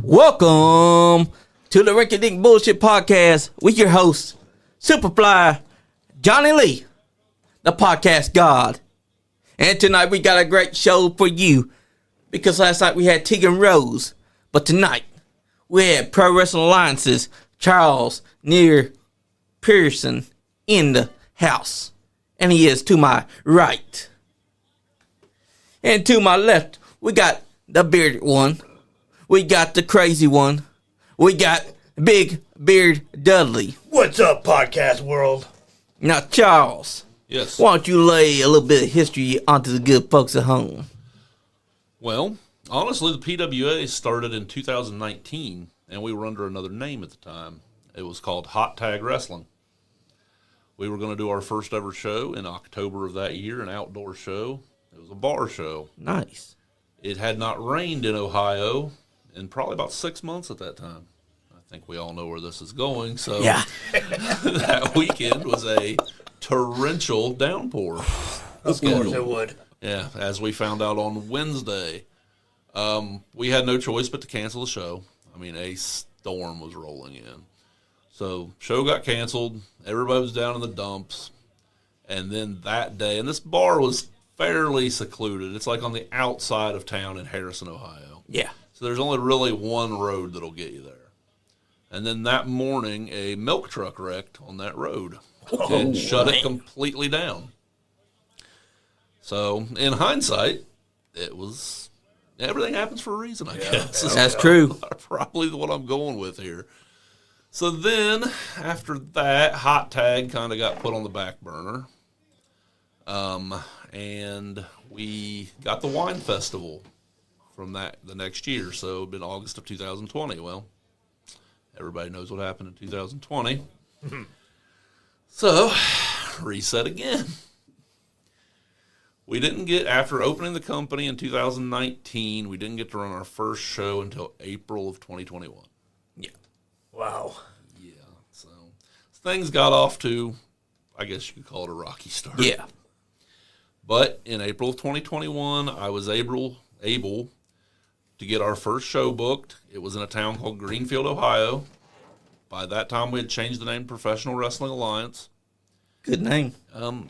Welcome to the Rinky Dink Bullshit Podcast with your host, Superfly, Johnny Lee, the podcast god. And tonight we got a great show for you because last night we had Tegan Rose, but tonight we had Pro Wrestling Alliance's Charles near Pierson in the house. And he is to my right. And to my left, we got the bearded one. We got the crazy one. We got Big Beard Dudley. What's up, podcast world? Now, Charles. Yes. Why don't you lay a little bit of history onto the good folks at home? Well, honestly, the PWA started in 2019, and we were under another name at the time. It was called Hot Tag Wrestling. We were going to do our first ever show in October of that year, an outdoor show. It was a bar show. Nice. It had not rained in Ohio in probably about 6 months at that time. I think we all know where this is going. So Yeah. that weekend was a torrential downpour. Of course it would. Yeah, as we found out on Wednesday. We had no choice but to cancel the show. I mean, a storm was rolling in. So, show got canceled. Everybody was down in the dumps. And then that day, and this bar was fairly secluded. It's like on the outside of town in Harrison, Ohio. Yeah. So there's only really one road that'll get you there. And then that morning, a milk truck wrecked on that road and shut it completely down. So, in hindsight, it was everything happens for a reason, I guess. That's true. Probably what I'm going with here. So then, after that, Hot Tag kind of got put on the back burner. And we got the wine festival from that the next year. So it had been August of 2020. Well, everybody knows what happened in 2020. So, reset again. We didn't get, after opening the company in 2019, we didn't get to run our first show until April of 2021. Yeah. Wow. Yeah, so things got off to, I guess you could call it a rocky start. Yeah. But in April of 2021, I was able to get our first show booked. It was in a town called Greenfield, Ohio. By that time, we had changed the name to Professional Wrestling Alliance. Good name.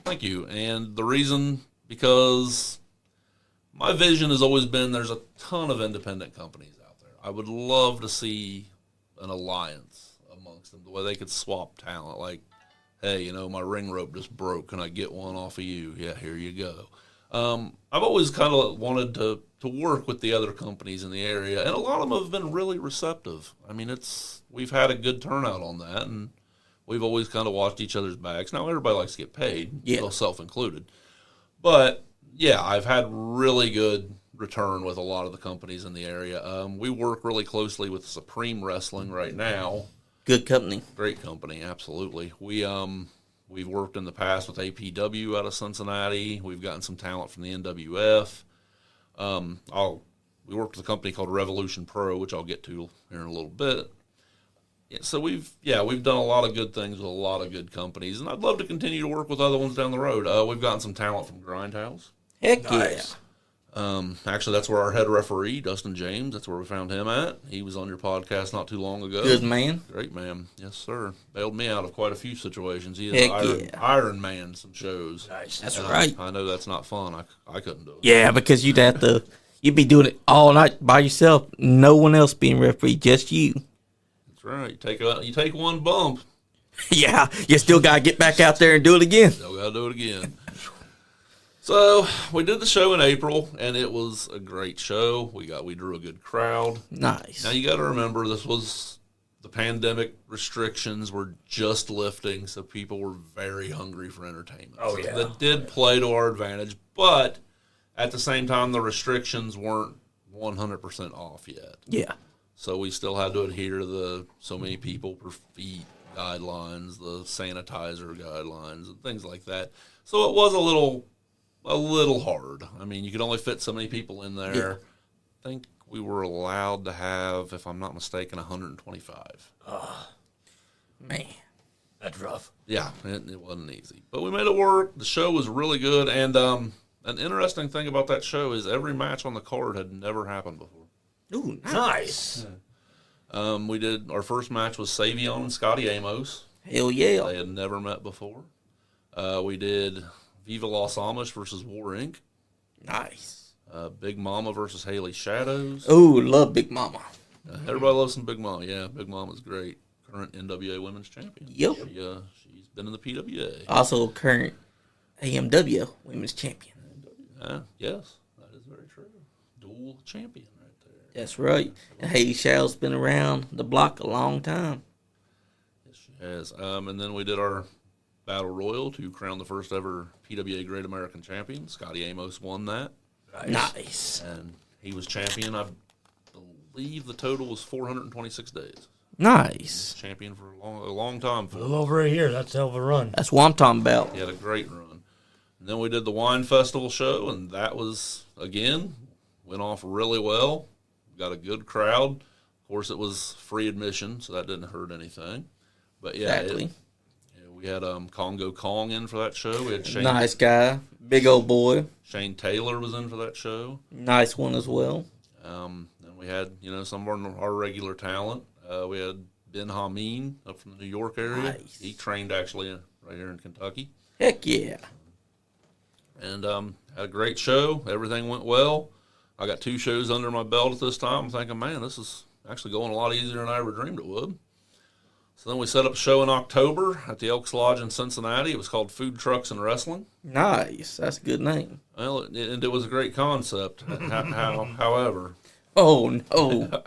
Thank you. And the reason, because my vision has always been there's a ton of independent companies out there. I would love to see an alliance amongst them, the way they could swap talent. Like, hey, you know, my ring rope just broke. Can I get one off of you? Yeah, here you go. I've always kind of wanted to work with the other companies in the area, and a lot of them have been really receptive. I mean, we've had a good turnout on that, and we've always kind of watched each other's backs. Now, everybody likes to get paid, self-included. But, yeah, I've had really good return with a lot of the companies in the area. We work really closely with Supreme Wrestling right now. Good company. Great company, absolutely. We've worked in the past with APW out of Cincinnati. We've gotten some talent from the NWF. We worked with a company called Revolution Pro, which I'll get to here in a little bit. Yeah, so we've done a lot of good things with a lot of good companies, and I'd love to continue to work with other ones down the road. We've gotten some talent from Grindhouse. Heck Nice. Actually, that's where our head referee, Dustin James, that's where we found him at. He was on your podcast not too long ago. Good man. Great man. Yes, sir. Bailed me out of quite a few situations. He is Heck Iron Man some shows. Nice. That's And right. I know that's not fun. I couldn't do it. Yeah, because you'd be doing it all night by yourself. No one else being referee, just you. That's right. You take one bump, Yeah, you still got to get back out there and do it again. still got to do it again. So we did the show in April, and it was a great show. We drew a good crowd. Nice. Now you got to remember, this was the pandemic restrictions were just lifting, so people were very hungry for entertainment. Oh, So yeah. that did play to our advantage, but at the same time, the restrictions weren't 100% off yet. Yeah. So we still had to adhere to the so many people per feet guidelines, the sanitizer guidelines, and things like that. So it was a little hard. I mean, you could only fit so many people in there. Yeah. I think we were allowed to have, if I'm not mistaken, 125. Man. That's rough. Yeah, it wasn't easy. But we made it work. The show was really good. And an interesting thing about that show is every match on the card had never happened before. Ooh, nice. Nice. We did our first match was Savion and Scotty Amos. Hell yeah. They had never met before. We did Viva Los Amish versus War Inc. Nice. Big Mama versus Haley Shadows. Oh, love Big Mama. Everybody loves some Big Mama. Yeah, Big Mama's great. Current NWA Women's Champion. Yep. She's been in the PWA. Also current AMW Women's Champion. Yes, that is very true. Dual champion right there. That's right. And Haley Shadow's been around the block a long time. Yes, she has. And then we did our Battle Royal to crown the first ever PWA Great American Champion. Scotty Amos won that. Nice. And he was champion, I believe the total was 426 days. Nice. Champion for a long time. A little over a year. That's a hell of a run. That's what I'm talking about. He had a great run. And then we did the Wine Festival show, and that was, again, went off really well. Got a good crowd. Of course, it was free admission, so that didn't hurt anything. But yeah, Exactly. we had Congo Kong in for that show. We had Shane, Nice guy. Big old boy. Shane Taylor was in for that show. Nice one as well. And we had, some of our regular talent. We had Ben Hameen up from the New York area. Nice. He trained actually right here in Kentucky. Heck yeah. And had a great show. Everything went well. I got 2 shows under my belt at this time. I'm thinking, man, this is actually going a lot easier than I ever dreamed it would. So then we set up a show in October at the Elks Lodge in Cincinnati. It was called Food Trucks and Wrestling. Nice. That's a good name. Well, it was a great concept. However, Oh, no.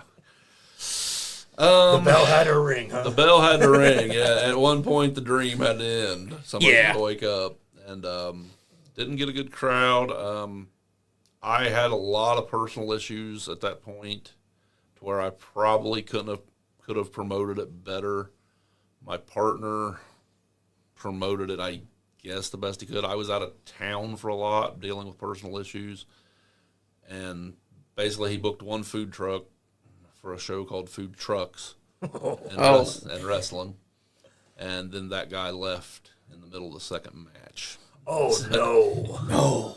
The bell had to ring, huh? the bell had to ring. Yeah, at one point the dream had to end. Somebody had to wake up, and didn't get a good crowd. I had a lot of personal issues at that point, to where I probably could have promoted it better. My partner promoted it, I guess, the best he could. I was out of town for a lot, dealing with personal issues, and basically he booked one food truck for a show called Food Trucks and Wrestling, and then that guy left in the middle of the second match. Oh, no. No.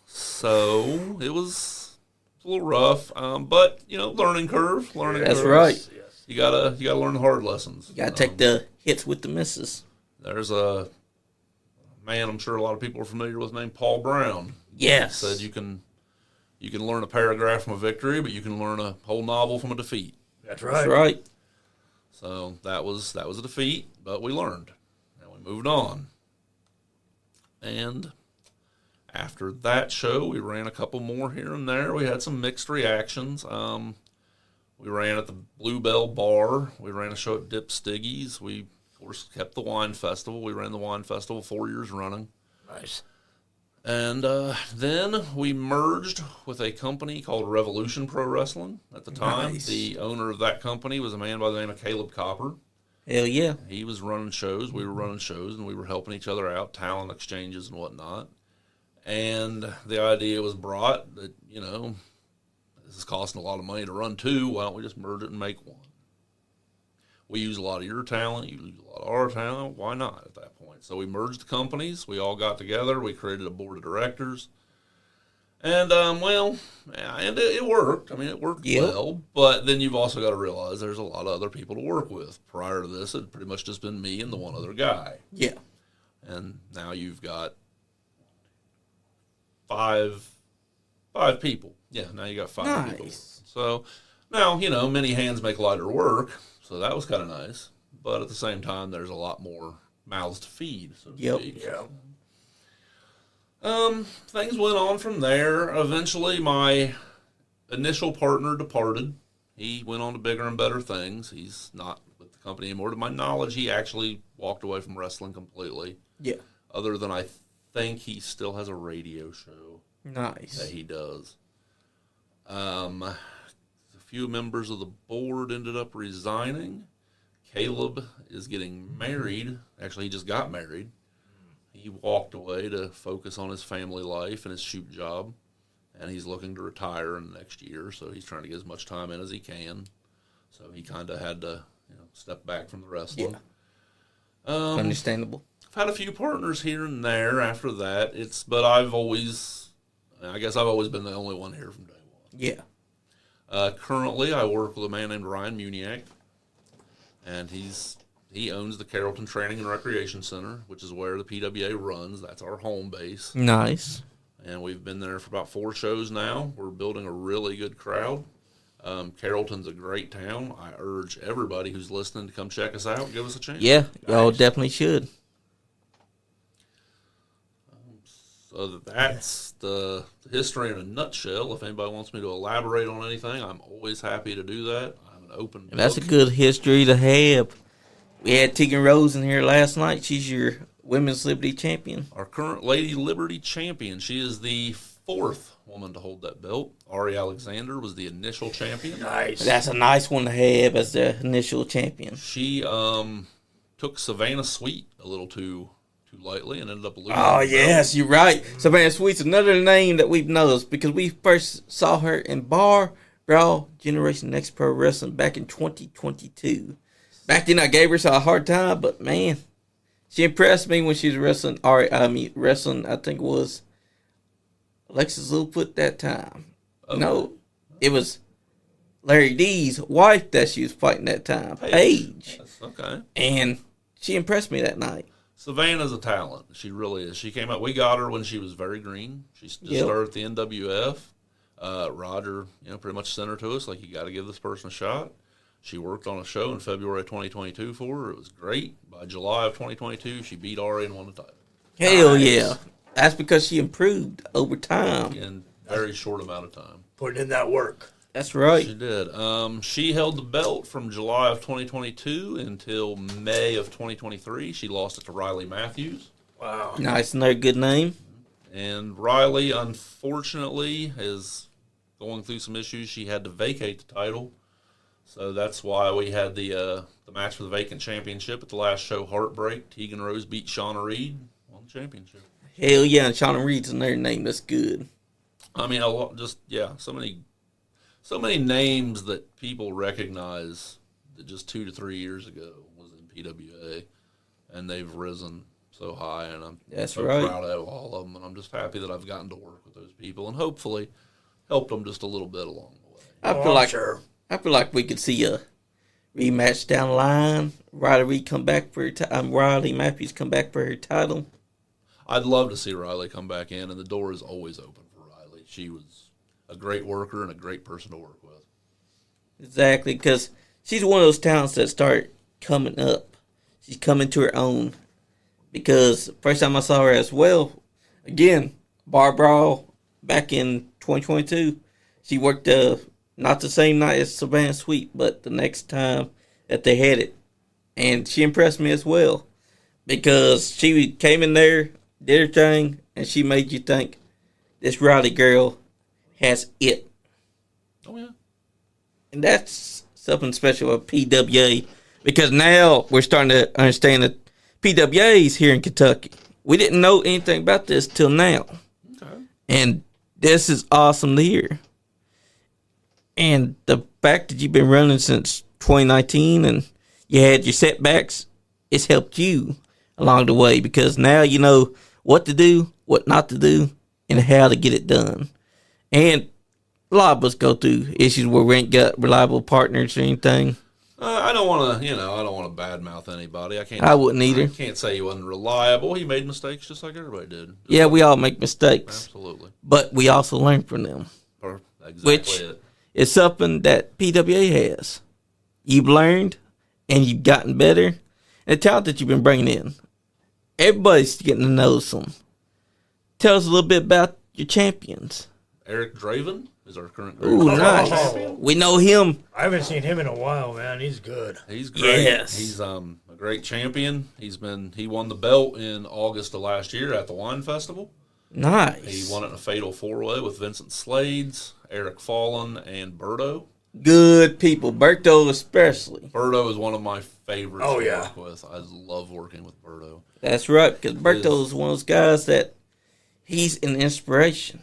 So it was a little rough, but learning curve. That's right. Yes. You gotta learn the hard lessons. You got to take the hits with the misses. There's a man I'm sure a lot of people are familiar with named Paul Brown. Yes. He said you can learn a paragraph from a victory, but you can learn a whole novel from a defeat. That's right. That's right. So that was a defeat, but we learned and we moved on. And after that show, we ran a couple more here and there. We had some mixed reactions. We ran at the Bluebell Bar. We ran a show at Dip Stiggy's. We, of course, kept the Wine Festival. We ran the Wine Festival 4 years running. Nice. And then we merged with a company called Revolution Pro Wrestling at the time. Nice. The owner of that company was a man by the name of Caleb Copper. Hell yeah. He was running shows, we were running shows, and we were helping each other out, talent exchanges and whatnot. And the idea was brought that, this is costing a lot of money to run 2. Why don't we just merge it and make 1? We use a lot of your talent, you use a lot of our talent. Why not at that point? So we merged the companies. We all got together. We created a board of directors. And, and it worked. I mean, it worked well. But then you've also got to realize there's a lot of other people to work with. Prior to this, it had pretty much just been me and the one other guy. Yeah. And now you've got 5 people. Yeah, now you got 5 people. So now, many hands make lighter work. So that was kind of nice. But at the same time, there's a lot more mouths to feed, so to speak. Yeah. Things went on from there. Eventually, my initial partner departed. He went on to bigger and better things. He's not with the company anymore. To my knowledge, he actually walked away from wrestling completely. Yeah. Other than I think he still has a radio show Nice. that he does. A few members of the board ended up resigning. Caleb is getting married. Actually, he just got married. He walked away to focus on his family life and his shoot job, and he's looking to retire in the next year, so he's trying to get as much time in as he can. So he kind of had to step back from the wrestling. Yeah. Understandable. I've had a few partners here and there after that. But I've always been the only one here from day one. Yeah. Currently, I work with a man named Ryan Muniak, and he owns the Carrollton Training and Recreation Center, which is where the PWA runs. That's our home base. Nice. And we've been there for about 4 shows now. We're building a really good crowd. Carrollton's a great town. I urge everybody who's listening to come check us out and give us a chance. Yeah, y'all definitely should. So that's the history in a nutshell. If anybody wants me to elaborate on anything, I'm always happy to do that. I'm an open book. That's a good history to have. We had Tegan Rose in here last night. She's your Women's Liberty Champion. Our current Lady Liberty Champion. She is the 4th woman to hold that belt. Ari Alexander was the initial champion. Nice. That's a nice one to have as the initial champion. She took Savannah Sweet a little too lightly and ended up losing. Oh, the belt. yes, you're right. Savannah Sweet's another name that we've noticed because we first saw her in Bar Brawl Generation Next Pro Wrestling back in 2022. Back then, I gave her a hard time, but man, she impressed me when she was wrestling. Wrestling, I think it was Alexis Littlefoot that time. Okay. No, it was Larry D's wife that she was fighting that time, Paige. Yes, okay. And she impressed me that night. Savannah's a talent. She really is. She came out. We got her when she was very green. She just started at the NWF. Roger, pretty much sent her to us like, you got to give this person a shot. She worked on a show in February of 2022 for her. It was great. By July of 2022, she beat Ari and won the title. Hell yeah. That's because she improved over time. In a very short amount of time. Putting in that work. That's right. She did. She held the belt from July of 2022 until May of 2023. She lost it to Riley Matthews. Wow. Nice, another good name. And Riley, unfortunately, is going through some issues. She had to vacate the title. So that's why we had the match for the vacant championship at the last show, Heartbreak. Tegan Rose beat Shauna Reed, won the championship. Hell yeah, and Shauna Reed's another name that's good. I mean, so many names that people recognize that just 2 to 3 years ago was in PWA, and they've risen so high, and I'm so proud of all of them, and I'm just happy that I've gotten to work with those people and hopefully helped them just a little bit along the way. I feel like we could see a rematch down the line. Riley come back for her Riley Matthews come back for her title. I'd love to see Riley come back in, and the door is always open for Riley. She was a great worker and a great person to work with. Exactly, because she's one of those talents that start coming up. She's coming to her own. Because first time I saw her as well, again, Bar Brawl back in 2022, she worked not the same night as Savannah Sweet, but the next time that they had it. And she impressed me as well. Because she came in there, did her thing, and she made you think, this Riley girl has it. Oh, yeah. And that's something special with PWA. Because now we're starting to understand that PWA's here in Kentucky. We didn't know anything about this till now. Okay. And this is awesome to hear. And the fact that you've been running since 2019 and you had your setbacks, it's helped you along the way because now you know what to do, what not to do, and how to get it done. And a lot of us go through issues where we ain't got reliable partners or anything. I don't want to, I don't want to badmouth anybody. I wouldn't either. I can't say he wasn't reliable. He made mistakes just like everybody did. Yeah, we all make mistakes. Absolutely. But we also learn from them. Exactly. It's something that PWA has. You've learned and you've gotten better. And the talent that you've been bringing in. Everybody's getting to know some. Tell us a little bit about your champions. Eric Draven is our current Ooh, nice. champion. We know him. I haven't seen him in a while, man. He's good. He's great. Yes. He's a great champion. He won the belt in August of last year at the Wine Festival. Nice. He won it in a fatal 4-way with Vincent Slades, Eric Fallon, and Berto. Good people. Berto especially. Berto is one of my favorites to work with. I love working with Berto. That's right, because Berto is one of those guys that he's an inspiration.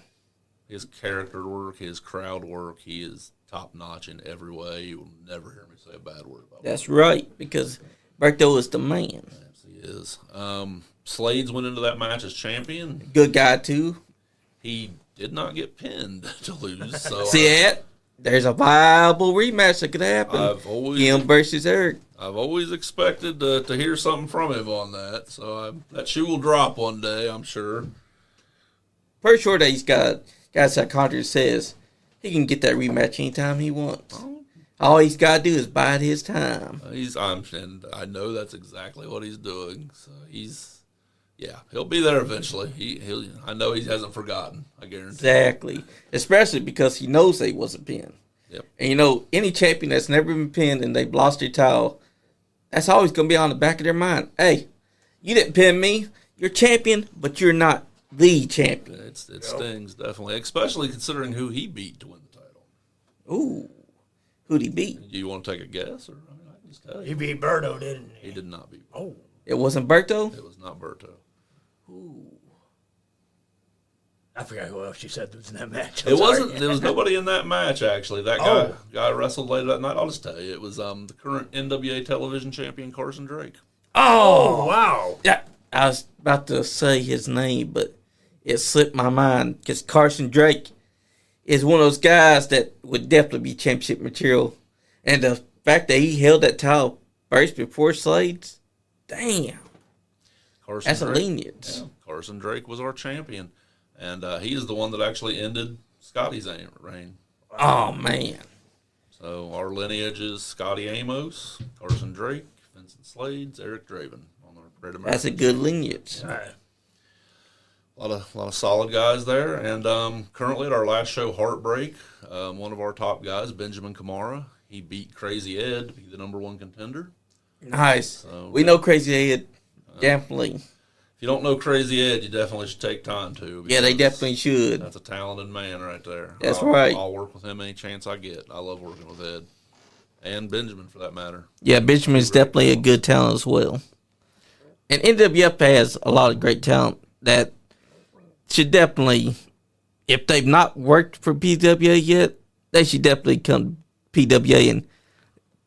His character work, his crowd work, he is top-notch in every way. You will never hear me say a bad word about him. That's right, because Berto is the man. Yes, he is. Slades went into that match as champion. Good guy, too. He did not get pinned to lose. So See that? there's a viable rematch that could happen. Him versus Eric. I've always expected to hear something from him on that. So that shoe will drop one day, I'm sure. Pretty sure that he's got, guys like Condor says, he can get that rematch anytime he wants. All he's got to do is bide his time. And I know that's exactly what he's doing. So he'll be there eventually. I know he hasn't forgotten. I guarantee. Exactly, especially because he knows they wasn't pinned. Yep. And any champion that's never been pinned and they've lost their title, that's always going to be on the back of their mind. Hey, you didn't pin me. You're champion, but you're not the champion. It stings, definitely, especially considering who he beat to win the title. Ooh. Who'd he beat? Do you want to take a guess? Or I can just tell you. He beat Berto, didn't he? He did not beat Berto. Oh. It wasn't Berto? It was not Berto. Ooh. I forgot who else you said was in that match. There was nobody in that match, actually. That guy wrestled later that night. I'll just tell you. It was the current NWA television champion, Carson Drake. Oh, wow. Yeah, I was about to say his name, but it slipped my mind because Carson Drake is one of those guys that would definitely be championship material. And the fact that he held that title first before Slades, damn. That's a lineage. Yeah, Carson Drake was our champion. And he is the one that actually ended Scotty's reign. Oh, man. So our lineage is Scotty Amos, Carson Drake, Vincent Slades, Eric Draven on the Great American. That's a good lineage. Yeah. A lot of solid guys there. And currently at our last show, Heartbreak, one of our top guys, Benjamin Kamara, he beat Crazy Ed to be the #1 contender. Nice. So, we know Crazy Ed, definitely. If you don't know Crazy Ed, you definitely should take time to. Yeah, they definitely should. That's a talented man right there. That's right. I'll work with him any chance I get. I love working with Ed. And Benjamin, for that matter. Yeah, Benjamin is definitely a good talent as well. And NWF has a lot of great talent that should definitely, if they've not worked for PWA yet, they should definitely come to PWA and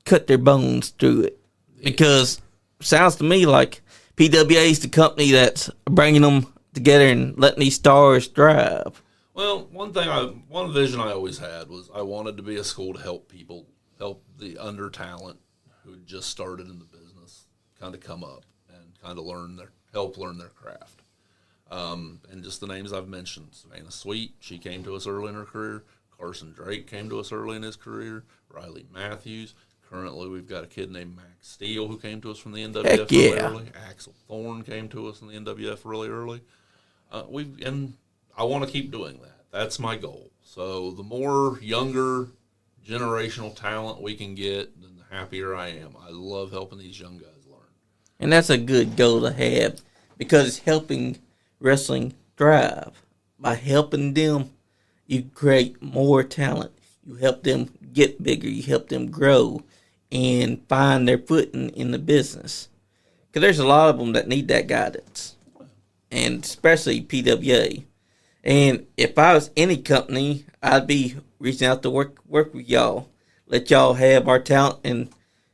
cut their bones through it. Because sounds to me like PWA is the company that's bringing them together and letting these stars thrive. Well, one vision I always had was I wanted to be a school to help people, help the under talent who had just started in the business kind of come up and kind of help learn their craft. And just the names I've mentioned, Savannah Sweet, she came to us early in her career. Carson Drake came to us early in his career. Riley Matthews. Currently, we've got a kid named Max Steele who came to us from the NWF really early. Axel Thorne came to us in the NWF really early. And I want to keep doing that. That's my goal. So the more younger generational talent we can get, then the happier I am. I love helping these young guys learn. And that's a good goal to have because it's helping wrestling thrive. By helping them, you create more talent. You help them get bigger. You help them grow and find their footing in the business. Because there's a lot of them that need that guidance. And especially PWA. And if I was any company, I'd be reaching out to work with y'all. Let y'all have our talent and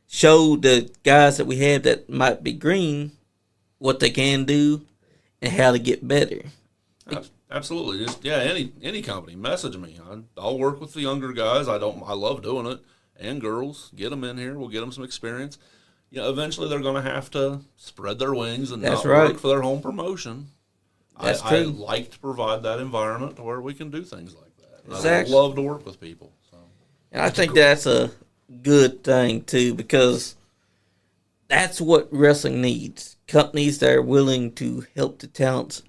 show the guys that we have that might be green what they can do and how to get better. Absolutely. Just any company, message me. I'll work with the younger guys. I love doing it. And girls, get them in here. We'll get them some experience. Eventually they're going to have to spread their wings and work for their home promotion. That's true. I like to provide that environment to where we can do things like that. Exactly. I love to work with people. So. And I think that's a good thing, too, because that's what wrestling needs. Companies that are willing to help the talents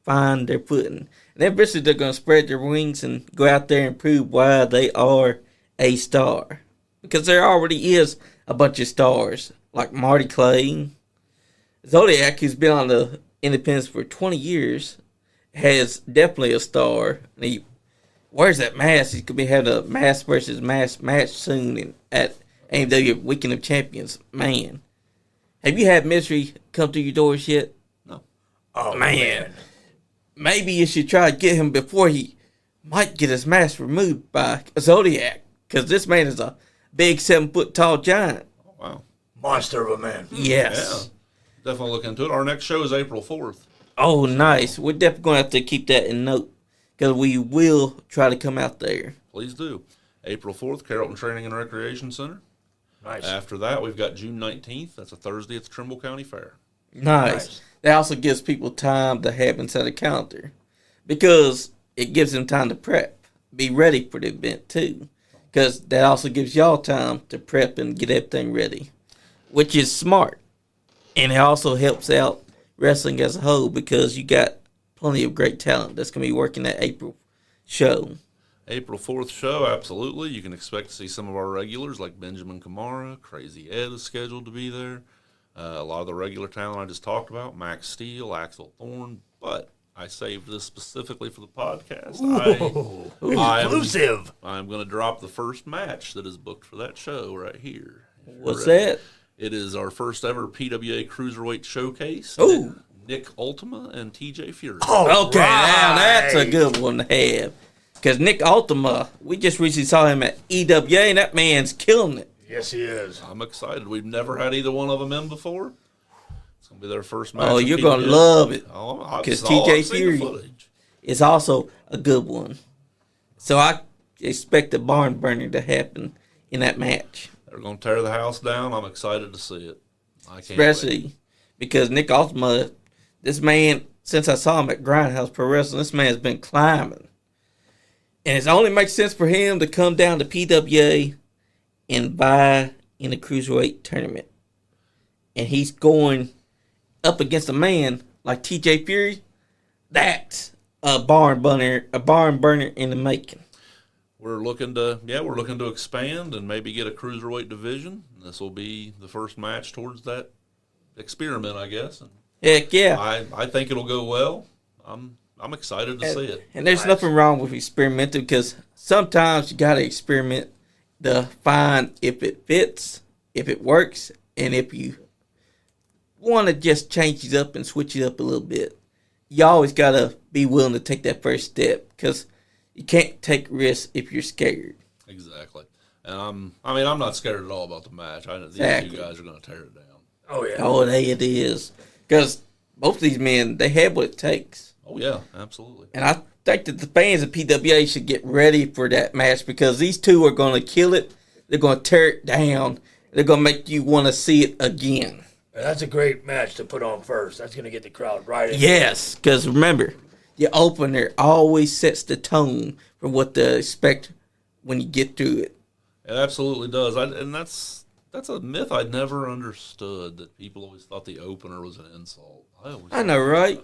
find their footing. And eventually they're going to spread their wings and go out there and prove why they are a star. Because there already is a bunch of stars, like Marty Clay. Zodiac, who's been on the independents for 20 years, has definitely a star. And he wears that mask. He's going to be having a mask versus mask match soon at AMW Weekend of Champions. Man, have you had Mystery come to your doors yet? No. Oh, man. Maybe you should try to get him before he might get his mask removed by Zodiac. Because this man is a big 7-foot tall giant. Oh, wow. Monster of a man. Yes. Yeah. Definitely look into it. Our next show is April 4th. Oh, nice. We're definitely going to have to keep that in note. Because we will try to come out there. Please do. April 4th, Carrollton Training and Recreation Center. Nice. After that, we've got June 19th. That's a Thursday at the Trimble County Fair. Nice. That also gives people time to have inside the calendar because it gives them time to prep, be ready for the event too. Because that also gives y'all time to prep and get everything ready, which is smart. And it also helps out wrestling as a whole because you got plenty of great talent that's going to be working that April show. April 4th show, absolutely. You can expect to see some of our regulars like Benjamin Kamara. Crazy Ed is scheduled to be there. A lot of the regular talent I just talked about, Max Steele, Axel Thorne. But I saved this specifically for the podcast. Exclusive. I'm going to drop the first match that is booked for that show right here. What's that? It is our first ever PWA Cruiserweight Showcase. Ooh. Nick Ultima and TJ Fury. Oh, Okay, now that's a good one to have. Because Nick Ultima, we just recently saw him at EWA, and that man's killing it. Yes, he is. I'm excited. We've never had either one of them in before. It's going to be their first match. Oh, with you're PWA. going to love it. Because TJ Fury is also a good one. So I expect the barn burner to happen in that match. They're going to tear the house down. I'm excited to see it. I can't Especially wait. because Nick Ultima, this man, since I saw him at Grindhouse Pro Wrestling, this man's been climbing. And it only makes sense for him to come down to PWA and buy in the Cruiserweight tournament. And he's going up against a man like TJ Fury. That's a barn burner in the making. We're looking to expand and maybe get a cruiserweight division. This will be the first match towards that experiment, I guess. And Heck yeah. I think it'll go well. I'm excited to see it. And there's nothing wrong with experimenting because sometimes you got to experiment to find if it fits, if it works, and if you want to just change it up and switch it up a little bit. You always got to be willing to take that first step because you can't take risks if you're scared. Exactly. And I'm not scared at all about the match. These Exactly. two guys are going to tear it down. Oh, yeah. Oh, it is. Because both of these men, they have what it takes. Oh, yeah, absolutely. And I think that the fans of PWA should get ready for that match because these two are going to kill it. They're going to tear it down. They're going to make you want to see it again. And that's a great match to put on first. That's going to get the crowd right in. Yes, because remember, the opener always sets the tone for what to expect when you get through it. It absolutely does. And that's a myth I'd never understood, that people always thought the opener was an insult. I know, right?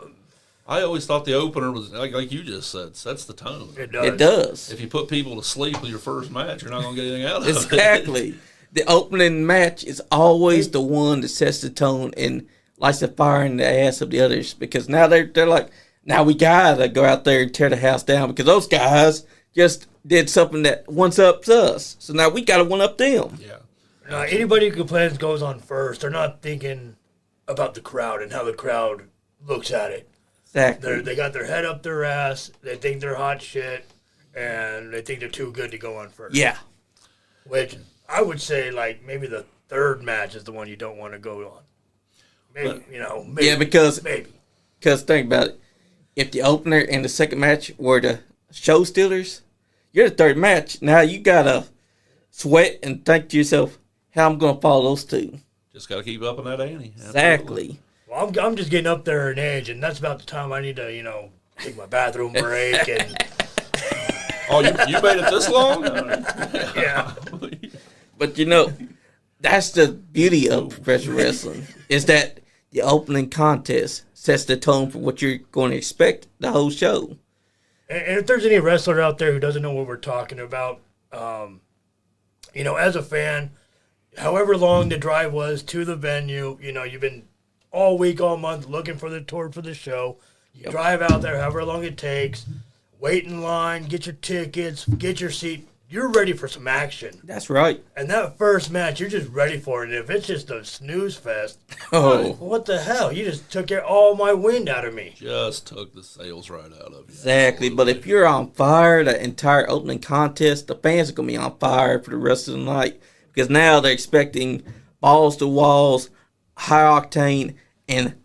I always thought the opener was, like you just said, sets the tone. It does. It does. If you put people to sleep with your first match, you're not going to get anything out of it. Exactly. The opening match is always the one that sets the tone and lights the fire in the ass of the others because now they're like, now we got to go out there and tear the house down because those guys just did something that one-ups us. So now we got to one-up them. Yeah. Anybody who complains goes on first. They're not thinking about the crowd and how the crowd looks at it. Exactly. They got their head up their ass. They think they're hot shit, and they think they're too good to go on first. Yeah. Which I would say, like, maybe the third match is the one you don't want to go on. Maybe, maybe. Yeah, because think about it. If the opener and the second match were the show stealers, you're the third match. Now you got to sweat and think to yourself, how I'm going to follow those two. Just got to keep up on that ante. Exactly. Well, I'm just getting up there in age, and that's about the time I need to, take my bathroom break. And Oh, you made it this long? yeah. But that's the beauty of professional wrestling is that the opening contest sets the tone for what you're going to expect the whole show. And if there's any wrestler out there who doesn't know what we're talking about, as a fan, however long the drive was to the venue, you've been all week, all month looking for the tour for the show. You drive out there, however long it takes, wait in line, get your tickets, get your seat. You're ready for some action. That's right. And that first match, you're just ready for it. And if it's just a snooze fest, Oh, what the hell? You just took all my wind out of me. Just took the sails right out of you. exactly. But if you're on fire, the entire opening contest, the fans are going to be on fire for the rest of the night because now they're expecting balls to walls, high octane, and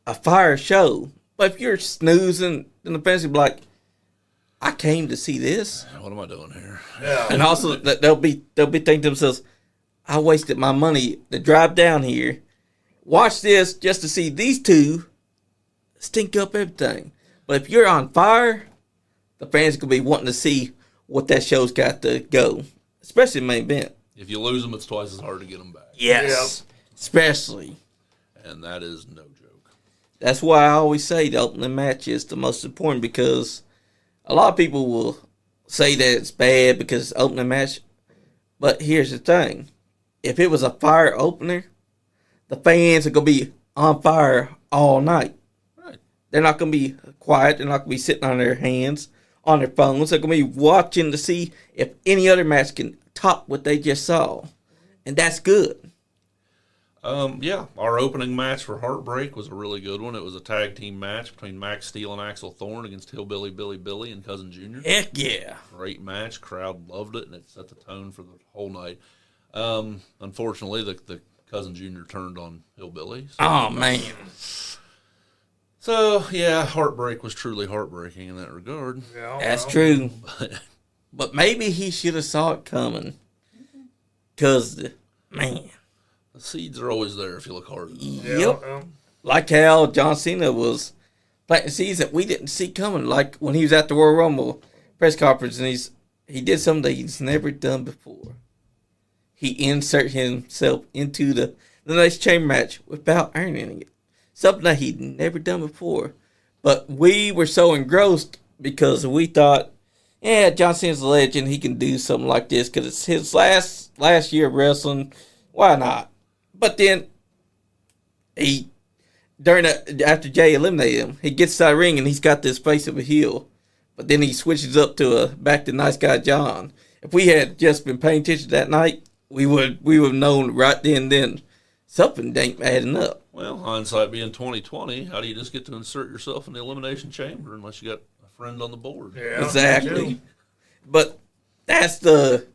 a fire show. But if you're snoozing, then the fans will be like, I came to see this. What am I doing here? Yeah. And also that they'll be thinking to themselves, I wasted my money to drive down here, watch this just to see these two stink up everything. But if you're on fire, the fans gonna be wanting to see what that show's got to go, especially the main event. If you lose them, it's twice as hard to get them back. Yes, especially. And that is no joke. That's why I always say the opening match is the most important, because a lot of people will say that it's bad because it's opening match. But here's the thing. If it was a fire opener, the fans are going to be on fire all night. Right. They're not going to be quiet. They're not going to be sitting on their hands, on their phones. They're going to be watching to see if any other match can top what they just saw. And that's good. Yeah, our opening match for Heartbreak was a really good one. It was a tag team match between Max Steel and Axel Thorne against Hillbilly Billy Billy and Cousin Junior. Heck yeah. Great match. Crowd loved it, and it set the tone for the whole night. Unfortunately, the Cousin Junior turned on Hillbilly. So, Oh, man. So, yeah, Heartbreak was truly heartbreaking in that regard. Yeah, That's well, true. But maybe he should have saw it coming. Because, man. The seeds are always there if you look hard enough. Yep. yeah. Like how John Cena was planting seeds that we didn't see coming. Like when he was at the Royal Rumble press conference and he did something that he's never done before. He inserted himself into the next chamber match without earning it. Something that he'd never done before. But we were so engrossed because we thought, yeah, John Cena's a legend. He can do something like this because it's his last year of wrestling. Why not? But then after Jay eliminated him, he gets to the ring and he's got this face of a heel. But then he switches up to back to Nice Guy John. If we had just been paying attention that night, we would have known right then something ain't adding up. Well, hindsight being 2020, how do you just get to insert yourself in the elimination chamber unless you got a friend on the board? Yeah, Exactly. But that's the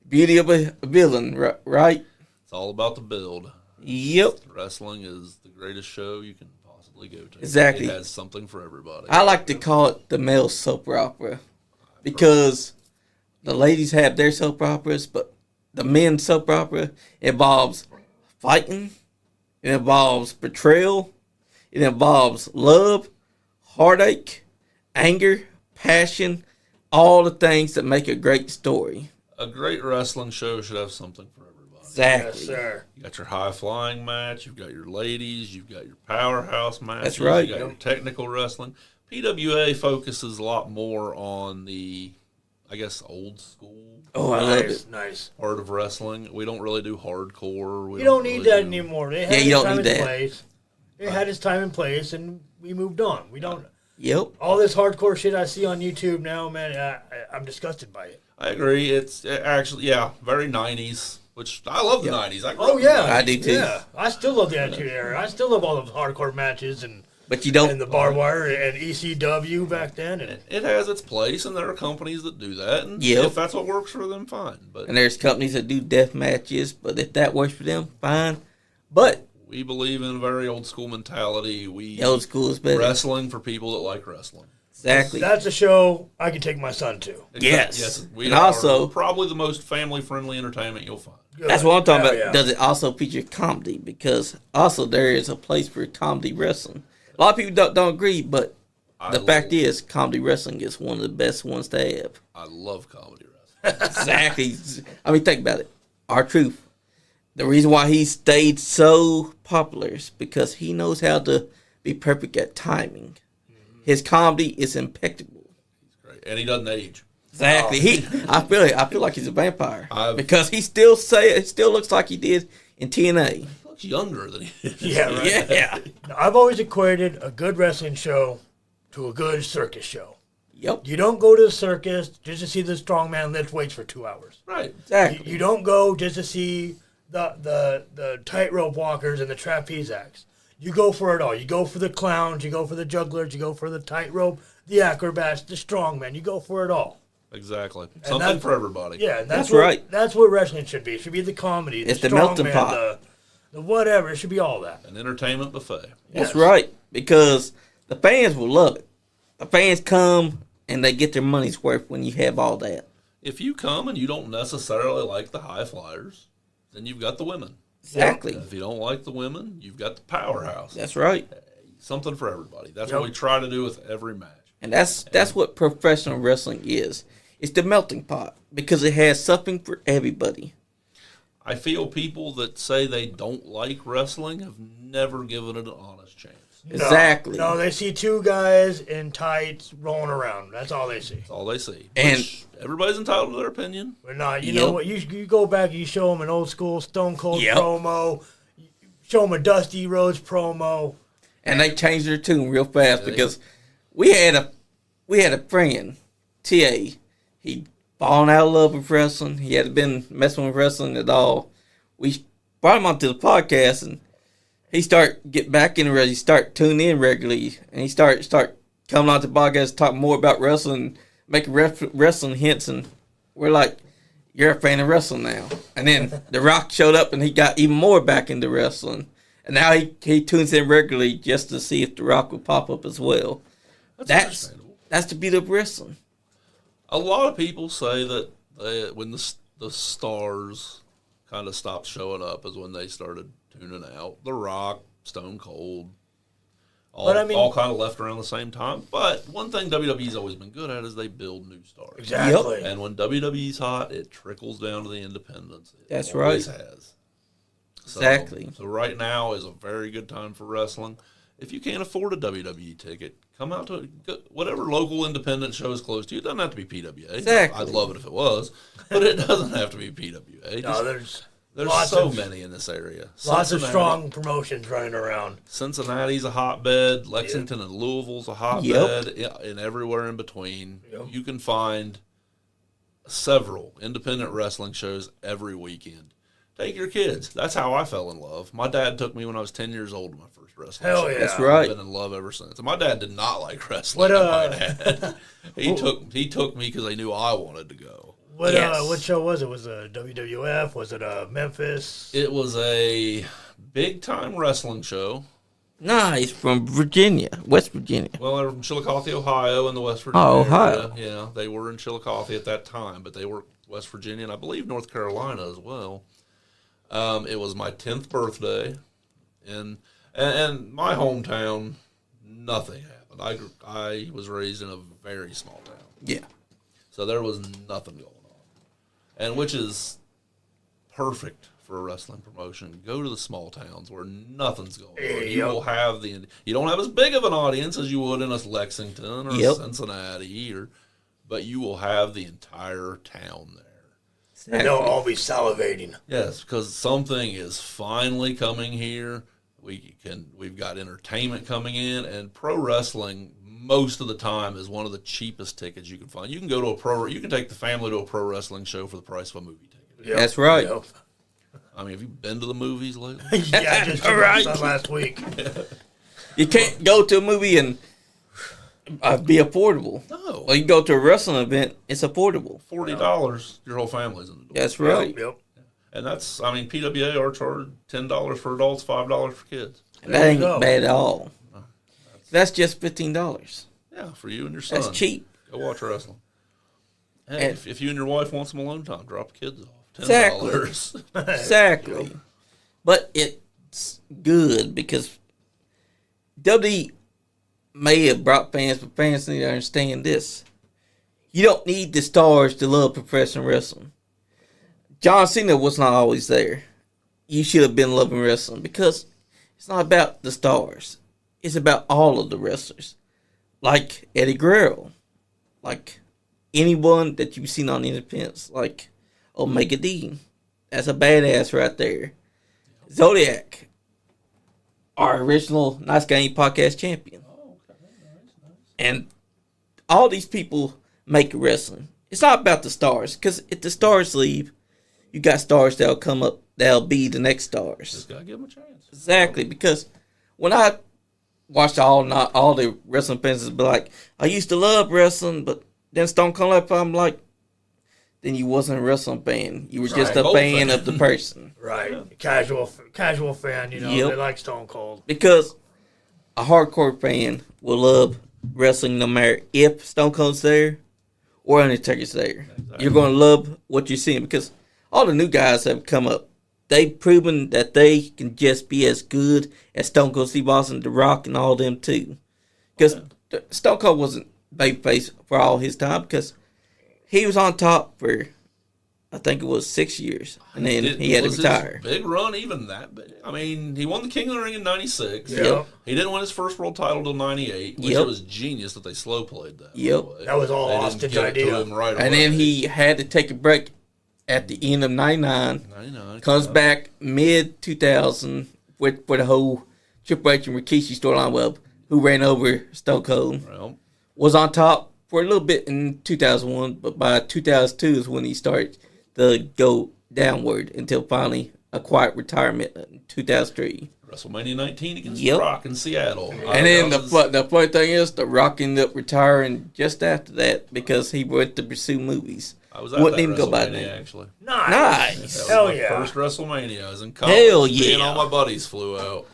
beauty of a villain, right? It's all about the build. Yep. Wrestling is the greatest show you can possibly go to. Exactly. It has something for everybody. I like to call it the male soap opera because the ladies have their soap operas, but the men's soap opera involves fighting, it involves betrayal, it involves love, heartache, anger, passion, all the things that make a great story. A great wrestling show should have something for everybody. Exactly. Yes, sir. You got your high flying match, you've got your ladies, you've got your powerhouse matches, That's right. you got your technical wrestling. PWA focuses a lot more on the, I guess, old school Oh, I love it. Nice. part of wrestling. We don't really do hardcore. You don't need that anymore. It had Yeah, you its don't time need and that. place. It had its time and place, and we moved on. We don't. Yep. All this hardcore shit I see on YouTube now, man, I'm disgusted by it. I agree. It's actually, yeah, very 90s, which I love the 90s. I grew up Oh in the yeah, 90s. I do too. Yeah, I still love the Attitude Era. I still love all those hardcore matches and But you don't. the barbed wire and ECW back then. And It has its place, and there are companies that do that. And Yep. if that's what works for them, fine. But And there's companies that do death matches, but if that works for them, fine. But we believe in a very old school mentality. We old school is better. wrestling for people that like wrestling. Exactly. that's a show I can take my son to. Yes. Yes. We And are also- probably the most family friendly entertainment you'll find. That's what I'm talking Yeah, about. yeah. Does it also feature comedy? Because also there is a place for comedy wrestling. A lot of people don't agree, but the fact is, comedy wrestling is one of the best ones to have. I love comedy wrestling. Exactly. I mean, think about it. R-Truth. The reason why he stayed so popular is because he knows how to be perfect at timing. His comedy is impeccable. Great. And he doesn't age. Exactly. I feel like he's a vampire I've- because he still looks like he did in TNA. He looks younger than he is. Yeah, right. Yeah. Now, I've always equated a good wrestling show to a good circus show. Yep. You don't go to the circus just to see the strongman lift weights for 2 hours. Right. Exactly. You don't go just to see the tightrope walkers and the trapeze acts. You go for it all. You go for the clowns. You go for the jugglers. You go for the tightrope, the acrobats, the strongman. You go for it all. Exactly. And Something that's- for everybody. Yeah, and That's what, right. That's what wrestling should be. It should be the comedy, It's the melting strongman, pot. the whatever. It should be all that. An entertainment buffet. That's Yes. right. Because the fans will love it. The fans come and they get their money's worth when you have all that. If you come and you don't necessarily like the high flyers, then you've got the women. Exactly. If you don't like the women, you've got the powerhouse. That's right. Something for everybody. That's what we try to do with every match. And that's what professional wrestling is. It's the melting pot because it has something for everybody. I feel people that say they don't like wrestling have never given it an honest chance. Exactly. No, they see two guys in tights rolling around. That's all they see. That's all they see. And everybody's entitled to their opinion. But no, you know what? You go back and you show them an old school Stone Cold promo. You show them a Dusty Rhodes promo. And they changed their tune real fast because we had a friend, TA. He fallen out of love with wrestling. He hadn't been messing with wrestling at all. We brought him onto the podcast, and he started getting back into wrestling. He started tuning in regularly, and he start coming on to the podcast, talking more about wrestling, making wrestling hints, and we're like, you're a fan of wrestling now. And then The Rock showed up, and he got even more back into wrestling. And now he tunes in regularly just to see if The Rock would pop up as well. That's the beauty of wrestling. A lot of people say that when the stars kind of stopped showing up is when they started tuning out. The Rock, Stone Cold, all kind of left around the same time. But one thing WWE's always been good at is they build new stars. Exactly. And when WWE's hot, it trickles down to the independents. That's always right. Has. Exactly. So right now is a very good time for wrestling. If you can't afford a WWE ticket, come out to whatever local independent show is close to you. It doesn't have to be PWA. Exactly. I'd love it if it was, but it doesn't have to be PWA. No, there's so many in this area. Lots of strong promotions running around. Cincinnati's a hotbed. Lexington and Louisville's a hotbed. And everywhere in between. Yep. You can find several independent wrestling shows every weekend. Take your kids. That's how I fell in love. My dad took me when I was 10 years old to my first wrestling show. Hell yeah. That's right. I've been in love ever since. And my dad did not like wrestling. He took me because they knew I wanted to go. What show was it? Was it a WWF? Was it a Memphis? It was a big-time wrestling show. Nah, he's from Virginia, West Virginia. Well, they're from Chillicothe, Ohio, in the West Virginia Ohio. area. Yeah, they were in Chillicothe at that time, but they were West Virginia, and I believe North Carolina as well. It was my 10th birthday, and my hometown, nothing happened. I was raised in a very small town. Yeah. So there was nothing going on. And which is perfect for a wrestling promotion. Go to the small towns where nothing's going on. You will have you don't have as big of an audience as you would in a Lexington or Cincinnati, but you will have the entire town there. And they'll all be salivating. Yes, because something is finally coming here. We've got entertainment coming in, and pro wrestling most of the time is one of the cheapest tickets you can find. You can go to you can take the family to a pro wrestling show for the price of a movie ticket. Yep. That's right. Yep. I mean, have you been to the movies lately? Yeah, I just did that last week. You can't go to a movie and be affordable. No. Well, you go to a wrestling event, it's affordable. $40, your whole family's in the door. That's right. Yep. And that's, I mean, PWA are charged $10 for adults, $5 for kids. And that ain't bad at all. That's just $15. Yeah, for you and your son. That's cheap. Go watch wrestling. Hey, if you and your wife want some alone time, drop the kids off. $10. Exactly. But it's good because WWE may have brought fans, but fans need to understand this. You don't need the stars to love professional wrestling. John Cena was not always there. You should have been loving wrestling because it's not about the stars. It's about all of the wrestlers. Like Eddie Guerrero. Like anyone that you've seen on Independence. Like Omega Dean. That's a badass right there. Zodiac. Our original Nice Guy Andy podcast champion. And all these people make wrestling. It's not about the stars. Because if the stars leave, you got stars that'll come up. That'll be the next stars. Just got to give them a chance. Exactly. Because when I watched all the wrestling fans be like, I used to love wrestling, but then Stone Cold up, I'm like, then you wasn't a wrestling fan. You were just a fan of the person. Right. Yeah. Casual fan, they like Stone Cold. Because a hardcore fan will love wrestling no matter if Stone Cold's there or Undertaker's there. Exactly. You're going to love what you're seeing because all the new guys have come up. They've proven that they can just be as good as Stone Cold Steve Austin, The Rock, and all them too. Because Stone Cold wasn't babyface for all his time because he was on top for, I think it was 6 years, and then he had to retire. Big run, even that big. I mean, he won the King of the Ring in '96. Yep. He didn't win his first world title till '98, which it was genius that they slow played that. Yep. That was all Austin's idea. Right And then he had to take a break at the end of '99. Comes back mid 2000 for the whole Triple H and Rikishi storyline. Well, who ran over Stone Cold? Well, Was on top for a little bit in 2001, but by 2002 is when he started to go downward until finally a quiet retirement in 2003. WrestleMania 19 against Yep. The Rock in Seattle. And then the funny thing is, The Rock ended up retiring just after that because he went to pursue movies. I was at Wouldn't that even go by WrestleMania, name. actually. Nice. That was Hell my yeah. first WrestleMania. I was in college. Hell Me and yeah. all my buddies flew out.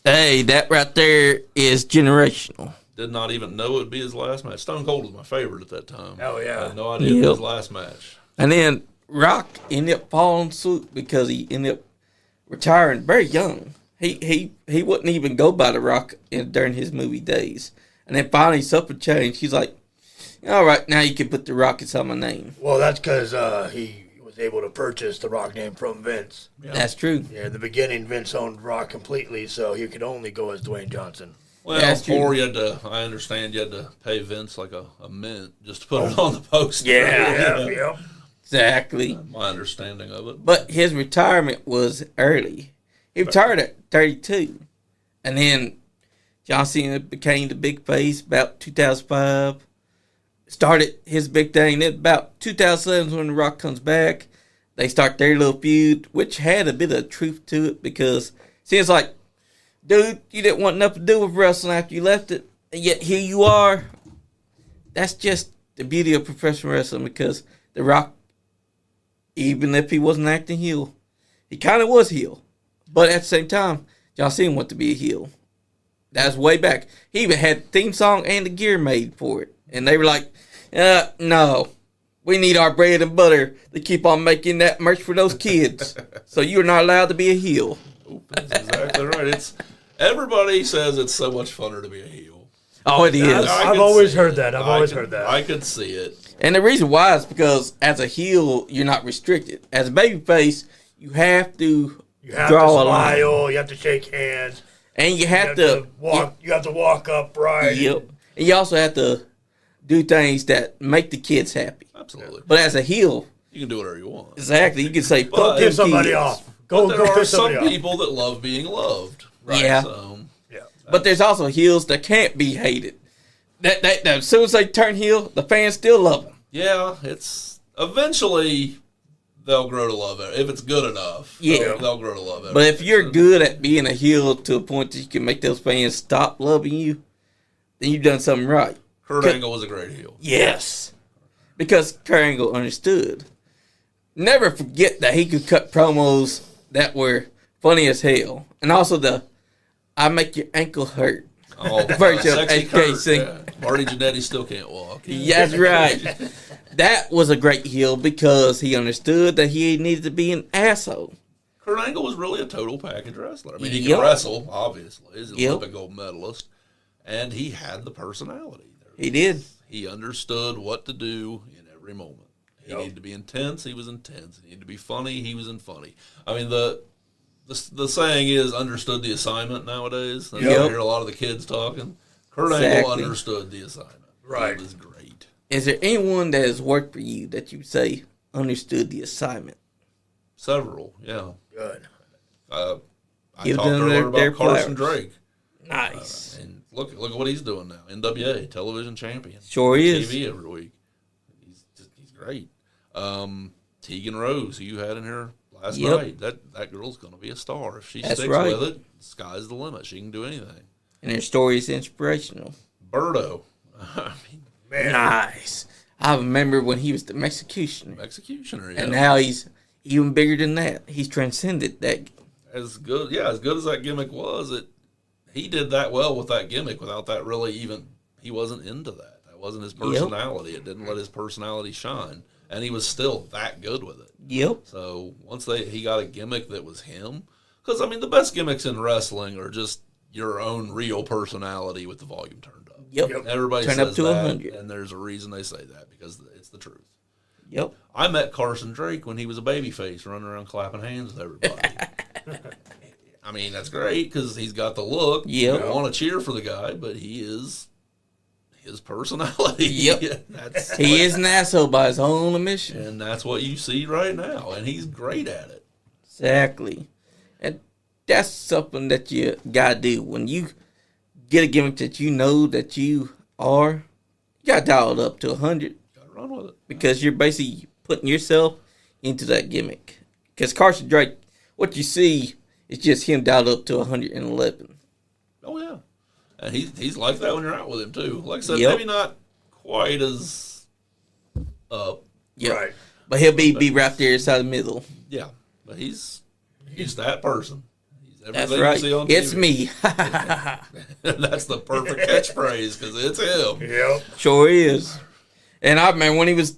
Hey, that right there is generational. Did not even know it would be his last match. Stone Cold was my favorite at that time. Hell yeah. I had no idea it was Yep. his last match. And then Rock ended up following suit because he ended up retiring very young. He wouldn't even go by The Rock during his movie days. And then finally something changed. He's like, all right, now you can put The Rock inside my name. Well, that's because he was able to purchase the Rock name from Vince. Yeah. That's true. Yeah, in the beginning, Vince owned Rock completely, so he could only go as Dwayne Johnson. Well, That's true. or you had to, I understand you had to pay Vince like a mint just to put it on the poster. Yeah. Exactly. My understanding of it. But his retirement was early. He retired at 32. And then John Cena became the big face about 2005. Started his big thing. Then about 2007 is when The Rock comes back. They start their little feud, which had a bit of truth to it because it seems like, dude, you didn't want nothing to do with wrestling after you left it. And yet here you are. That's just the beauty of professional wrestling because The Rock, even if he wasn't acting heel, he kind of was heel. But at the same time, John Cena wanted to be a heel. That's way back. He even had the theme song and the gear made for it. And they were like, no, we need our bread and butter to keep on making that merch for those kids. So you're not allowed to be a heel. That's exactly right. Everybody says it's so much funner to be a heel. Oh, it is. I've always heard that. I've always heard that. I could see it. And the reason why is because as a heel, you're not restricted. As a babyface, you have to You have draw to a line. smile. You have to shake hands. And you have to walk. You have to walk upright. Yep. And you also have to do things that make the kids happy. Absolutely. But as a heel, You can do whatever you want. exactly, you can say, But- fuck Give them somebody kids. off. But Go there are piss some somebody off. people that love being loved. Right? Yeah. So, Yeah. But there's also heels that can't be hated. That as soon as they turn heel, the fans still love them. yeah, it's eventually they'll grow to love it if it's good enough. Yeah. they'll grow to love it. But if you're good at being a heel to a point that you can make those fans stop loving you, then you've done something right. Kurt Angle was a great heel. Yes. Because Kurt Angle understood. Never forget that he could cut promos that were funny as hell. And also the I make your ankle hurt. Oh, Version of sexy HK Kurt. sing. Yeah. Marty Jannetty still can't walk. Yeah, that's right. That was a great heel because he understood that he needed to be an asshole. Kurt Angle was really a total package wrestler. I mean, he Yep. can wrestle, obviously. He's an Yep. Olympic gold medalist. And he had the personality. He did. He understood what to do in every moment. He Yep. needed to be intense. He was intense. He needed to be funny. He was funny. I mean, the saying is understood the assignment nowadays. That's Yep. I hear a lot of the kids talking. Kurt Angle Exactly. understood the assignment. Right. He was great. Is there anyone that has worked for you that you say understood the assignment? Several, yeah. Good. I Give talked them earlier their about Carson flowers. Drake. Nice. And look at what he's doing now. NWA, television champion. Sure is. TV every week. He's great. Tegan Rose, who you had in here last Yep. night, that girl's going to be a star. If she That's sticks right. with it, sky's the limit. She can do anything. And their story is inspirational. Birdo. I mean, Man. Nice. I remember when he was the executioner. executioner. Yeah. And now he's even bigger than that. He's transcended that. as good as that gimmick was, he did that well with that gimmick without that really even he wasn't into that. That wasn't his personality. It didn't let his personality shine, and he was still that good with it. Yep. So once he got a gimmick that was him, because I mean the best gimmicks in wrestling are just your own real personality with the volume turned up. Yep. Everybody Turn says up to that, 100. and there's a reason they say that because it's the truth. Yep. I met Carson Drake when he was a babyface running around clapping hands with everybody. I mean, that's great because he's got the look. Yep. You want to cheer for the guy, but he is his personality. Yep. He is an asshole by his own admission. And that's what you see right now, and he's great at it. Exactly. And that's something that you got to do. When you get a gimmick that you know that you are, you got to dial it up to 100. Got to run with it. Because you're basically putting yourself into that gimmick. Because Carson Drake, what you see is just him dialed up to 111. Oh, yeah. And he's like that when you're out with him, too. Like I said, Yep. maybe not quite as up. Yep. Right. But he'll be right there inside the middle. Yeah. But he's that person. He's That's everything right. you see on It's TV. me. That's the perfect catchphrase because it's him. Yep. Sure is. And I remember when he was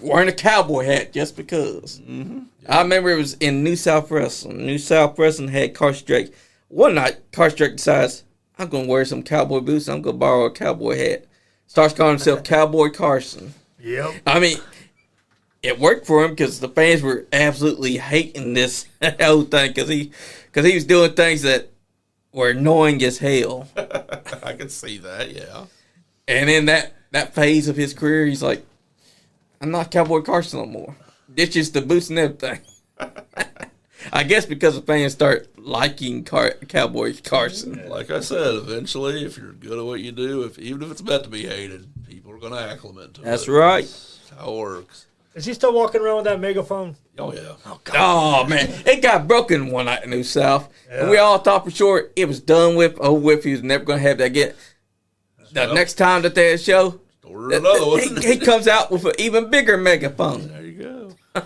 wearing a cowboy hat just because. Mm-hmm. I remember it was in New South Wrestling. New South Wrestling had Carson Drake. One night, Carson Drake decides, I'm going to wear some cowboy boots. I'm going to borrow a cowboy hat. Starts calling himself Cowboy Carson. Yep. I mean, it worked for him because the fans were absolutely hating this whole thing because he was doing things that were annoying as hell. I can see that, yeah. And in that phase of his career, he's like, I'm not Cowboy Carson no more. Ditches the boots and everything. I guess because the fans start liking Cowboy Carson. Like I said, eventually, if you're good at what you do, even if it's meant to be hated, people are going to acclimate to it. That's right. That's how it works. Is he still walking around with that megaphone? Oh, yeah. Oh, man. It got broken one night in New South. Yeah. And we all thought for sure it was done with. Oh, with he was never going to have that again. The next time that they had a show, Order another one. he comes out with an even bigger megaphone. There you go.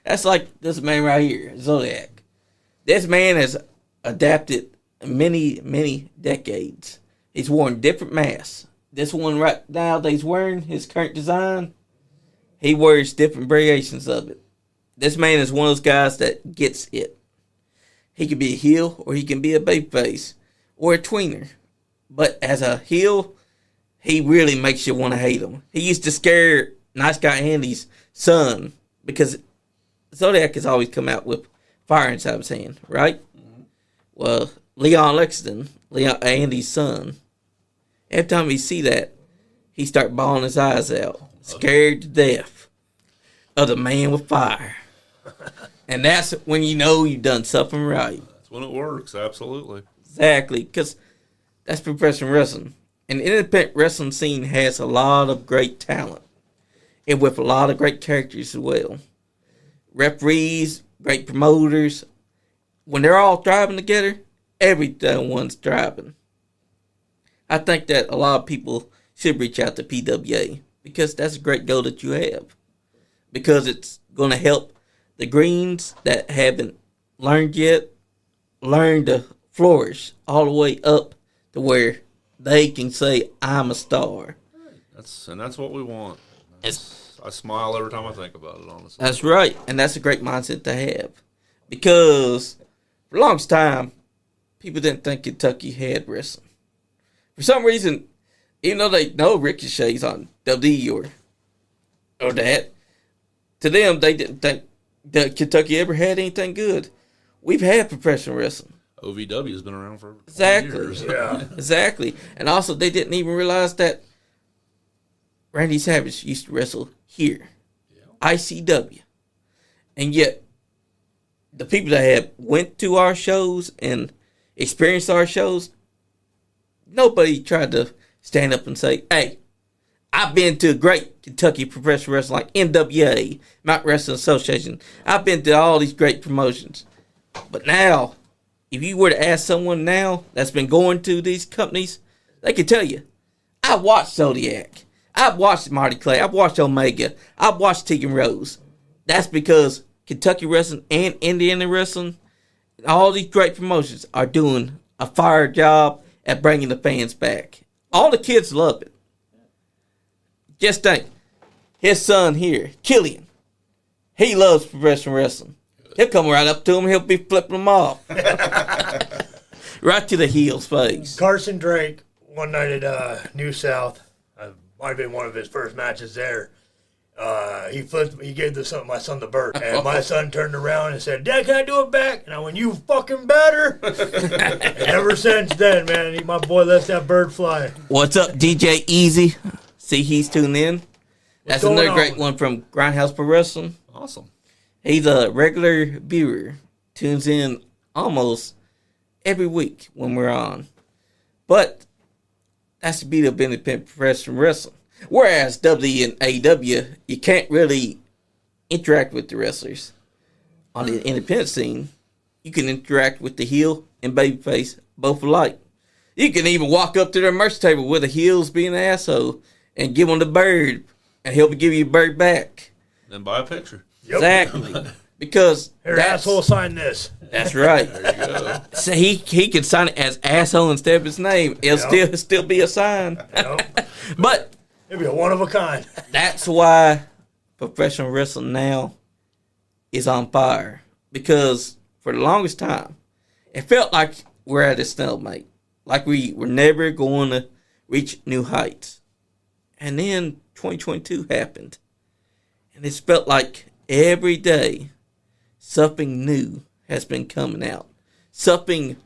That's like this man right here, Zodiac. This man has adapted many, many decades. He's worn different masks. This one right now that he's wearing, his current design, he wears different variations of it. This man is one of those guys that gets it. He can be a heel or he can be a babyface or a tweener. But as a heel, he really makes you want to hate him. He used to scare Nice Guy Andy's son because Zodiac has always come out with fire inside his hand, right? Mm-hmm. Well, Leon Lexington, Andy's son, every time he see that, he start bawling his eyes out, scared to death of the man with fire. And that's when you know you've done something right. That's when it works, absolutely. Exactly, because that's professional wrestling. And the independent wrestling scene has a lot of great talent, and with a lot of great characters as well. Referees, great promoters. When they're all thriving together, everyone's thriving. I think that a lot of people should reach out to PWA because that's a great goal that you have. Because it's going to help the greens that haven't learned yet learn to flourish all the way up to where they can say, I'm a star. That's what we want. I smile every time I think about it, honestly. That's right. And that's a great mindset to have. Because for the longest time, people didn't think Kentucky had wrestling. For some reason, even though they know Ricochet's on WWE or that, to them, they didn't think that Kentucky ever had anything good. We've had professional wrestling. OVW has been around for Exactly. years. Yeah. Exactly. And also, they didn't even realize that Randy Savage used to wrestle here. ICW. And yet, the people that have went to our shows and experienced our shows, nobody tried to stand up and say, hey, I've been to a great Kentucky professional wrestling like NWA, Mount Wrestling Association. I've been to all these great promotions. But now, if you were to ask someone now that's been going to these companies, they could tell you, I watched Zodiac. I've watched Marty Clay. I've watched Omega. I've watched Tegan Rose. That's because Kentucky wrestling and Indiana wrestling, all these great promotions are doing a fire job at bringing the fans back. All the kids love it. Just think, his son here, Killian, he loves professional wrestling. He'll come right up to him, he'll be flipping them off. Right to the heel's face. Carson Drake, one night at New South, might have been one of his first matches there. He gave my son the bird, and my son turned around and said, "Dad, can I do it back?" And I went, "You fucking better." And ever since then, man, my boy lets that bird fly. What's up, DJ Easy? See, he's tuned in. That's going another on? great one from Grindhouse Pro Wrestling. Awesome. He's a regular viewer. Tunes in almost every week when we're on. But that's the beauty of independent professional wrestling. Whereas WWE and AEW, you can't really interact with the wrestlers. On the independent scene, you can interact with the heel and babyface both alike. You can even walk up to their merch table with the heels being an asshole and give them the bird, and he'll give you a bird back. Then buy a picture. Yep. Exactly. Because Here, asshole, sign this. that's right. There you go. So he can sign it as asshole instead of his name. It'll Yep. still be a sign. Yep. But It'd be a one of a kind. that's why professional wrestling now is on fire. Because for the longest time, it felt like we're at a stalemate. Like we were never going to reach new heights. And then 2022 happened. And it's felt like every day something new has been coming out. Something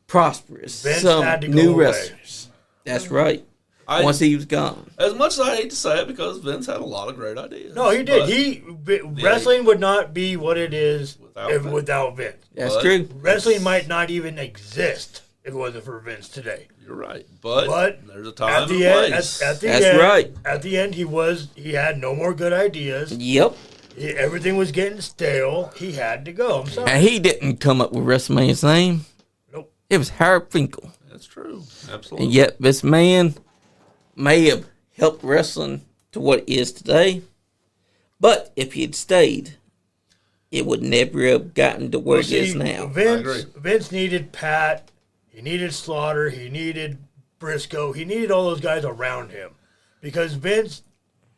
prosperous. Vince some had to go new away. wrestlers. That's right. I- Once he was gone. As much as I hate to say it, because Vince had a lot of great ideas. No, he did. But Wrestling would not be what it is without Vince. That's But- true. Wrestling might not even exist if it wasn't for Vince today. You're right. But there's a time At and the a end, place. at the That's end, right. At the end, he had no more good ideas. Yep. Everything was getting stale. He had to go. I'm sorry. And he didn't come up with WrestleMania's name. Nope. It was Howard Finkel. That's true. Absolutely. And yet this man may have helped wrestling to what it is today. But if he had stayed, it would never have gotten to where it is now. Vince needed Pat. He needed Slaughter. He needed Briscoe. He needed all those guys around him. Because Vince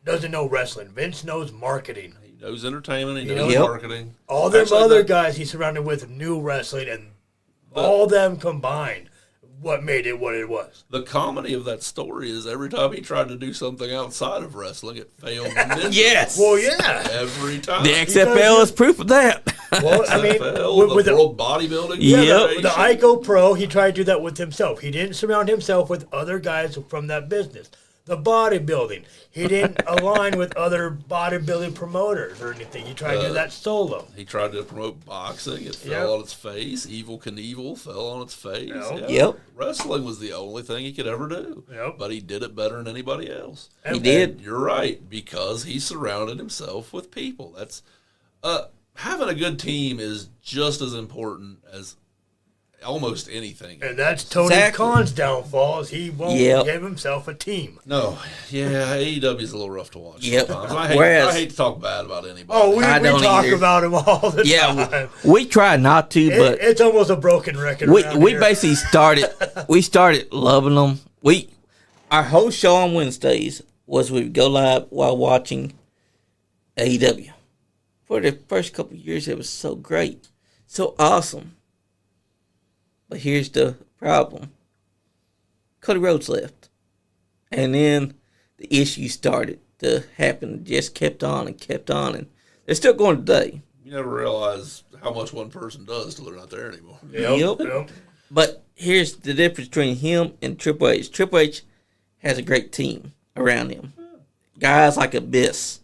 doesn't know wrestling. Vince knows marketing. He knows entertainment. He knows Yep. marketing. All them Actually, other that- guys he's surrounded with knew wrestling, and all them combined, what made it what it was. The comedy of that story is every time he tried to do something outside of wrestling, it failed. miserably. Yes. Well, yeah. Every time. The XFL is proof of that. Well, I mean, XFL, with the the, World Bodybuilding. Yeah, Federation. the ICO Pro, he tried to do that with himself. He didn't surround himself with other guys from that business. The bodybuilding, he didn't align with other bodybuilding promoters or anything. He tried to do that solo. He tried to promote boxing. It fell Yep. on its face. Evil Knievel fell on its face. Yep. Yeah. Yep. Wrestling was the only thing he could ever do. Yep. But he did it better than anybody else. He did. And you're right, because he surrounded himself with people. That's having a good team is just as important as almost anything. And that's Tony Exactly. Khan's downfall. Is he won't Yep. give himself a team. No, yeah, AEW is a little rough to watch. Yep. Sometimes. I Whereas- hate to talk bad about anybody. Oh, we I don't talk either. about him all the Yeah, time. we try not to, but It's almost a broken record. we around we here. basically started loving them. Our whole show on Wednesdays was we would go live while watching AEW. For the first couple of years, it was so great, so awesome. But here's the problem: Cody Rhodes left, and then the issues started to happen. Just kept on, and they're still going today. You never realize how much one person does till they're not there anymore. Yep. But here's the difference between him and Triple H. Triple H has a great team around him. Guys like Abyss,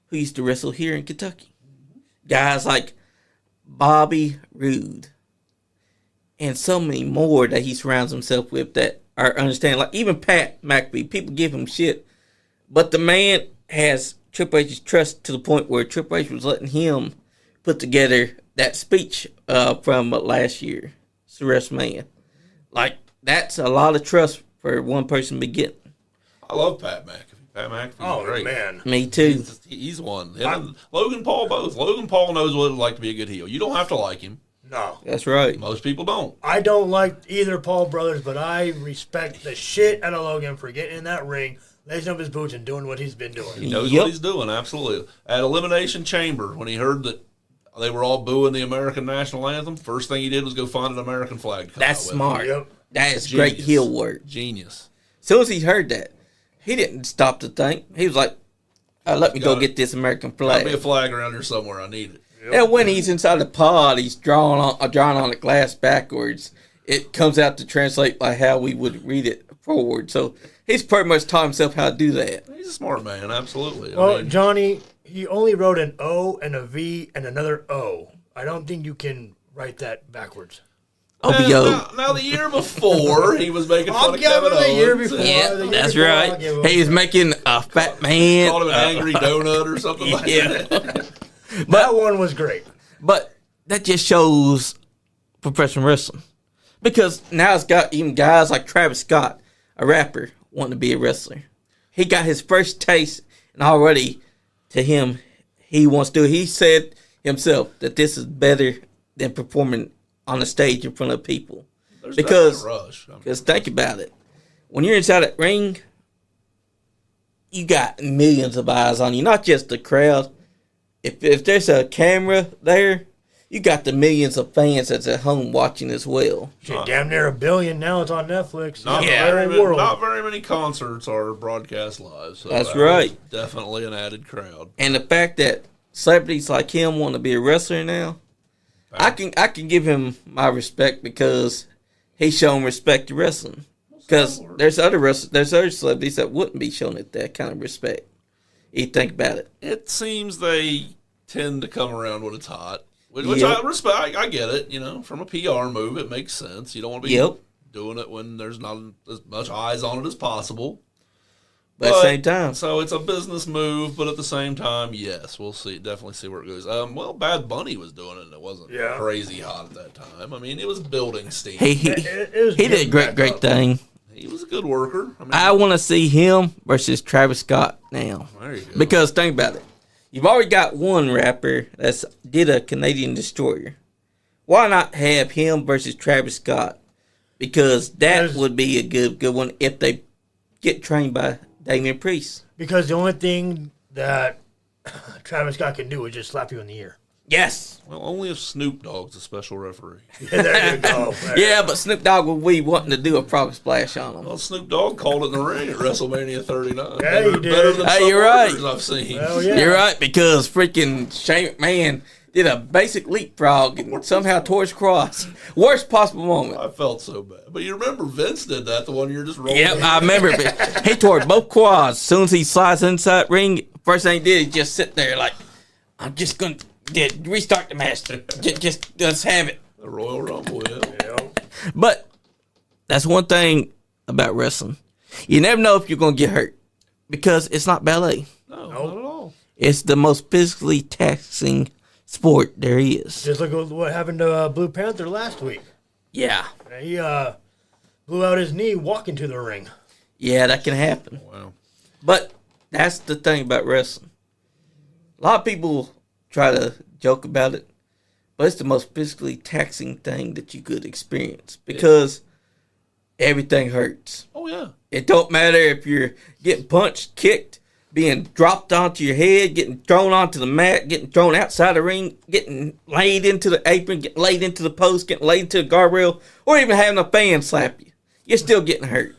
who used to wrestle here in Kentucky. Guys like Bobby Roode. And so many more that he surrounds himself with that are understanding. Like even Pat McAfee, people give him shit. But the man has Triple H's trust to the point where Triple H was letting him put together that speech from last year, WrestleMania. Like, that's a lot of trust for one person to be getting. I love Pat McAfee. Pat McAfee's Oh, great. man. Me too. He's one. Him and Logan Paul both. Logan Paul knows what it's like to be a good heel. You don't have to like him. No. That's right. Most people don't. I don't like either Paul brothers, but I respect the shit out of Logan for getting in that ring, lacing up his boots, and doing what he's been doing. He knows Yep. what he's doing, absolutely. At Elimination Chamber, when he heard that they were all booing the American national anthem, first thing he did was go find an American flag to come That's out with. smart. Yep. That is great Genius. heel work. Genius. As soon as he heard that, he didn't stop to think. He was like, let me go Got it. get this American Gotta be a flag. flag around here somewhere. I need it. And when he's inside the pod, he's drawing on the glass backwards. It comes out to translate by how we would read it forward. So he's pretty much taught himself how to do that. He's a smart man, absolutely. Well, Johnny, he only wrote an O and a V and another O. I don't think you can write that backwards. OBO. Now the year before, he was making fun I'll of give Kevin him the year Owens. before. Yeah, the year that's before, I'll right. give him- He's making a fat man. Called him an angry donut or something like Yeah. that. That one was great. But that just shows professional wrestling. Because now it's got even guys like Travis Scott, a rapper, wanting to be a wrestler. He got his first taste, and already to him, he wants to do it. He said himself that this is better than performing on the stage in front of people. There's Because- definitely a rush. I mean, Because think about it. When you're inside that ring, you got millions of eyes on you, not just the crowd. If there's a camera there, you got the millions of fans that's at home watching as well. Shit, damn near 1 billion now. It's on Netflix. not, Yeah. very the many, world. not very many concerts are broadcast live. So That's that right. was definitely an added crowd. And the fact that celebrities like him want to be a wrestler now, I can give him my respect because he's shown respect to wrestling. Because there's other celebrities that wouldn't be showing it that kind of respect. You think about it. It seems they tend to come around when it's hot, which Yep. I respect. I get it. From a PR move, it makes sense. You don't want to be Yep. doing it when there's not as much eyes on it as possible. But at the same time, So it's a business move, but at the same time, yes, we'll see. Definitely see where it goes. Well, Bad Bunny was doing it, and it wasn't Yeah. crazy hot at that time. I mean, it was building steam. he It was did a getting great back up. thing. He was a good worker. I mean, I want to see him versus Travis Scott now. there you go. Because think about it. You've already got one rapper that's did a Canadian Destroyer. Why not have him versus Travis Scott? Because that There's- would be a good one if they get trained by Damian Priest. Because the only thing that Travis Scott can do is just slap you in the ear. Yes. Well, only if Snoop Dogg's a special referee. There you go. Yeah, but Snoop Dogg would be wanting to do a frog splash on him. Well, Snoop Dogg called it in the ring at WrestleMania 39. Yeah, he did. Better than Hey, some you're right. workers I've seen. Hell yeah. You're right, because freaking Shane McMahon did a basic leapfrog and somehow tore his cross. Worst possible moment. I felt so bad. But you remember Vince did that, the one you're just rolling. Yep, I remember. But he tore both quads. As soon as he slides inside ring, first thing he did is just sit there like, I'm just going to restart the match. Just let's have it. The Royal Rumble, yeah. Yep. But that's one thing about wrestling. You never know if you're going to get hurt because it's not ballet. No, not at all. It's the most physically taxing sport there is. Just look at what happened to Blue Panther last week. Yeah. He blew out his knee walking to the ring. Yeah, that can happen. Wow. But that's the thing about wrestling. A lot of people try to joke about it, but it's the most physically taxing thing that you could experience because everything hurts. Oh, yeah. It don't matter if you're getting punched, kicked, being dropped onto your head, getting thrown onto the mat, getting thrown outside the ring, getting laid into the apron, getting laid into the post, getting laid into the guardrail, or even having a fan slap you. You're still getting hurt.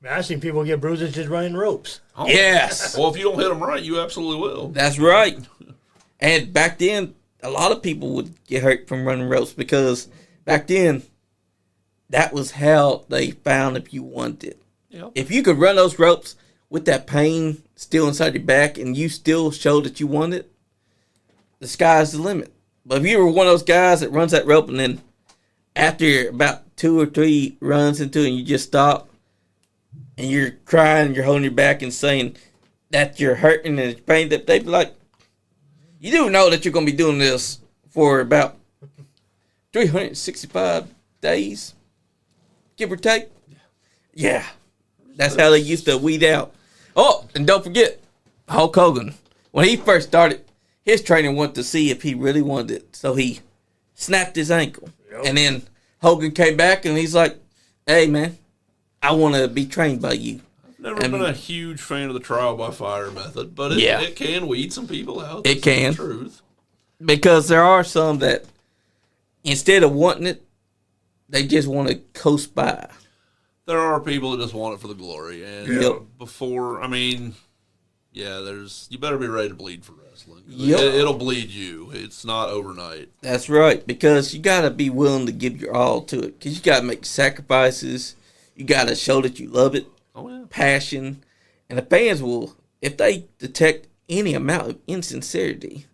Man, I've seen people get bruises just running ropes. Oh. Yes. Well, if you don't hit them right, you absolutely will. That's right. And back then, a lot of people would get hurt from running ropes because back then, that was how they found if you wanted it. Yep. If you could run those ropes with that pain still inside your back and you still showed that you wanted it, the sky's the limit. But if you were one of those guys that runs that rope and then after about 2 or 3 runs into it and you just stop and you're crying and you're holding your back and saying that you're hurting and it's pain, that they'd be like, you do know that you're going to be doing this for about 365 days, give or take? Yeah. That's how they used to weed out. Oh, and don't forget, Hulk Hogan. When he first started, his trainer wanted to see if he really wanted it. So he snapped his ankle. Yep. And then Hogan came back and he's like, hey, man, I want to be trained by you. Never been a huge fan of the trial by fire method, but it can weed some people out. It can. The truth. Because there are some that, instead of wanting it, they just want to coast by. There are people that just want it for the glory. And before, I mean, you better be ready to bleed for wrestling. Yep. It'll bleed you. It's not overnight. That's right, because you got to be willing to give your all to it. Because you got to make sacrifices. You got to show that you love it. Oh, yeah. Passion. And the fans will, if they detect any amount of insincerity,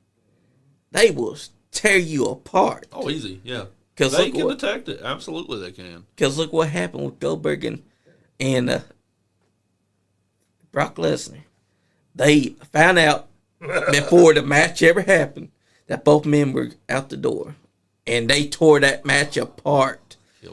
they will tear you apart. Oh, easy, yeah. They can detect it. Absolutely, they can. Because look what happened with Goldberg and Brock Lesnar. They found out before the match ever happened that both men were out the door. And they tore that match apart. Yeah,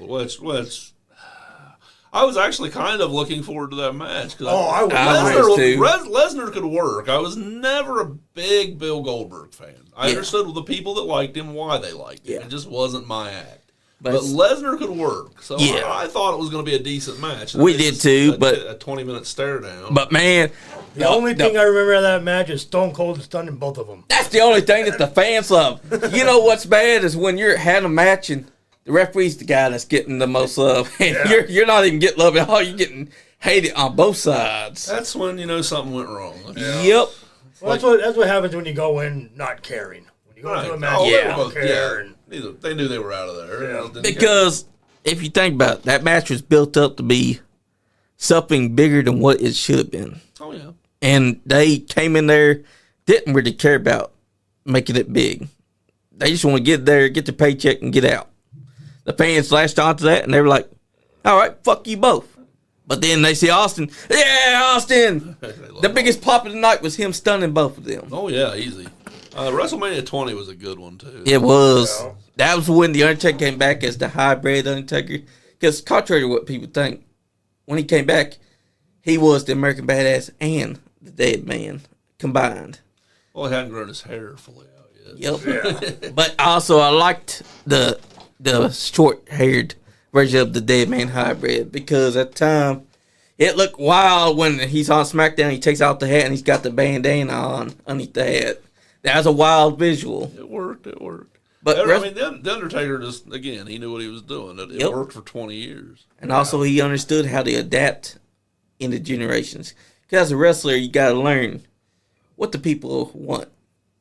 I was actually kind of looking forward to that match. I was too. Lesnar could work. I was never a big Bill Goldberg fan. I understood the people that liked him, why they liked him. Yeah. It just wasn't my act. But Lesnar could work. So Yeah. I thought it was going to be a decent match. We did too, but a 20-minute stare down. But man, The only thing I remember of that match is Stone Cold stunning both of them. that's the only thing that the fans love. You know what's bad is when you're having a match and the referee's the guy that's getting the most love, and you're not even getting love at all. You're getting hated on both sides. That's when you know something went wrong. Yep. Well, that's what happens when you go in not caring. When you go into a match, you don't care. And They knew they were out of there. Yeah. Because if you think about it, that match was built up to be something bigger than what it should have been. Oh, yeah. And they came in there, didn't really care about making it big. They just want to get there, get the paycheck, and get out. The fans latched onto that, and they were like, all right, fuck you both. But then they see Austin. Yeah, Austin! The biggest pop of the night was him stunning both of them. Oh, yeah, easy. WrestleMania 20 was a good one, too. It was. Yeah. That was when The Undertaker came back as the hybrid Undertaker. Because contrary to what people think, when he came back, he was the American Badass and the Dead Man combined. Well, he hadn't grown his hair fully out yet. Yep. But also, I liked the short-haired version of the Dead Man hybrid because at the time, it looked wild when he's on SmackDown. He takes out the hat and he's got the bandana on underneath the hat. That was a wild visual. It worked. But I mean, the Undertaker just, again, he knew what he was doing. It worked for 20 years. And also, he understood how to adapt in the generations. Because as a wrestler, you got to learn what the people want.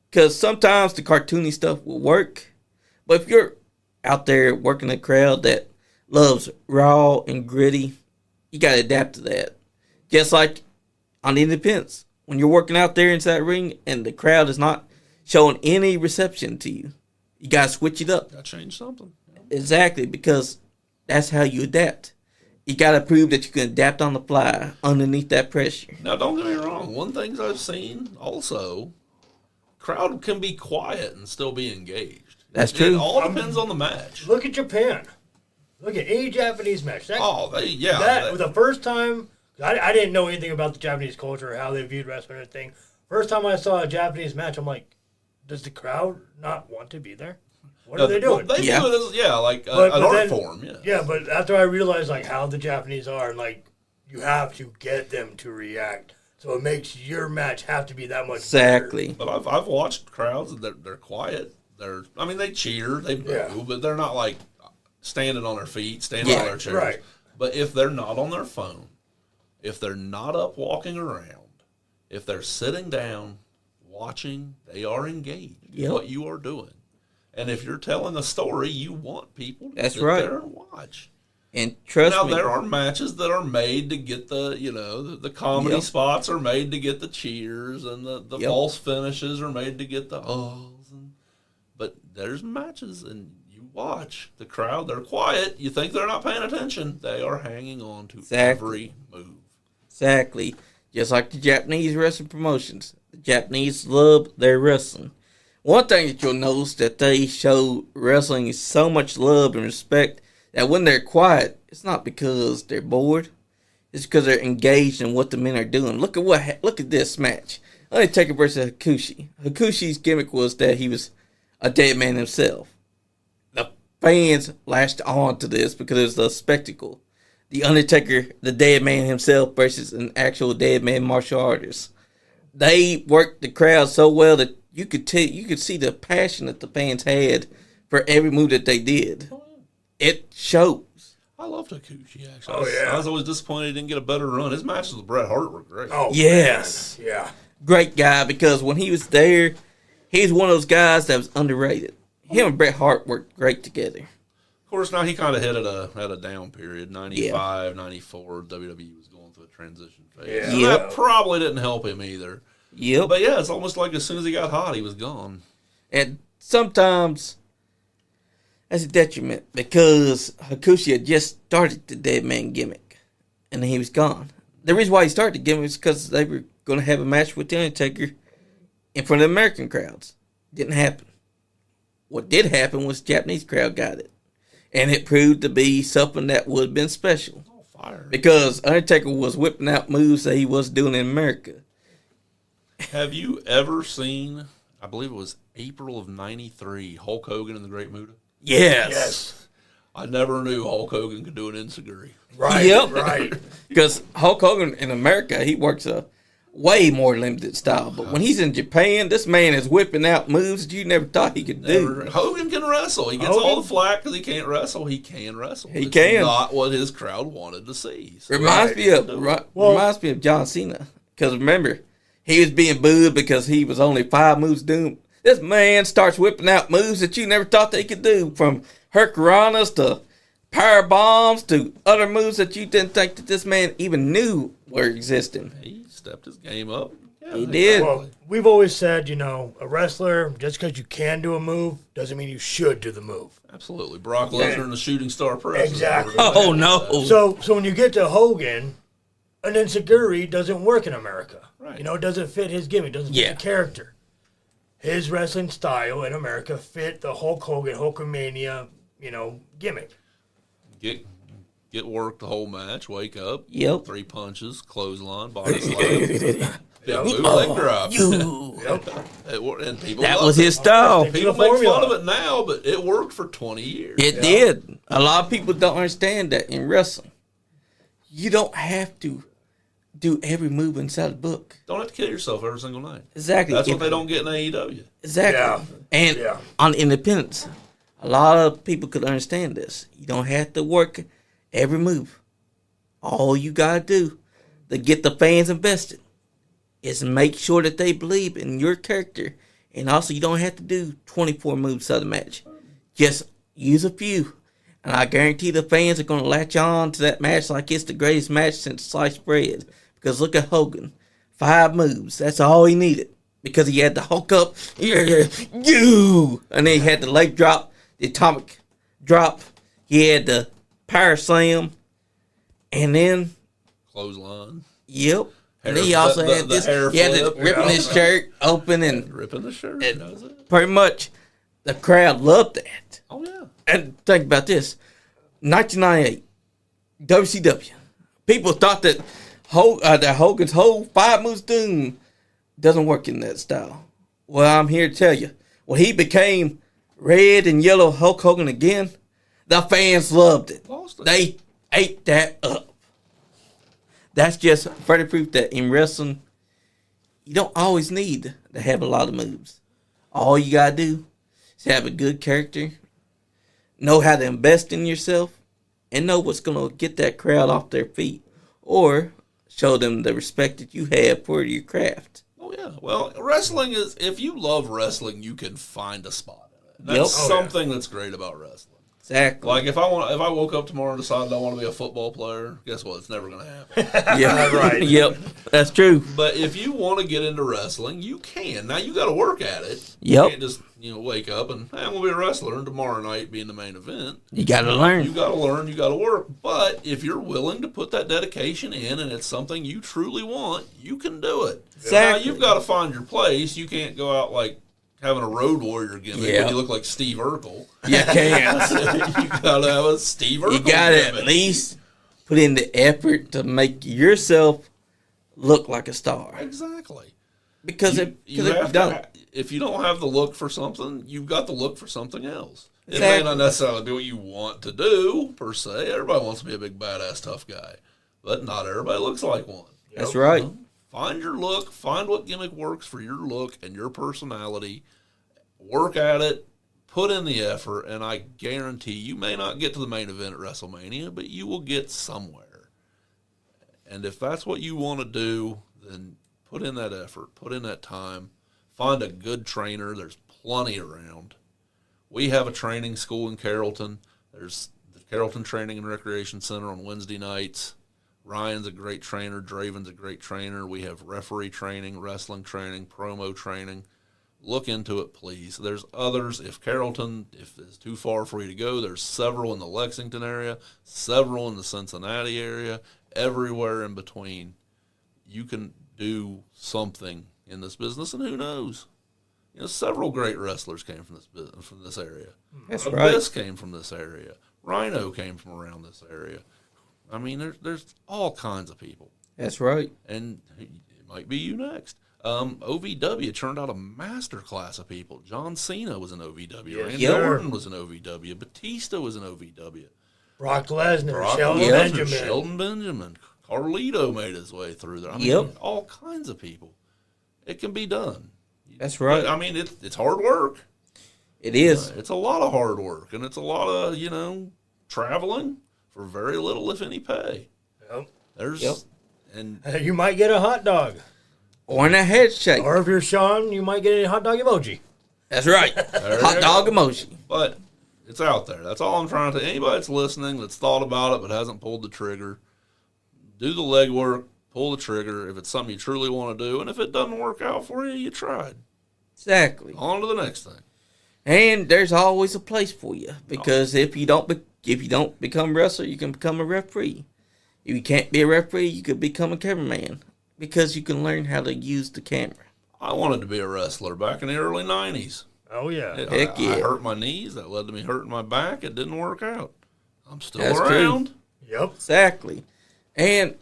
Because sometimes the cartoony stuff will work. But if you're out there working a crowd that loves raw and gritty, you got to adapt to that. Just like on the independents. When you're working out there inside the ring and the crowd is not showing any reception to you, you got to switch it up. Got to change something. Exactly, because that's how you adapt. You got to prove that you can adapt on the fly underneath that pressure. Now, don't get me wrong. One thing I've seen also, crowd can be quiet and still be engaged. That's true. It all depends on the match. look at Japan. Look at any Japanese match. The first time, I didn't know anything about the Japanese culture or how they viewed wrestling or anything. First time I saw a Japanese match, I'm like, does the crowd not want to be there? What are they doing? They Yeah. do it as, like But an art then- form, yeah. Yeah, but after I realized like how the Japanese are, and like you have to get them to react, so it makes your match have to be that much Exactly. But I've watched crowds that they're quiet. They cheer, they boo, but they're not like standing on their feet, standing on their chairs. Right. But if they're not on their phone, if they're not up walking around, if they're sitting down watching, they are engaged in what you are doing. And if you're telling a story, you want people to sit there and watch. And trust me. Now, there are matches that are made to get the comedy spots are made to get the cheers, and the false finishes are made to get the ohs. But there's matches, and you watch the crowd, they're quiet. You think they're not paying attention. They are hanging on to every move. Exactly. Just like the Japanese wrestling promotions. The Japanese love their wrestling. One thing that you'll notice that they show wrestling so much love and respect that when they're quiet, it's not because they're bored. It's because they're engaged in what the men are doing. Look at this match. Undertaker versus Hakushi. Hakushi's gimmick was that he was a dead man himself. fans latched on to this because it was a spectacle. The Undertaker, the dead man himself, versus an actual dead man martial artist. They worked the crowd so well that you could see the passion that the fans had for every move that they did. It shows. I love Takushi, actually. Oh, yeah. I was always disappointed he didn't get a better run. His matches with Bret Hart were great. Oh, yes. Man. Yeah. Great guy, because when he was there, he's one of those guys that was underrated. Him and Bret Hart worked great together. Of course, now he kind of hit at a down period. 95, 94, WWE was going through a transition phase. Yeah. So Yep. that probably didn't help him either. Yep. But yeah, it's almost like as soon as he got hot, he was gone. And sometimes that's a detriment because Hakushi had just started the dead man gimmick and then he was gone. The reason why he started the gimmick is because they were going to have a match with The Undertaker in front of the American crowds. Didn't happen. What did happen was the Japanese crowd got it. And it proved to be something that would have been special. Oh, fire. Because Undertaker was whipping out moves that he was doing in America. Have you ever seen, I believe it was April of 93, Hulk Hogan and the Great Muta? Yes. I never knew Hulk Hogan could do an enziguri. Right. Yep. Right. Because Hulk Hogan in America, he works a way more limited style. But when he's in Japan, this man is whipping out moves that you never thought he could do. Hogan can wrestle. He gets all the flack because he can't wrestle. He can wrestle. He It's can. not what his crowd wanted to see. So Reminds me of John Cena. Because remember, he was being booed because he was only 5 moves doomed. This man starts whipping out moves that you never thought they could do, from Hurricanranas to power bombs to other moves that you didn't think that this man even knew were existing. he stepped his game up. Yeah, He did. Well, we've always said, a wrestler, just because you can do a move, doesn't mean you should do the move. Absolutely. Brock Lesnar and the Shooting Star Press. Exactly. Oh, no. So when you get to Hogan, an enziguri doesn't work in America. Right. It doesn't fit his gimmick, doesn't fit the character. His wrestling style in America fit the Hulk Hogan, Hulkamania, gimmick. Get worked the whole match, wake up, Yep. 3 punches, clothesline, body slam, bootleg drop. And people That loved was it. his style. Stick to People the make formula. fun of it now, but it worked for 20 years. It did. A lot of people don't understand that in wrestling. You don't have to do every move inside the book. Don't have to kill yourself every single night. Exactly. That's what they don't get in AEW. Exactly. Yeah. And Yeah. on independence, a lot of people could understand this. You don't have to work every move. All you gotta do to get the fans invested is make sure that they believe in your character. And also, you don't have to do 24 moves of the match. Just use a few. And I guarantee the fans are going to latch on to that match like it's the greatest match since sliced bread. Because look at Hogan. 5 moves. That's all he needed. Because he had the Hulk up. And then he had the leg drop, the atomic drop. He had the power slam. And then, Clothesline. yep. And then he also had this. He had it ripping his shirt open and Ripping the shirt. And- That was it. pretty much the crowd loved that. Oh, yeah. And think about this. 1998, WCW. People thought that Hogan's whole 5 moves doom doesn't work in that style. Well, I'm here to tell you. When he became red and yellow Hulk Hogan again, the fans loved it. Lost it. They ate that up. That's just further proof that in wrestling, you don't always need to have a lot of moves. All you gotta do is have a good character, know how to invest in yourself, and know what's gonna get that crowd off their feet, or show them the respect that you have for your craft. Oh, yeah. Well, wrestling is, if you love wrestling, you can find a spot in it. That's Yep. something that's great about wrestling. Exactly. Like if I woke up tomorrow and decided I want to be a football player, guess what? It's never going to happen. Yeah, Right. Yep, that's true. But if you want to get into wrestling, you can. Now you got to work at it. Yep. You can't just wake up and hey, I'm going to be a wrestler and tomorrow night be in the main event. You gotta learn. You got to learn. You got to work. But if you're willing to put that dedication in and it's something you truly want, you can do it. Exactly. Now you've got to find your place. You can't go out like having a road warrior gimmick Yeah. when you look like Steve Urkel. You can. You got to have a Steve Urkel You gotta gimmick. at least put in the effort to make yourself look like a star. Exactly. Because if you don't, if you don't have the look for something, you've got the look for something else. It may not necessarily be what you want to do, per se. Everybody wants to be a big, badass, tough guy. But not everybody looks like one. That's right. Find your look. Find what gimmick works for your look and your personality. Work at it. Put in the effort. And I guarantee you may not get to the main event at WrestleMania, but you will get somewhere. And if that's what you want to do, then put in that effort. Put in that time. Find a good trainer. There's plenty around. We have a training school in Carrollton. There's the Carrollton Training and Recreation Center on Wednesday nights. Ryan's a great trainer. Draven's a great trainer. We have referee training, wrestling training, promo training. Look into it, please. There's others. If it's too far for you to go, there's several in the Lexington area, several in the Cincinnati area, everywhere in between. You can do something in this business, and who knows? Several great wrestlers came from this area. That's Abyss right. came from this area. Rhino came from around this area. I mean, there's all kinds of people. That's right. And it might be you next. OVW turned out a master class of people. John Cena was an OVW. Randy Orton was an OVW. Batista was an OVW. Brock Lesnar, Shelton Benjamin. Carlito made his way through there. I mean, all kinds of people. It can be done. That's right. But, I mean, it's hard work. It is. It's a lot of hard work, and it's a lot of, traveling for very little, if any, pay. Yep. And you might get a hot dog. Or in a head shake. Or if you're Sean, you might get a hot dog emoji. That's right. Hot dog emoji. But it's out there. That's all I'm trying to. Anybody that's listening that's thought about it but hasn't pulled the trigger, do the legwork, pull the trigger if it's something you truly want to do. And if it doesn't work out for you, you tried. Exactly. On to the next thing. And there's always a place for you. Because if you don't become a wrestler, you can become a referee. If you can't be a referee, you could become a cameraman. Because you can learn how to use the camera. I wanted to be a wrestler back in the early 90s. Oh, yeah. Heck yeah. I hurt my knees. That led to me hurting my back. It didn't work out. I'm still That's around. True. Yep. Exactly. And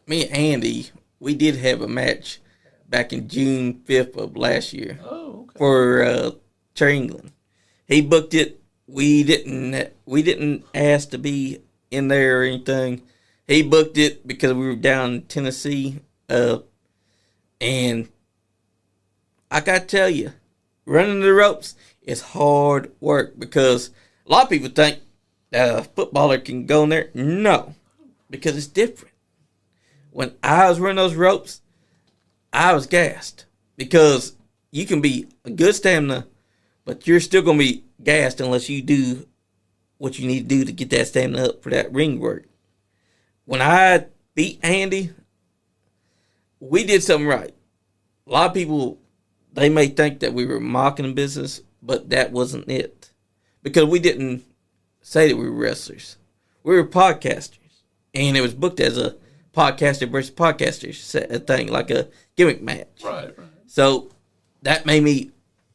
me and Andy, we did have a match back in June 5th of last year. Oh, okay. For England. He booked it. We didn't ask to be in there or anything. He booked it because we were down in Tennessee. And I got to tell you, running the ropes is hard work because a lot of people think that a footballer can go in there. No, because it's different. When I was running those ropes, I was gassed because you can be a good stamina, but you're still going to be gassed unless you do what you need to do to get that stamina up for that ring work. When I beat Andy, we did something right. A lot of people, they may think that we were mocking the business, but that wasn't it. Because we didn't say that we were wrestlers. We were podcasters. And it was booked as a podcaster versus podcaster thing, like a gimmick match. Right. So that made me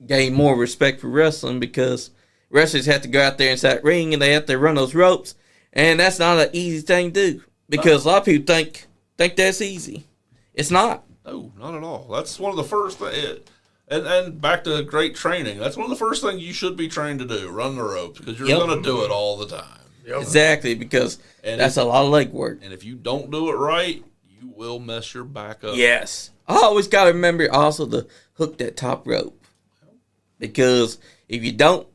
gain more respect for wrestling because wrestlers have to go out there inside that ring and they have to run those ropes. And that's not an easy thing to do. Because a lot of people think that's easy. It's not. No, not at all. That's one of the first things. And back to great training. That's one of the first things you should be trained to do, run the ropes, because you're going to do it all the time. Yep. Exactly, because that's a lot of leg work. And if you don't do it right, you will mess your back up. Yes. I always got to remember also to hook that top rope. Because if you don't,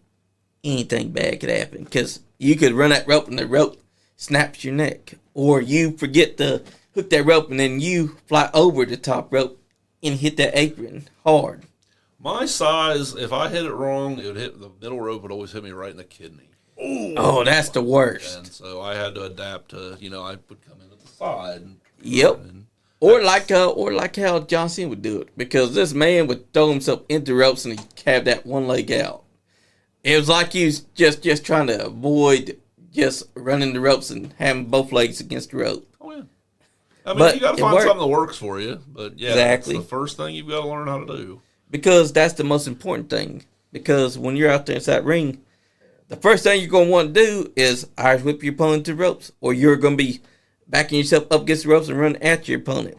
anything bad could happen. Because you could run that rope and the rope snaps your neck. Or you forget to hook that rope and then you fly over the top rope and hit that apron hard. My size, if I hit it wrong, it would hit the middle rope would always hit me right in the kidney. Ooh. Oh, that's the worst. And so I had to adapt to, I would come in at the side. Yep. Or like how John Cena would do it. Because this man would throw himself into ropes and he'd have that one leg out. It was like he was just trying to avoid just running the ropes and having both legs against the rope. Oh, yeah. I mean, you got to find something that works for you. But, yeah, exactly. That's the first thing you've got to learn how to do. Because that's the most important thing. Because when you're out there inside that ring, the first thing you're going to want to do is Irish whip your opponent to the ropes. Or you're going to be backing yourself up against the ropes and running at your opponent.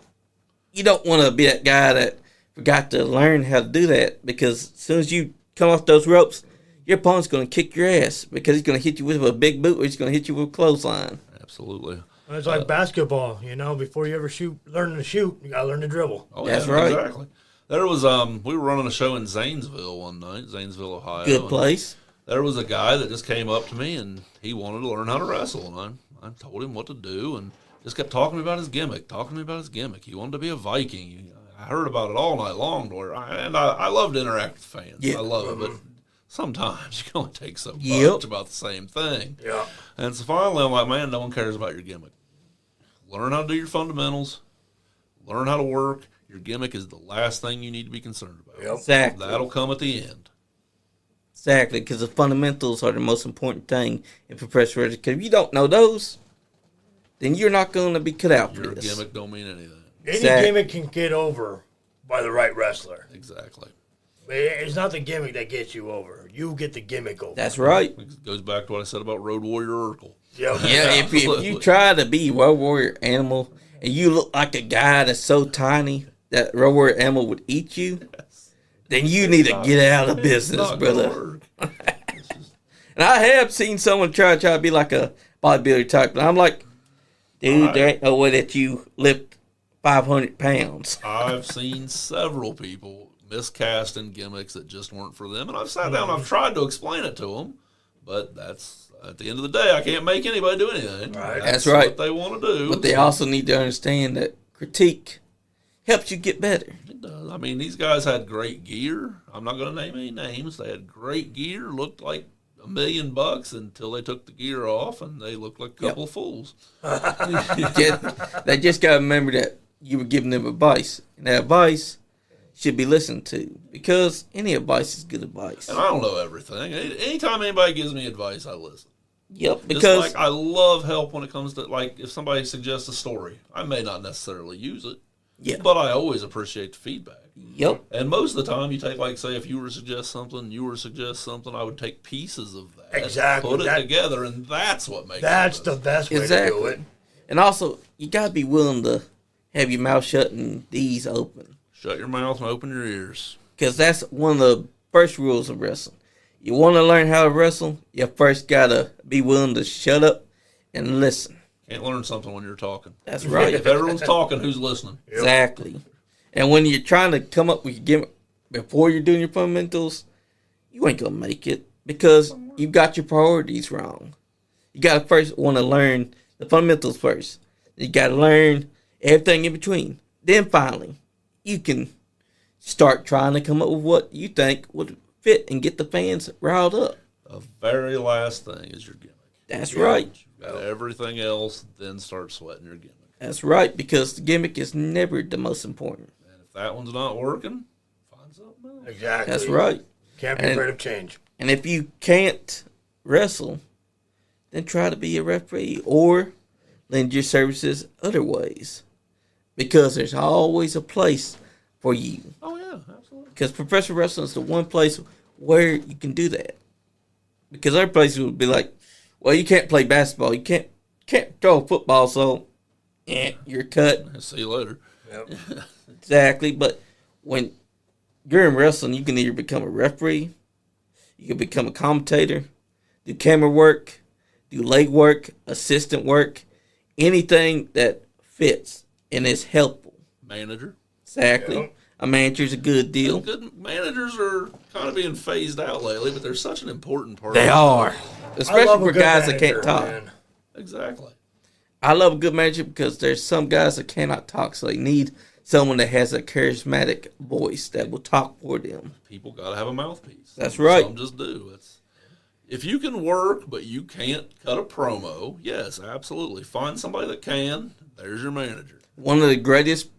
You don't want to be that guy that forgot to learn how to do that. Because as soon as you come off those ropes, your opponent's going to kick your ass because he's going to hit you with a big boot or he's going to hit you with a clothesline. Absolutely. It's like basketball, before you ever learn to shoot, you got to learn to dribble. Oh, That's yeah, right. Exactly. There was we were running a show in Zanesville one night, Zanesville, Ohio. Good place. There was a guy that just came up to me and he wanted to learn how to wrestle, and I told him what to do and just kept talking to me about his gimmick. He wanted to be a Viking. I heard about it all night long, I love to interact with fans. Yeah. I love it, but sometimes you can only take so Yep. much about the same thing. Yeah. And so finally, I'm like, man, no one cares about your gimmick. Learn how to do your fundamentals. Learn how to work. Your gimmick is the last thing you need to be concerned about. Yep. Exactly. That'll come at the end. Exactly, because the fundamentals are the most important thing in professional wrestling. Because if you don't know those, then you're not going to be cut out for Your this. gimmick don't mean anything. Any Exactly. gimmick can get over by the right wrestler. Exactly. It's not the gimmick that gets you over. You get the gimmick over. That's right. It goes back to what I said about Road Warrior Urkel. Yeah. Yeah, if you try to be Road Warrior Animal and you look like a guy that's so tiny that Road Warrior Animal would eat you, then you need to get out of business, Not gonna brother. work. And I have seen someone try to be like a bodybuilder type, but I'm like, dude, there ain't no way that you lift 500 pounds. I've seen several people miscasting gimmicks that just weren't for them, and I've sat down and I've tried to explain it to them, but that's at the end of the day, I can't make anybody do anything. Right. That's right. What they want to do. But they also need to understand that critique helps you get better. It does. I mean, these guys had great gear. I'm not going to name any names. They had great gear, looked like $1 million until they took the gear off, and they looked like a couple of fools. They just got to remember that you were giving them advice, and that advice should be listened to because any advice is good advice. And I don't know everything. Anytime anybody gives me advice, I listen. Yep, Just because like I love help when it comes to, like, if somebody suggests a story, I may not necessarily use it, yeah, but I always appreciate the feedback. yep, And most of the time, you take, like, say, if you were to suggest something, I would take pieces of that, Exactly. put it together, and that's what makes That's it. the best way to do exactly. it. And also, you gotta be willing to have your mouth shut and these open, Shut your mouth and open your ears. because that's one of the first rules of wrestling. You want to learn how to wrestle, you first gotta be willing to shut up and listen. Can't learn something when you're talking. That's right. If everyone's talking, who's listening? Exactly. And when you're trying to come up with your gimmick before you're doing your fundamentals, you ain't gonna make it because you got your priorities wrong. You gotta first want to learn the fundamentals first. You gotta learn everything in between. Then finally, you can start trying to come up with what you think would fit and get the fans riled up. The very last thing is your gimmick. That's right. You've got everything else, then start sweating your gimmick. That's right, because the gimmick is never the most important. And if that one's not working, find something else. Exactly. That's right. Can't be afraid of change. And if you can't wrestle, then try to be a referee or lend your services other ways. Because there's always a place for you. Oh, yeah, absolutely. Because professional wrestling is the one place where you can do that. Because other places would be like, well, you can't play basketball. You can't throw a football, so you're cut. See you later. Yep. Exactly. But when you're in wrestling, you can either become a referee, you can become a commentator, do camera work, do leg work, assistant work, anything that fits and is helpful. Manager. Exactly. Yep. A manager's a good deal. Good managers are kind of being phased out lately, but they're such an important part. They of are. I Especially love a for good guys that manager, can't talk. man. Exactly. I love a good manager because there's some guys that cannot talk, so they need someone that has a charismatic voice that will talk for them. People got to have a mouthpiece. That's right. Some just do. If you can work, but you can't cut a promo, yes, absolutely. Find somebody that can. There's your manager. One of the greatest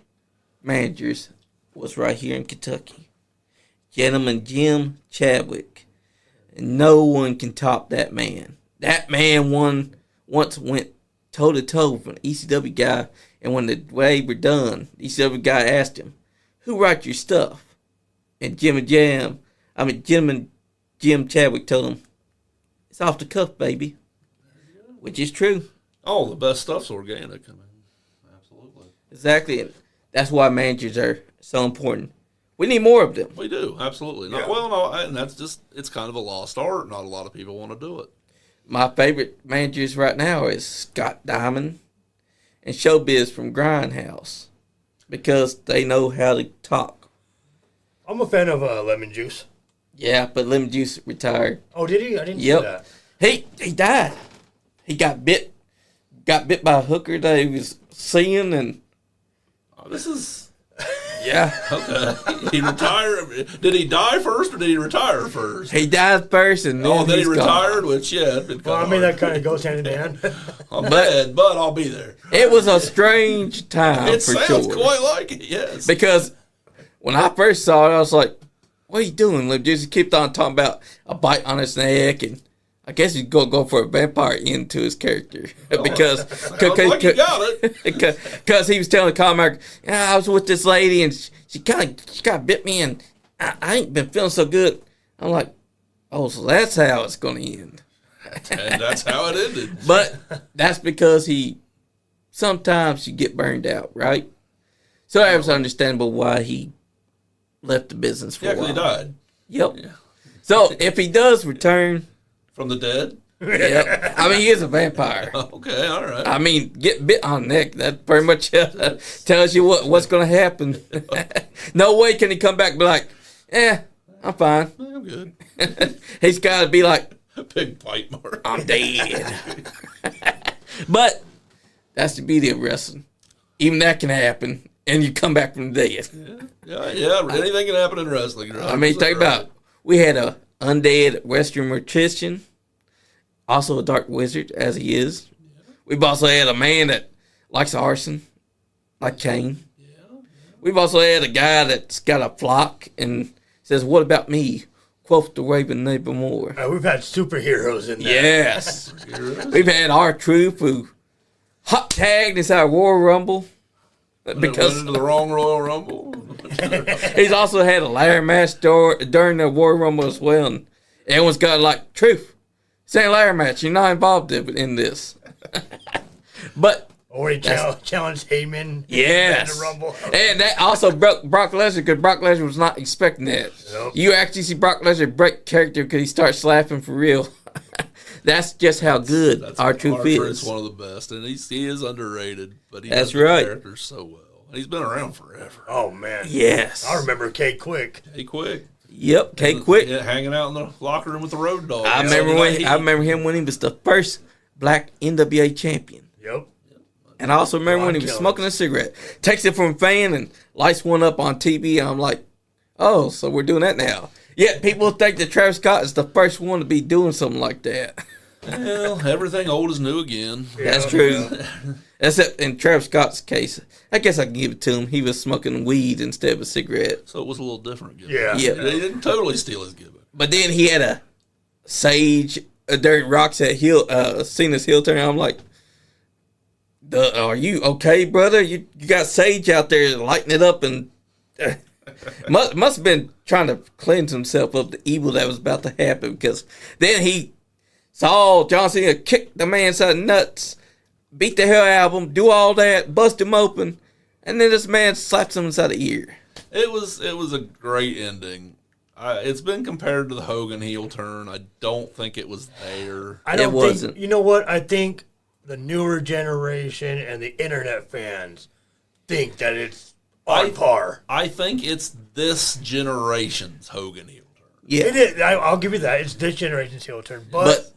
managers was right here in Kentucky. Gentleman Jim Chadwick. And no one can top that man. That man once went toe-to-toe with an ECW guy, and when the way were done, the ECW guy asked him, who writes your stuff? And Jim Chadwick told him, it's off the cuff, baby. Which is true. Oh, the best stuff's organic. I mean, absolutely. Exactly. And that's why managers are so important. We need more of them. We do, absolutely. Yeah. And that's just, it's kind of a lost art. Not a lot of people want to do it. My favorite managers right now is Scott Diamond and Showbiz from Grindhouse because they know how to talk. I'm a fan of Lemon Juice. Yeah, but Lemon Juice retired. Oh, did he? I didn't Yep. see that. He died. He got bit by a hooker that he was seeing, and This is... yeah, Okay. He retired. Did he die first or did he retire first? he died first, and then Then he he's retired, gone. which, yeah, it'd been Well, I mean, that kind of goes hand in hand. I'm dead, but I'll be there. It was a strange time It for sounds sure. quite like it, yes. Because when I first saw it, I was like, "What are you doing?" Lim just kept on talking about a bite on his neck, and I guess he's gonna go for a vampire into his character because Sounds like you got it. because he was telling Carmack, "Yeah, I was with this lady, and she kind of bit me, and I ain't been feeling so good." I'm like, "Oh, so that's how it's gonna end." And that's how it ended. But that's because sometimes you get burned out, right? So it was understandable why he left the business for Yeah, a while. because he died. Yep. So if he does return, From the dead? yep. I mean, he is a vampire. Okay, all right. I mean, get bit on the neck, that pretty much tells you what's going to happen. No way can he come back and be like, I'm fine. I'm good. He's got to be like, Big bite mark. I'm dead. But that's the beauty of wrestling. Even that can happen, and you come back from the dead. Yeah, anything can happen in wrestling. I mean, think about it. We had a undead Western mortician, also a dark wizard, as he is. We've also had a man that likes arson, like Kane. We've also had a guy that's got a flock and says, "What about me?" Quoth the Raven nevermore. We've had superheroes in there. Yes. We've had our troop who hot tagged inside Royal Rumble. Went Because into the wrong Royal Rumble. he's also had a ladder match during the Royal Rumble as well. And everyone's got like, "Truth, this ain't a ladder match. You're not involved in this." But Or he challenged Heyman yes, in the Rumble. and that also broke Brock Lesnar because Brock Lesnar was not expecting that. Nope. You actually see Brock Lesnar break character because he starts slapping for real. That's just how good our truth It's is. one of the best, and he is underrated, but he That's does the right. characters so well. And he's been around forever. Oh, man. Yes. I remember Kate Quick. Hey, quick. Yep. K Quick. Yeah, hanging out in the locker room with the Road Dogg. I remember him when he was the first black NWA champion. Yep. And I also remember when he was Killers. smoking a cigarette. Takes it from a fan and lights one up on TV. And I'm like, oh, so we're doing that now. Yet people think that Travis Scott is the first one to be doing something like that. Well, everything old is new again. That's true. Except in Travis Scott's case, I guess I can give it to him. He was smoking weed instead of a cigarette. So it was a little different. Gimmick. Yeah. Yeah. They didn't totally steal his gimmick. But then he had a sage during Roxette Cena's heel turn. I'm like, are you okay, brother? You got sage out there lighting it up and must have been trying to cleanse himself of the evil that was about to happen because then he saw John Cena kick the man inside the nuts, beat the hell out of him, do all that, bust him open, and then this man slaps him inside the ear. It was a great ending. It's been compared to the Hogan heel turn. I don't think it was there. I don't It wasn't. think, you know what? I think the newer generation and the internet fans think that it's on par. I think it's this generation's Hogan heel turn. Yeah. It is. I'll give you that. It's this generation's heel turn. But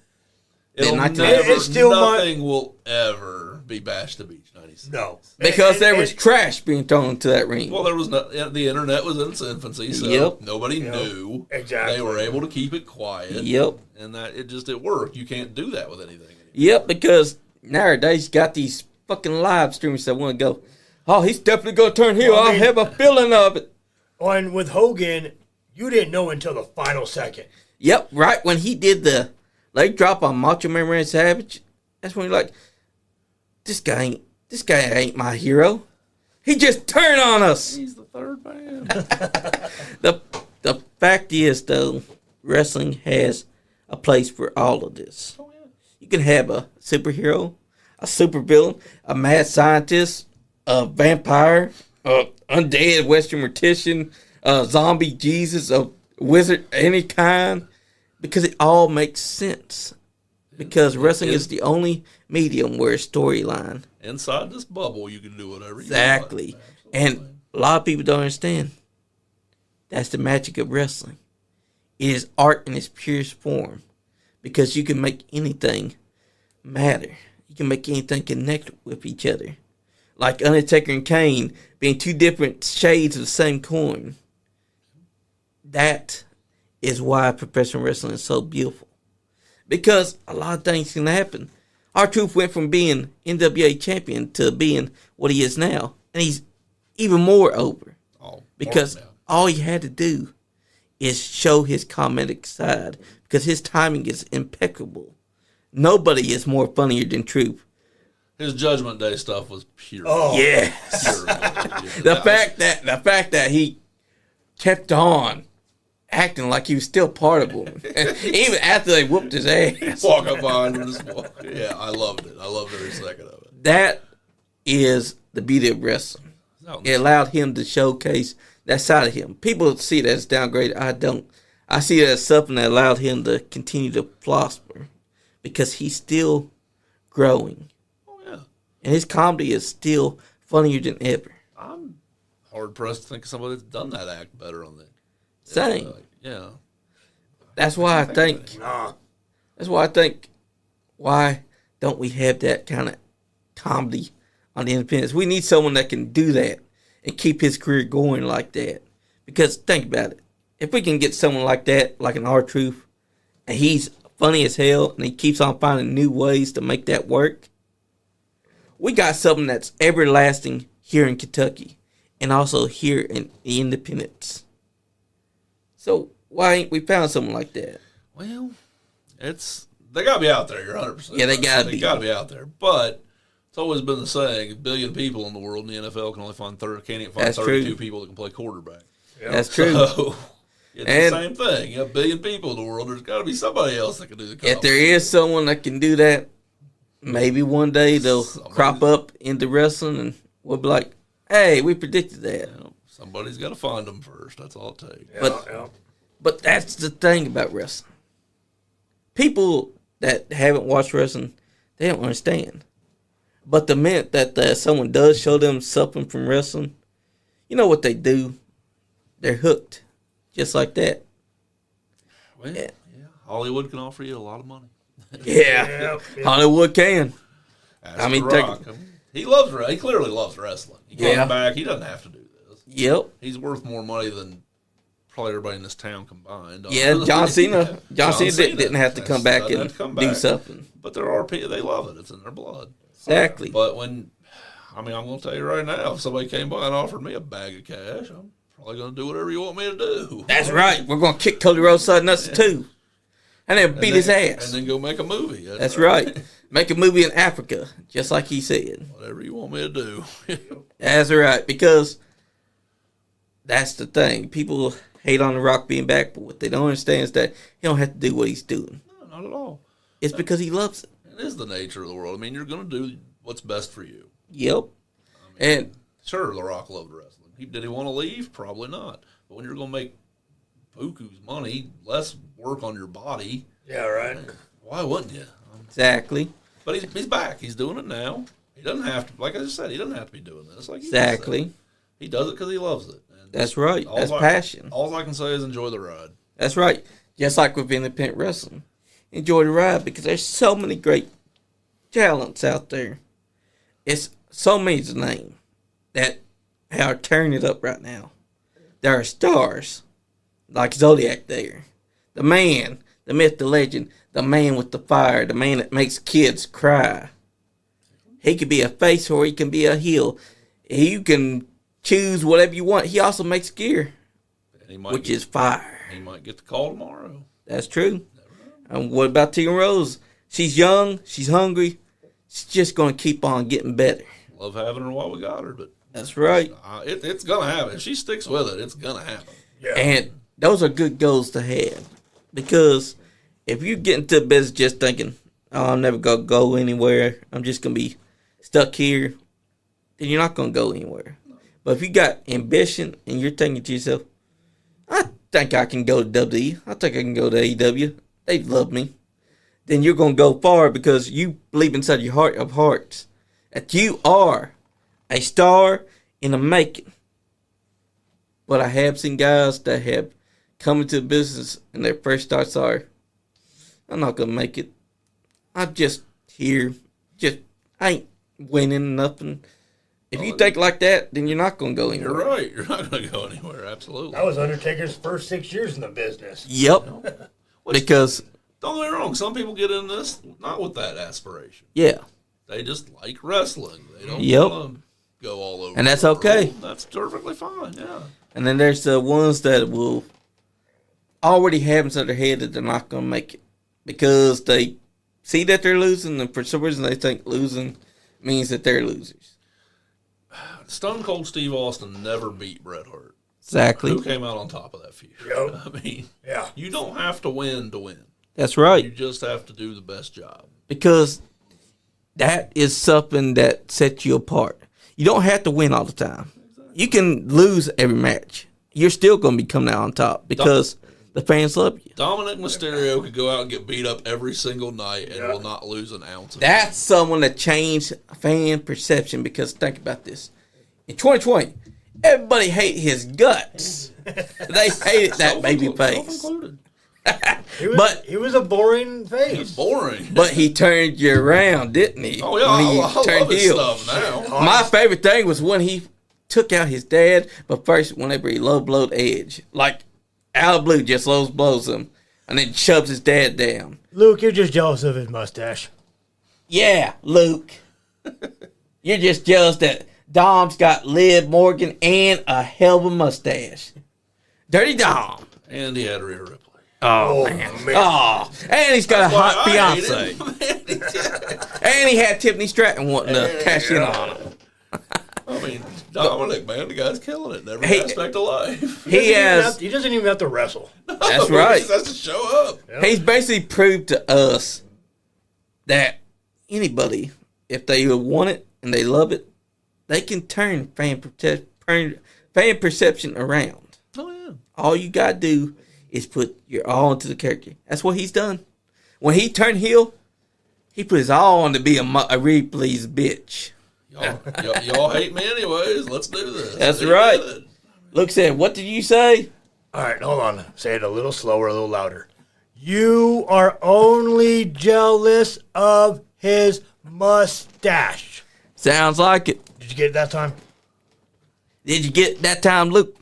It'll not never, today. It's still nothing will ever be Bash the Beach 96. no. Because there And- was trash being thrown into that ring. Well, there was the internet was in its infancy, so Yep. nobody knew. Exactly. They were able to keep it quiet. Yep. And that it worked. You can't do that with anything anymore. Yep, because nowadays you got these fucking live streamers that want to go, oh, he's definitely going to turn heel. Well, I I mean- have a feeling of it. And with Hogan, you didn't know until the final second. Yep, right when he did the leg drop on Macho Man Randy Savage, that's when you're like, this guy ain't my hero. He just turned on us. He's the third man. The fact is, though, wrestling has a place for all of this. You can have a superhero, a supervillain, a mad scientist, a vampire, a undead Western mortician, a zombie Jesus, a wizard, any kind, because it all makes sense. Because wrestling is the only medium where storyline. Inside this bubble, you can do whatever you want. Exactly. And a lot of people don't understand. That's the magic of wrestling. It is art in its purest form. Because you can make anything matter. You can make anything connect with each other. Like Undertaker and Kane being two different shades of the same coin. That is why professional wrestling is so beautiful. Because a lot of things can happen. R-Truth went from being NWA champion to being what he is now. And he's even more over. Because all he had to do is show his comedic side. Because his timing is impeccable. Nobody is more funnier than Truth. His Judgment Day stuff was pure. Oh, yes. The fact that he kept on acting like he was still part of them, even after they whooped his ass. Walk up behind him. Yeah, I loved it. I loved every second of it. That is the beauty of wrestling. It allowed him to showcase that side of him. People see it as downgraded. I don't. I see it as something that allowed him to continue to prosper because he's still growing. Oh, yeah. And his comedy is still funnier than ever. I'm hard pressed to think of somebody that's done that act better on the same. Yeah. That's why I think. That's why I think. Why don't we have that kind of comedy on the independents? We need someone that can do that and keep his career going like that. Because think about it. If we can get someone like that, like an R-Truth, and he's funny as hell, and he keeps on finding new ways to make that work, we got something that's everlasting here in Kentucky, and also here in the independents. So why ain't we found something like that? Well, they got to be out there. You're 100%. Yeah, they got to be. They got to be out there. But it's always been the saying: a billion people in the world in the NFL can only find 32 people that can play quarterback. Yep. That's true. So it's the same thing. You have a billion people in the world. There's got to be somebody else that can do the comedy. If there is someone that can do that, maybe one day they'll crop up into wrestling, and we'll be like, "Hey, we predicted that." Somebody's got to find them first. That's all it takes. But that's the thing about wrestling. People that haven't watched wrestling, they don't understand. But the minute that someone does show them something from wrestling, you know what they do? They're hooked. Just like that. Well, yeah. Hollywood can offer you a lot of money. Yeah. Hollywood can. I mean, he clearly loves wrestling. He comes back. He doesn't have to do this. Yep. He's worth more money than probably everybody in this town combined. Yeah, John Cena. John Cena didn't have to come back and do something. But there are people, they love it. It's in their blood. Exactly. But I'm going to tell you right now, if somebody came by and offered me a bag of cash, I'm probably going to do whatever you want me to do. That's right. We're going to kick Cody Rhodes nuts too. And then beat his ass. And then go make a movie. That's right. Make a movie in Africa, just like he said. Whatever you want me to do. That's right. Because that's the thing. People hate on The Rock being back, but what they don't understand is that he don't have to do what he's doing. No, not at all. It's because he loves it. It is the nature of the world. I mean, you're going to do what's best for you. Yep. And sure, The Rock loved wrestling. Did he want to leave? Probably not. But when you're going to make buku's money, less work on your body. Yeah, right. Why wouldn't you? Exactly. But he's back. He's doing it now. He doesn't have to, like I just said, he doesn't have to be doing this. Like exactly. He does it because he loves it. And that's right. That's passion. All I can say is enjoy the ride. That's right. Just like with independent wrestling. Enjoy the ride because there's so many great talents out there. It's so many to name that are turning it up right now. There are stars like Zodiac there. The man, the myth, the legend, the man with the fire, the man that makes kids cry. He could be a face or he can be a heel. You can choose whatever you want. He also makes gear, which is fire. He might get the call tomorrow. That's true. And what about Tegan Rose? She's young. She's hungry. She's just going to keep on getting better. Love having her while we got her, but that's right. It's going to happen. If she sticks with it, it's going to happen. Yeah. And those are good goals to have. Because if you get into business just thinking, oh, I'm never going to go anywhere, I'm just going to be stuck here, then you're not going to go anywhere. But if you got ambition and you're thinking to yourself, I think I can go to WWE. I think I can go to AEW. They love me. Then you're going to go far because you believe inside your heart of hearts that you are a star in the making. But I have seen guys that have come into the business and their first thoughts are, I'm not going to make it. I'm just here. I ain't winning nothing. If you think like that, then you're not going to go anywhere. You're right. You're not going to go anywhere. Absolutely. That was Undertaker's first 6 years in the business. Yep. Because, don't get me wrong, some people get in this not with that aspiration. yeah. They just like wrestling. They don't Yep. want to go all over. And that's the okay. world. That's perfectly fine, yeah. And then there's the ones that will already have inside their head that they're not going to make it. Because they see that they're losing, and for some reason they think losing means that they're losers. Stone Cold Steve Austin never beat Bret Hart. Exactly. Who came out on top of that feud? Yep. I mean, Yeah. you don't have to win to win. That's right. You just have to do the best job. Because that is something that sets you apart. You don't have to win all the time. You can lose every match. You're still going to be coming out on top because the fans love you. Dominic Mysterio could go out and get beat up every single night and will not lose an ounce of That's someone that changed fan perception because think about this. In 2020, everybody hated his guts. They hated that baby face. Self-included. He was a boring face. It's boring. But he turned you around, didn't he? Oh, yeah, When he I turned love his heel. stuff now. My favorite thing was when he took out his dad, but first, whenever he low blowed Edge, like out of blue, just low blows him, and then shoves his dad down. Luke, you're just jealous of his mustache. Yeah, Luke. You're just jealous that Dom's got Liv Morgan and a hell of a mustache. Dirty Dom. And he had Rhea Ripley. Oh, Man. Oh, and he's got a hot fiance. And he had Tiffany Stratton wanting to cash in on him. I mean, Dominic, man, the guy's killing it in every He- aspect of life. He has. He doesn't even have to wrestle. That's right. He just has to show up. He's basically proved to us that anybody, if they want it and they love it, they can turn fan perception around. Oh, yeah. All you gotta do is put your all into the character. That's what he's done. When he turned heel, he put his all on to be a Ripley's bitch. Y'all hate me anyways. Let's do this. That's He right. did it. Luke said, "What did you say?" All right, hold on. Say it a little slower, a little louder. You are only jealous of his mustache. Sounds like it. Did you get it that time? Did you get it that time, Luke?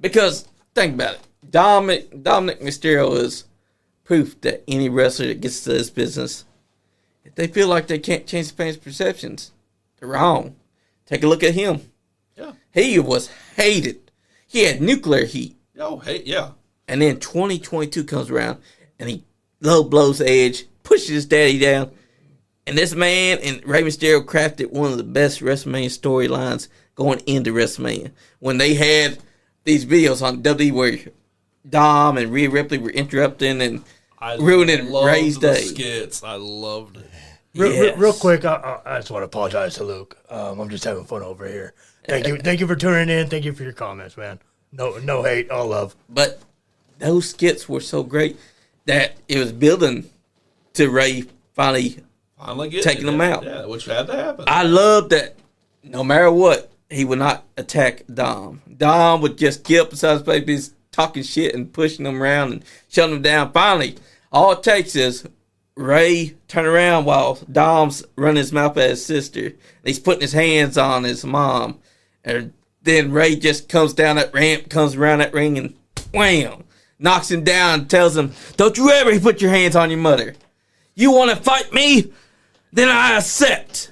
Because think about it. Dominic Mysterio is proof that any wrestler that gets to this business, if they feel like they can't change the fans' perceptions, they're wrong. Take a look at him. Yeah. He was hated. He had nuclear heat. Oh, hey, yeah. And then 2022 comes around, and he low blows Edge, pushes his daddy down. And this man and Rey Mysterio crafted one of the best WrestleMania storylines going into WrestleMania. When they had these videos on WWE where Dom and Rhea Ripley were interrupting and ruining loved Rey's the day. skits. I loved it. Yes. Real quick, I just want to apologize to Luke. I'm just having fun over here. Thank you for tuning in. Thank you for your comments, man. No hate, all love. But those skits were so great that it was building to Rey finally Finally taking them out. Yeah, which had to happen. I love that no matter what, he would not attack Dom. Dom would just get up beside his babies, talking shit and pushing them around and shutting them down. Finally, all it takes is Ray turn around while Dom's running his mouth at his sister. And he's putting his hands on his mom. And then Ray just comes down that ramp, comes around that ring, and wham! Knocks him down and tells him, "Don't you ever put your hands on your mother. You want to fight me? Then I accept."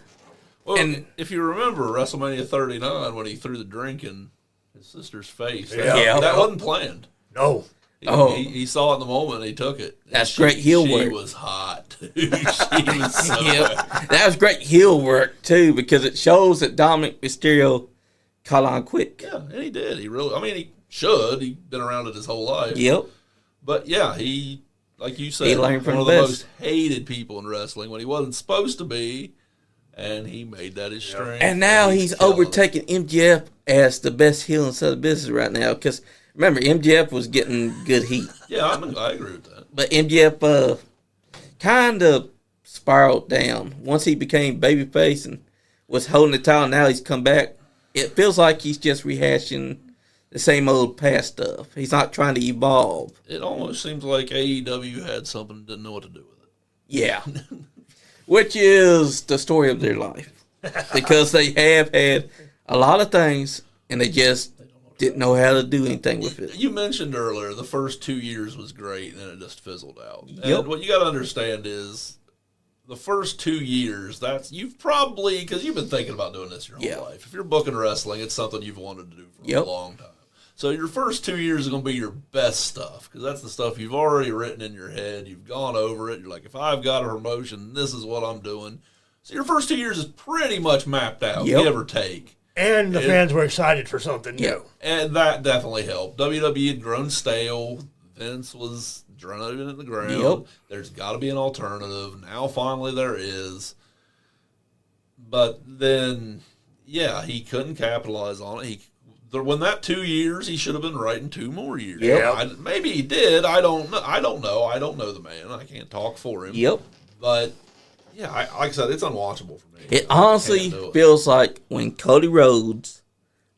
Well, and- if you remember WrestleMania 39 when he threw the drink in his sister's face, Yeah. that wasn't planned. No. He saw it in the moment and he took it. And That's great heel work. She was hot, too. She was so Yep. That was great heel work, too, because it shows that Dominic Mysterio caught on quick. Yeah, and he did. He really, I mean, he should. He's been around it his whole life. Yep. But yeah, he, like you said, He learned from one of the the best. most hated people in wrestling when he wasn't supposed to be, and he made that his strength. And now he's killing it. overtaking MJF as the best heel inside the business right now, because remember, MJF was getting good heat. Yeah, I agree with that. But MJF kind of spiraled down. Once he became babyface and was holding the title, now he's come back. It feels like he's just rehashing the same old past stuff. He's not trying to evolve. It almost seems like AEW had something and didn't know what to do with it. Yeah. Which is the story of their life. Because they have had a lot of things and they just didn't know how to do anything with it. You mentioned earlier the first 2 years was great and then it just fizzled out. Yep. And what you got to understand is the first 2 years, you've probably, because you've been thinking about doing this your whole life. If you're booking wrestling, it's something you've wanted to do for a long time. So your first 2 years is going to be your best stuff because that's the stuff you've already written in your head. You've gone over it. You're like, if I've got a promotion, this is what I'm doing. So your first 2 years is pretty much mapped out, give or take. And the fans were excited for something new. And that definitely helped. WWE had grown stale. Vince was drowning in the ground. Yep. There's got to be an alternative. Now finally there is. But then, he couldn't capitalize on it. When that 2 years, he should have been writing 2 more years. Yep. Maybe he did. I don't know. I don't know the man. I can't talk for him. Yep. But, like I said, it's unwatchable for me. It honestly feels like when Cody Rhodes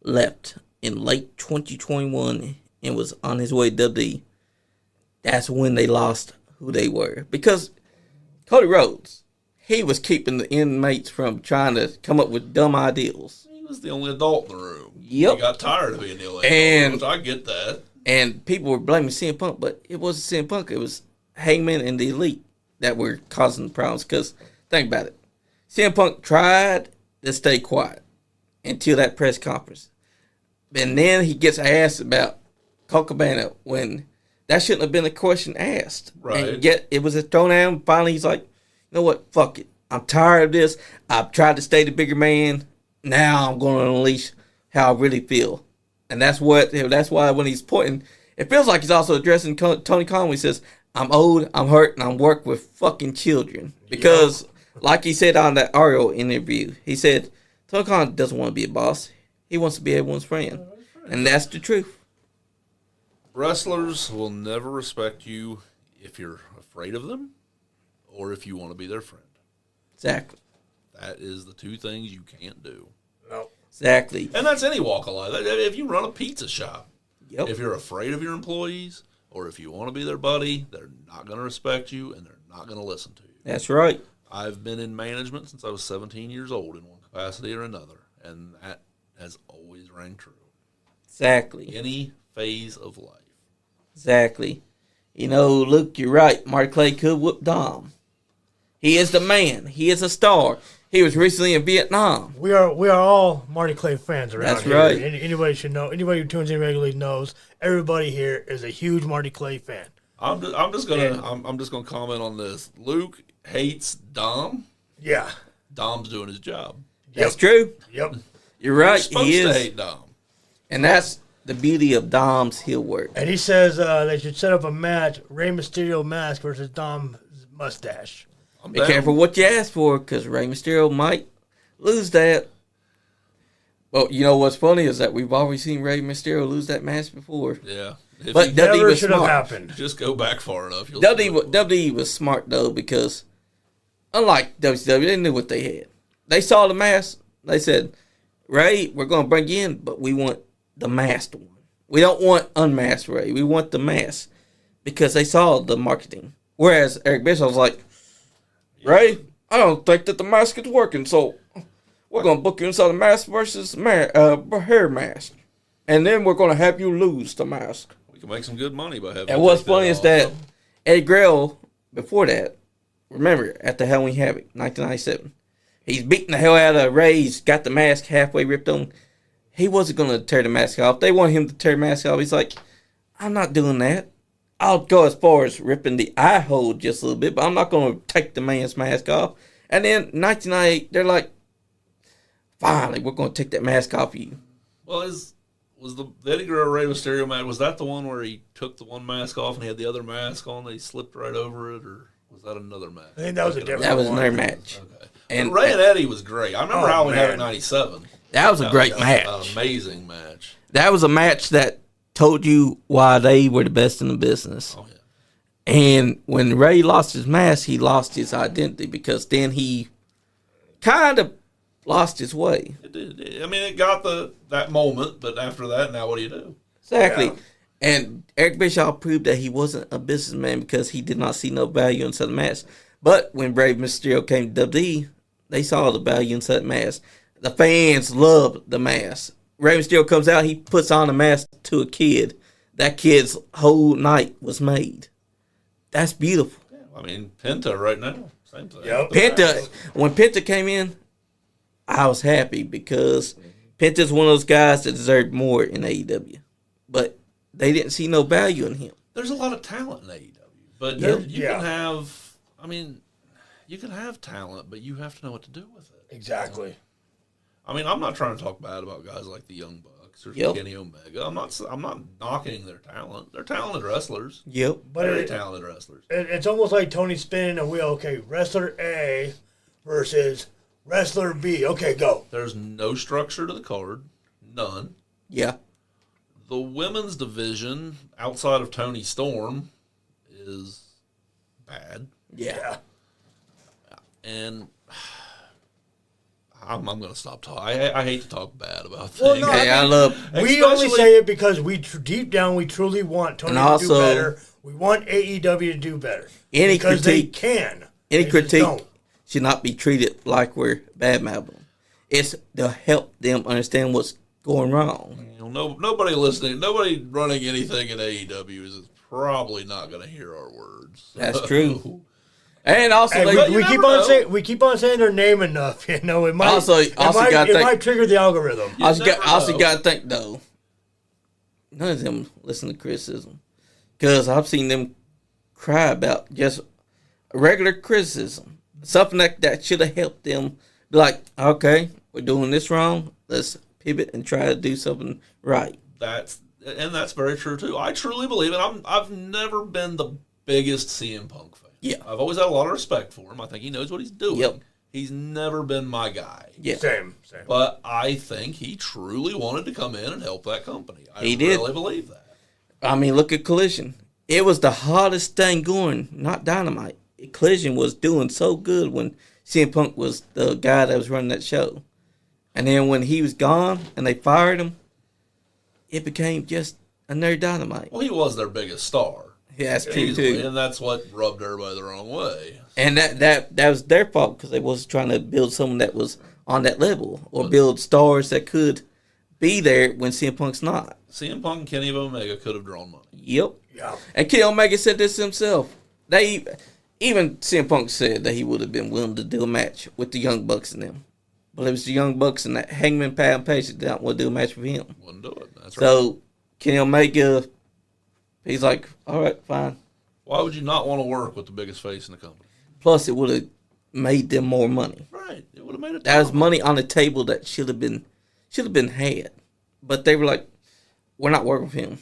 left in late 2021 and was on his way to WWE, that's when they lost who they were. Because Cody Rhodes, he was keeping the inmates from trying to come up with dumb ideals. He was the only adult in the room. Yep. He got tired of being the only adult, which I get that. And people were blaming CM Punk, but it wasn't CM Punk. It was Hangman and the Elite that were causing the problems. Because, think about it. CM Punk tried to stay quiet until that press conference. And then he gets asked about Colt Cabana when that shouldn't have been a question asked. Right. And yet it was thrown at him. Finally, he's like, you know what? Fuck it. I'm tired of this. I've tried to stay the bigger man. Now I'm going to unleash how I really feel. And that's why when he's pointing, it feels like he's also addressing Tony Khan when he says, I'm old, I'm hurt, and I'm work with fucking children. Because, like he said on that Ariel interview, he said, Tony Khan doesn't want to be a boss. He wants to be everyone's friend. And that's the truth. Wrestlers will never respect you if you're afraid of them or if you want to be their friend. Exactly. That is the 2 things you can't do. No. Exactly. And that's any walk of life. If you run a pizza shop, Yep. if you're afraid of your employees or if you want to be their buddy, they're not going to respect you and they're not going to listen to you. That's right. I've been in management since I was 17 years old in one capacity or another, and that has always rang true. Exactly. Any phase of life. Exactly. You know, Luke, you're right. Marty Clay could whoop Dom. He is the man. He is a star. He was recently in Vietnam. We are all Marty Clay fans around That's here. right. Anybody should know. Anybody who tunes in regularly knows. Everybody here is a huge Marty Clay fan. I'm just gonna comment on this. Luke hates Dom. Yeah. Dom's doing his job. That's true. Yep. You're right. You're supposed He to is. hate Dom. And that's the beauty of Dom's heel work. And he says they should set up a match, Rey Mysterio mask versus Dom's mustache. I'm Be down. careful what you ask for, because Rey Mysterio might lose that. Well, you know what's funny is that we've always seen Rey Mysterio lose that match before. Yeah. If But you WWE Never was should have smart. happened. just go back far enough, you'll WWE was smart, though, because unlike WCW, they knew what they had. They saw the mask. They said, Ray, we're going to bring you in, but we want the masked one. We don't want unmasked Ray. We want the mask. Because they saw the marketing. Whereas Eric Bischoff was like, Ray, I don't think that the mask is working, so we're going to book you inside the mask versus hair mask. And then we're going to have you lose the mask. We can make some good money by having. And to what's take funny is off. that Eddie Grell, before that, remember, at the Halloween Havoc, 1997, he's beating the hell out of Ray. He's got the mask halfway ripped on. He wasn't going to tear the mask off. They wanted him to tear the mask off. He's like, I'm not doing that. I'll go as far as ripping the eye hole just a little bit, but I'm not going to take the man's mask off. And then 1998, they're like, finally, we're going to take that mask off you. Well, was the Eddie Guerrero Rey Mysterio match, was that the one where he took the one mask off and he had the other mask on and he slipped right over it, or was that another match? I think that was a different That was one. another match. Okay. And And Ray and Eddie was great. I remember Halloween man. Havoc 97. that was a great An match. amazing match. That was a match that told you why they were the best in the business. Oh, yeah. And when Ray lost his mask, he lost his identity because then he kind of lost his way. It did. I mean, it got that moment, but after that, now what do you do? Exactly. Yeah. And Eric Bischoff proved that he wasn't a businessman because he did not see no value inside the mask. But when Brave Mysterio came to WWE, they saw the value inside the mask. The fans loved the mask. Rey Mysterio comes out, he puts on a mask to a kid. That kid's whole night was made. That's beautiful. Yeah, I mean, Penta right now, same thing. Yep. Penta, when Penta came in, I was happy because Penta's one of those guys that deserved more in AEW. But they didn't see no value in him. There's a lot of talent in AEW, but Yep. you can have, I mean, you can have talent, but you have to know what to do with it. Exactly. I mean, I'm not trying to talk bad about guys like the Young Bucks or Yep. Kenny Omega. I'm not knocking their talent. They're talented wrestlers. Yep. But Very talented wrestlers. it's almost like Tony spinning a wheel. Okay, wrestler A versus wrestler B. Okay, go. There's no structure to the card. None. Yeah. The women's division, outside of Tony Storm, is bad. Yeah. And I'm going to stop talking. I hate to talk bad about things. Well, no, Hey, I love. We only Especially- say it because deep down we truly want Tony And to also- do better. We want AEW to do better. Any because critique- they can. Any They just critique don't. should not be treated like we're bad mouthing them. It's to help them understand what's going wrong. You know, nobody listening, nobody running anything in AEW is probably not going to hear our words. That's true. And also, Hey, they, we keep on saying their name enough. You know, it might Also gotta it think- might trigger the algorithm. also never know. got to think, though, none of them listen to criticism. Because I've seen them cry about just regular criticism. Something that should have helped them be like, okay, we're doing this wrong. Let's pivot and try to do something right. That's very true too. I truly believe it. I've never been the biggest CM Punk fan. Yeah. I've always had a lot of respect for him. I think he knows what he's doing. Yep. He's never been my guy. Yeah. Same. But I think he truly wanted to come in and help that company. I He did. really believe that. I mean, look at Collision. It was the hottest thing going, not Dynamite. Collision was doing so good when CM Punk was the guy that was running that show. And then when he was gone and they fired him, it became just another Dynamite. Well, he was their biggest star. Yeah, that's true Easily, too. and that's what rubbed everybody the wrong way. And that was their fault because they was trying to build someone that was on that level or build stars that could be there when CM Punk's not. CM Punk and Kenny Omega could have drawn money. Yep. Yeah. And Kenny Omega said this himself. Even CM Punk said that he would have been willing to do a match with the Young Bucks and them. But it was the Young Bucks and that Hangman Page that didn't want to do a match with him. Wouldn't do it. That's right. So Kenny Omega, he's like, all right, fine. Why would you not want to work with the biggest face in the company? Plus, it would have made them more money. Right. It would have made it. That was money on the table that should have been had. But they were like, we're not working with him.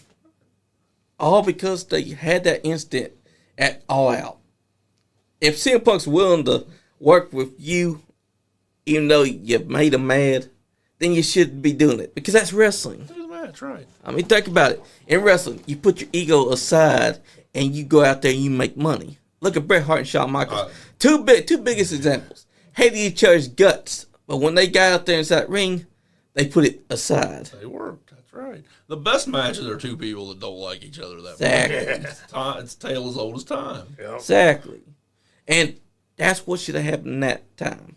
All because they had that instant at All Out. If CM Punk's willing to work with you, even though you made him mad, then you should be doing it. Because that's wrestling. Do the match, right? I mean, think about it. In wrestling, you put your ego aside and you go out there and you make money. Look at Bret Hart and Shawn Michaels. Two biggest examples. Hated each other's guts, but when they got out there inside that ring, they put it aside. They worked. That's right. The best matches are two people that don't like each other that Exactly. much. It's tale as old as time. Yeah. Exactly. And that's what should have happened in that time.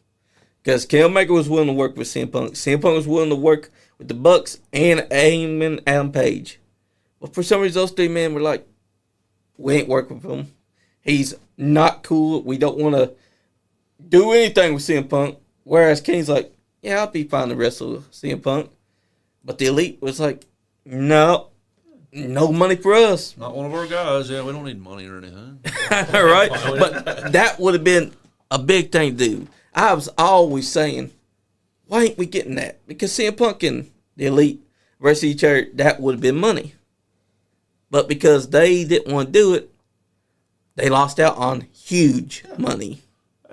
Because Kenny Omega was willing to work with CM Punk. CM Punk was willing to work with the Bucks and Adam Page. But for some reason, those three men were like, we ain't working with him. He's not cool. We don't want to do anything with CM Punk. Whereas Kenny's like, yeah, I'll be fine to wrestle with CM Punk. But the Elite was like, no money for us. Not one of our guys. Yeah, we don't need money or anything. Right? But that would have been a big thing to do. I was always saying, why ain't we getting that? Because CM Punk and the Elite versus each other, that would have been money. But because they didn't want to do it, they lost out on huge money.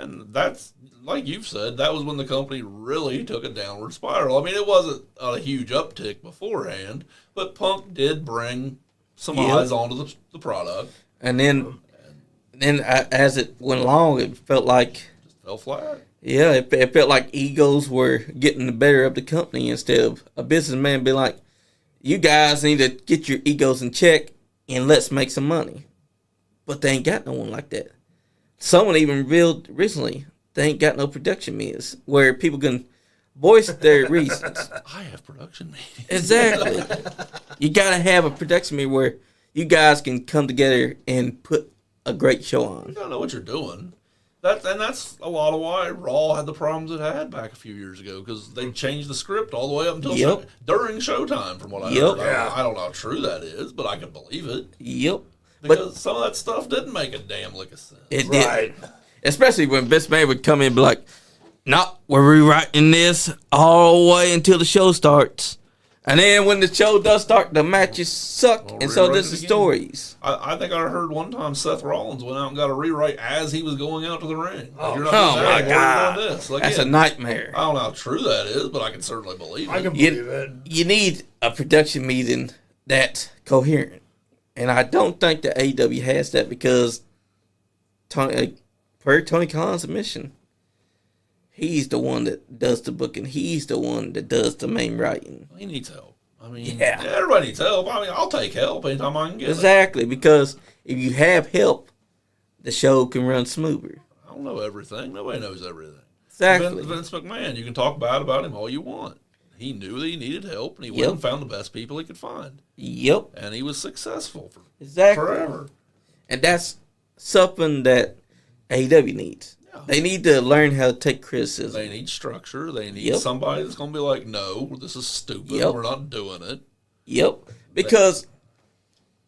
And that's, like you've said, that was when the company really took a downward spiral. I mean, it wasn't a huge uptick beforehand, but Punk did bring some eyes onto the product. And then as it went along, it felt like... Just fell flat. Yeah, it felt like egos were getting the better of the company instead of a businessman being like, you guys need to get your egos in check and let's make some money. But they ain't got no one like that. Someone even revealed recently they ain't got no production meetings where people can voice their reasons. I have production meetings. Exactly. You got to have a production meeting where you guys can come together and put a great show on. You don't know what you're doing. That's a lot of why Raw had the problems it had back a few years ago, because they changed the script all the way up until during Showtime, from what I heard. I don't know how true that is, but I can believe it. Yep. Because some of that stuff didn't make a damn lick of sense. It did. Especially when Vince McMahon would come in and be like, no, we're rewriting this all the way until the show starts. And then when the show does start, the matches suck, and so does the stories. I think I heard one time Seth Rollins went out and got a rewrite as he was going out to the ring. Oh my God. That's a nightmare. I don't know how true that is, but I can certainly believe it. I can believe it. You need a production meeting that's coherent. And I don't think the AEW has that, because per Tony Khan's admission, he's the one that does the booking. He's the one that does the main writing. He needs help. I mean, everybody needs help. I mean, I'll take help anytime I can get it. Exactly, because if you have help, the show can run smoother. I don't know everything. Nobody knows everything. Exactly. Vince McMahon, you can talk bad about him all you want. He knew that he needed help, and he went and found the best people he could find. Yep. And he was successful for forever. And that's something that AEW needs. Yeah. They need to learn how to take criticism. They need structure. They need somebody that's going to be like, no, this is stupid. We're not doing it. Yep. Because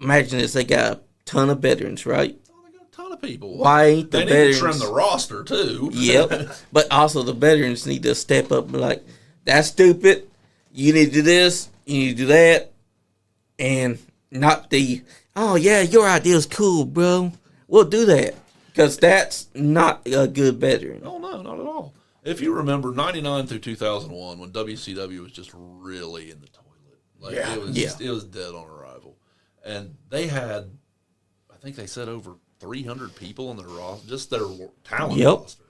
imagine this, they got a ton of veterans, right? Oh, they got a ton of people. Why ain't the veterans... They need to trim the roster, too. Yep. But also the veterans need to step up and be like, that's stupid. You need to do this. You need to do that. And not the, oh, yeah, your idea is cool, bro. We'll do that. Because that's not a good veteran. Oh, no, not at all. If you remember, 99 through 2001, when WCW was just really in the toilet. Like, it was dead on arrival. And they had, I think they said over 300 people on their roster, just their talent roster.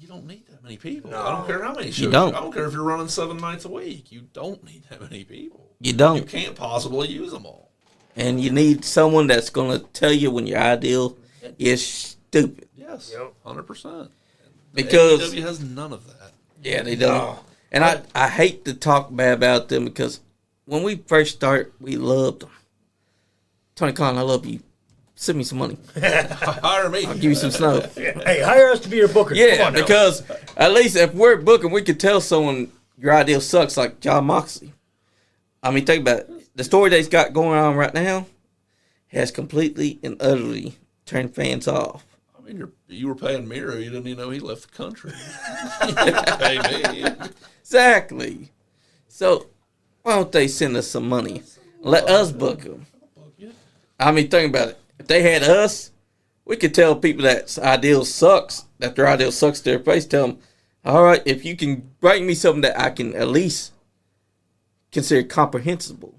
You don't need that many people. No. I don't care how many shows. I don't care if you're running 7 nights a week. You don't need that many people. You don't. You can't possibly use them all. And you need someone that's going to tell you when your ideal is stupid. Yes, 100%. Because AEW has none of that. Yeah, they don't. No. And I hate to talk bad about them, because when we first started, we loved them. Tony Khan, I love you. Send me some money. Hire me. I'll give you some snow. Hey, hire us to be your booker. Yeah, because at least if we're booking, we could tell someone your idea sucks, like John Moxley. I mean, think about it. The story they've got going on right now has completely and utterly turned fans off. I mean, you were paying Miro. You didn't even know he left the country. You didn't pay me. Exactly. So why don't they send us some money? Let us book them. I mean, think about it. If they had us, we could tell people that ideal sucks, that their ideal sucks to their face. Tell them, all right, if you can bring me something that I can at least consider comprehensible,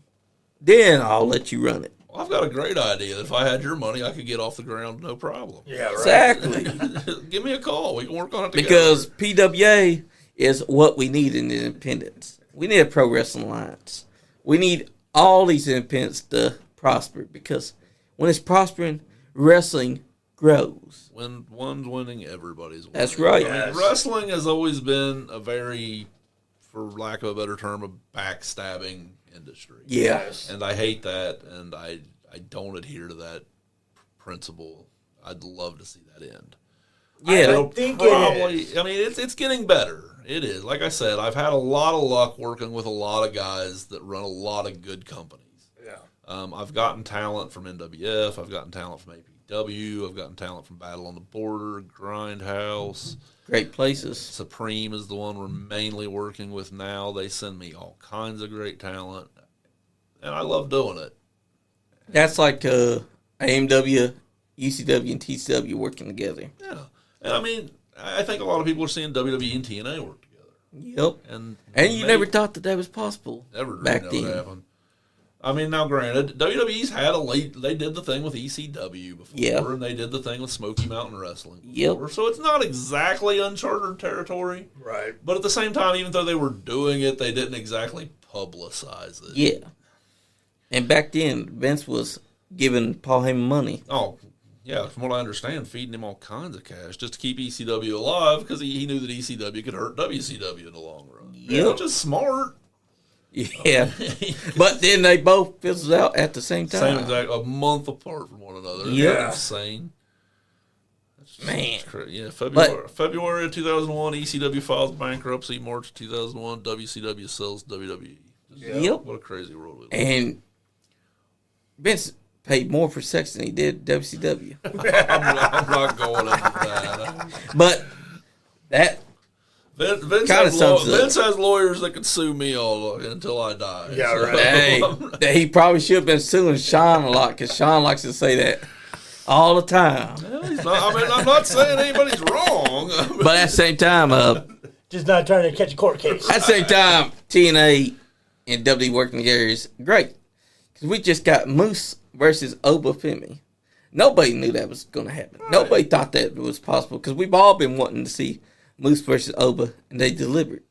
then I'll let you run it. Well, I've got a great idea that if I had your money, I could get off the ground no problem. Yeah, right. Exactly. Give me a call. We can work on it together. Because PWA is what we need in independence. We need a pro wrestling alliance. We need all these independents to prosper, because when it's prospering, wrestling grows. When one's winning, everybody's winning. That's right. I mean, wrestling has always been a very, for lack of a better term, a backstabbing industry. Yes. And I hate that, and I don't adhere to that principle. I'd love to see that end. Yeah, I think probably. I mean, it's getting better. It is. Like I said, I've had a lot of luck working with a lot of guys that run a lot of good companies. I've gotten talent from NWF. I've gotten talent from APW. I've gotten talent from Battle on the Border, Grindhouse. Great places. Supreme is the one we're mainly working with now. They send me all kinds of great talent, and I love doing it. That's like AMW, UCW, and TCW working together. Yeah. And I mean, I think a lot of people are seeing WWE and TNA work together. Yep. And you never thought that was possible back then. Happened. I mean, now granted, WWE's had they did the thing with ECW before, and they did the thing with Smoky Mountain Wrestling before, so it's not exactly uncharted territory. Right. But at the same time, even though they were doing it, they didn't exactly publicize it. Yeah. And back then, Vince was giving Paul Heyman money. Oh, yeah, from what I understand, feeding him all kinds of cash just to keep ECW alive because he knew that ECW could hurt WCW in the long run. Yep. Which is smart. Yeah. But then they both fizzled out at the same time. Same exact, a month apart from one another. Yeah. That's insane. Man. Yeah, February of 2001, ECW files bankruptcy. March 2001, WCW sells WWE. Yep. What a crazy world we live in. And Vince paid more for sex than he did WCW. I'm not going into that. But that Vince has lawyers that could sue me all until I die. Yeah, right. Hey, he probably should have been suing Sean a lot because Sean likes to say that all the time. Well, I'm not saying anybody's wrong. But at the same time, Just not trying to catch a court case. at the same time, TNA and WWE working together is great because we just got Moose versus Oba Femi. Nobody knew that was going to happen. Right. Nobody thought that was possible because we've all been wanting to see Moose versus Oba, and they delivered.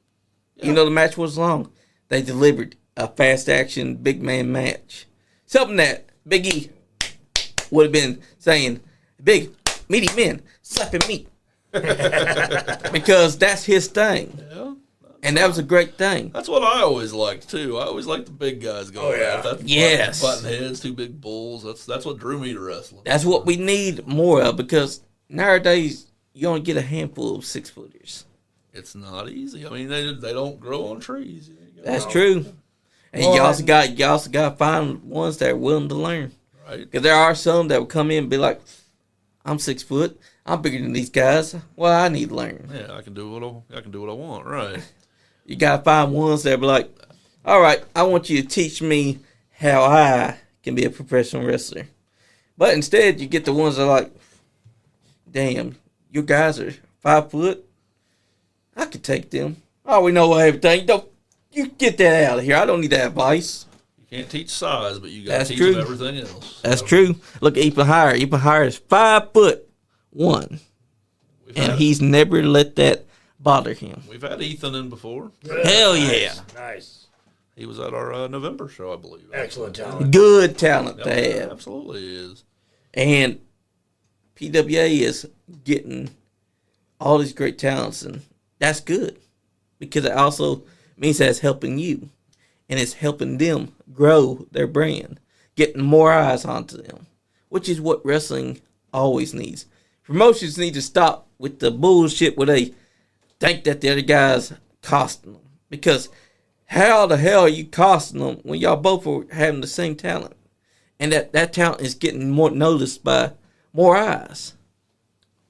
Yeah. Even though the match was long, they delivered a fast action big man match. Something that Big E would have been saying, big, meaty men, slapping meat. Because that's his thing. Yeah. And that was a great thing. That's what I always liked, too. I always liked the big guys going at it. Yes. Button heads, two big bulls. That's what drew me to wrestling. That's what we need more of because nowadays you only get a handful of 6-footers. It's not easy. I mean, they don't grow on trees. That's true. And you also got to find ones that are willing to learn. Right. Because there are some that will come in and be like, I'm 6 foot. I'm bigger than these guys. Well, I need to learn. Yeah, I can do what I want. Right. You got to find ones that be like, all right, I want you to teach me how I can be a professional wrestler. But instead, you get the ones that are like, damn, you guys are 5 foot. I could take them. Oh, we know everything. You get that out of here. I don't need that advice. You can't teach size, but you got to teach them everything else. That's true. Look at Ethan Hire. Ethan Hire is 5'1", and he's never let that bother him. We've had Ethan in before. Hell yeah. Nice. He was at our November show, I believe. Excellent talent. Good talent to have. Absolutely is. And PWA is getting all these great talents, and that's good because it also means that it's helping you, and it's helping them grow their brand, getting more eyes onto them, which is what wrestling always needs. Promotions need to stop with the bullshit where they think that the other guy's costing them, because how the hell are you costing them when y'all both are having the same talent, and that talent is getting more noticed by more eyes?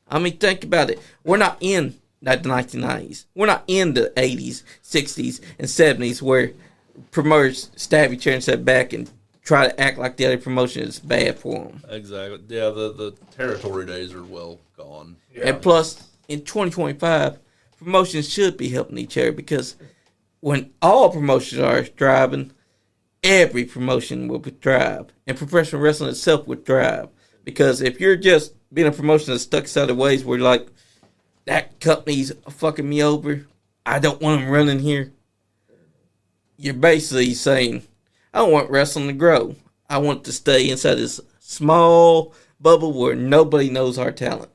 I mean, think about it. We're not in the 1990s. We're not in the 80s, 60s, and 70s where promoters stab each other and sit back and try to act like the other promotion is bad for them. Exactly. Yeah, the territory days are well gone. Yeah. And plus, in 2025, promotions should be helping each other because when all promotions are thriving, every promotion will thrive. And professional wrestling itself would thrive. Because if you're just being a promotion that's stuck inside of ways where like, that company's fucking me over, I don't want them running here, you're basically saying, I don't want wrestling to grow. I want to stay inside this small bubble where nobody knows our talent.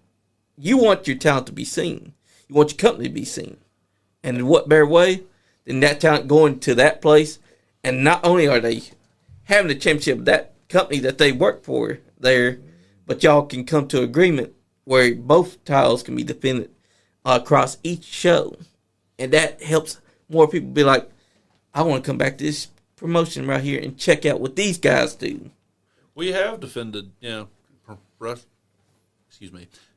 You want your talent to be seen. You want your company to be seen. And what better way than that talent going to that place, and not only are they having the championship of that company that they work for there, but y'all can come to agreement where both titles can be defended across each show. And that helps more people be like, I want to come back to this promotion right here and check out what these guys do. We have defended,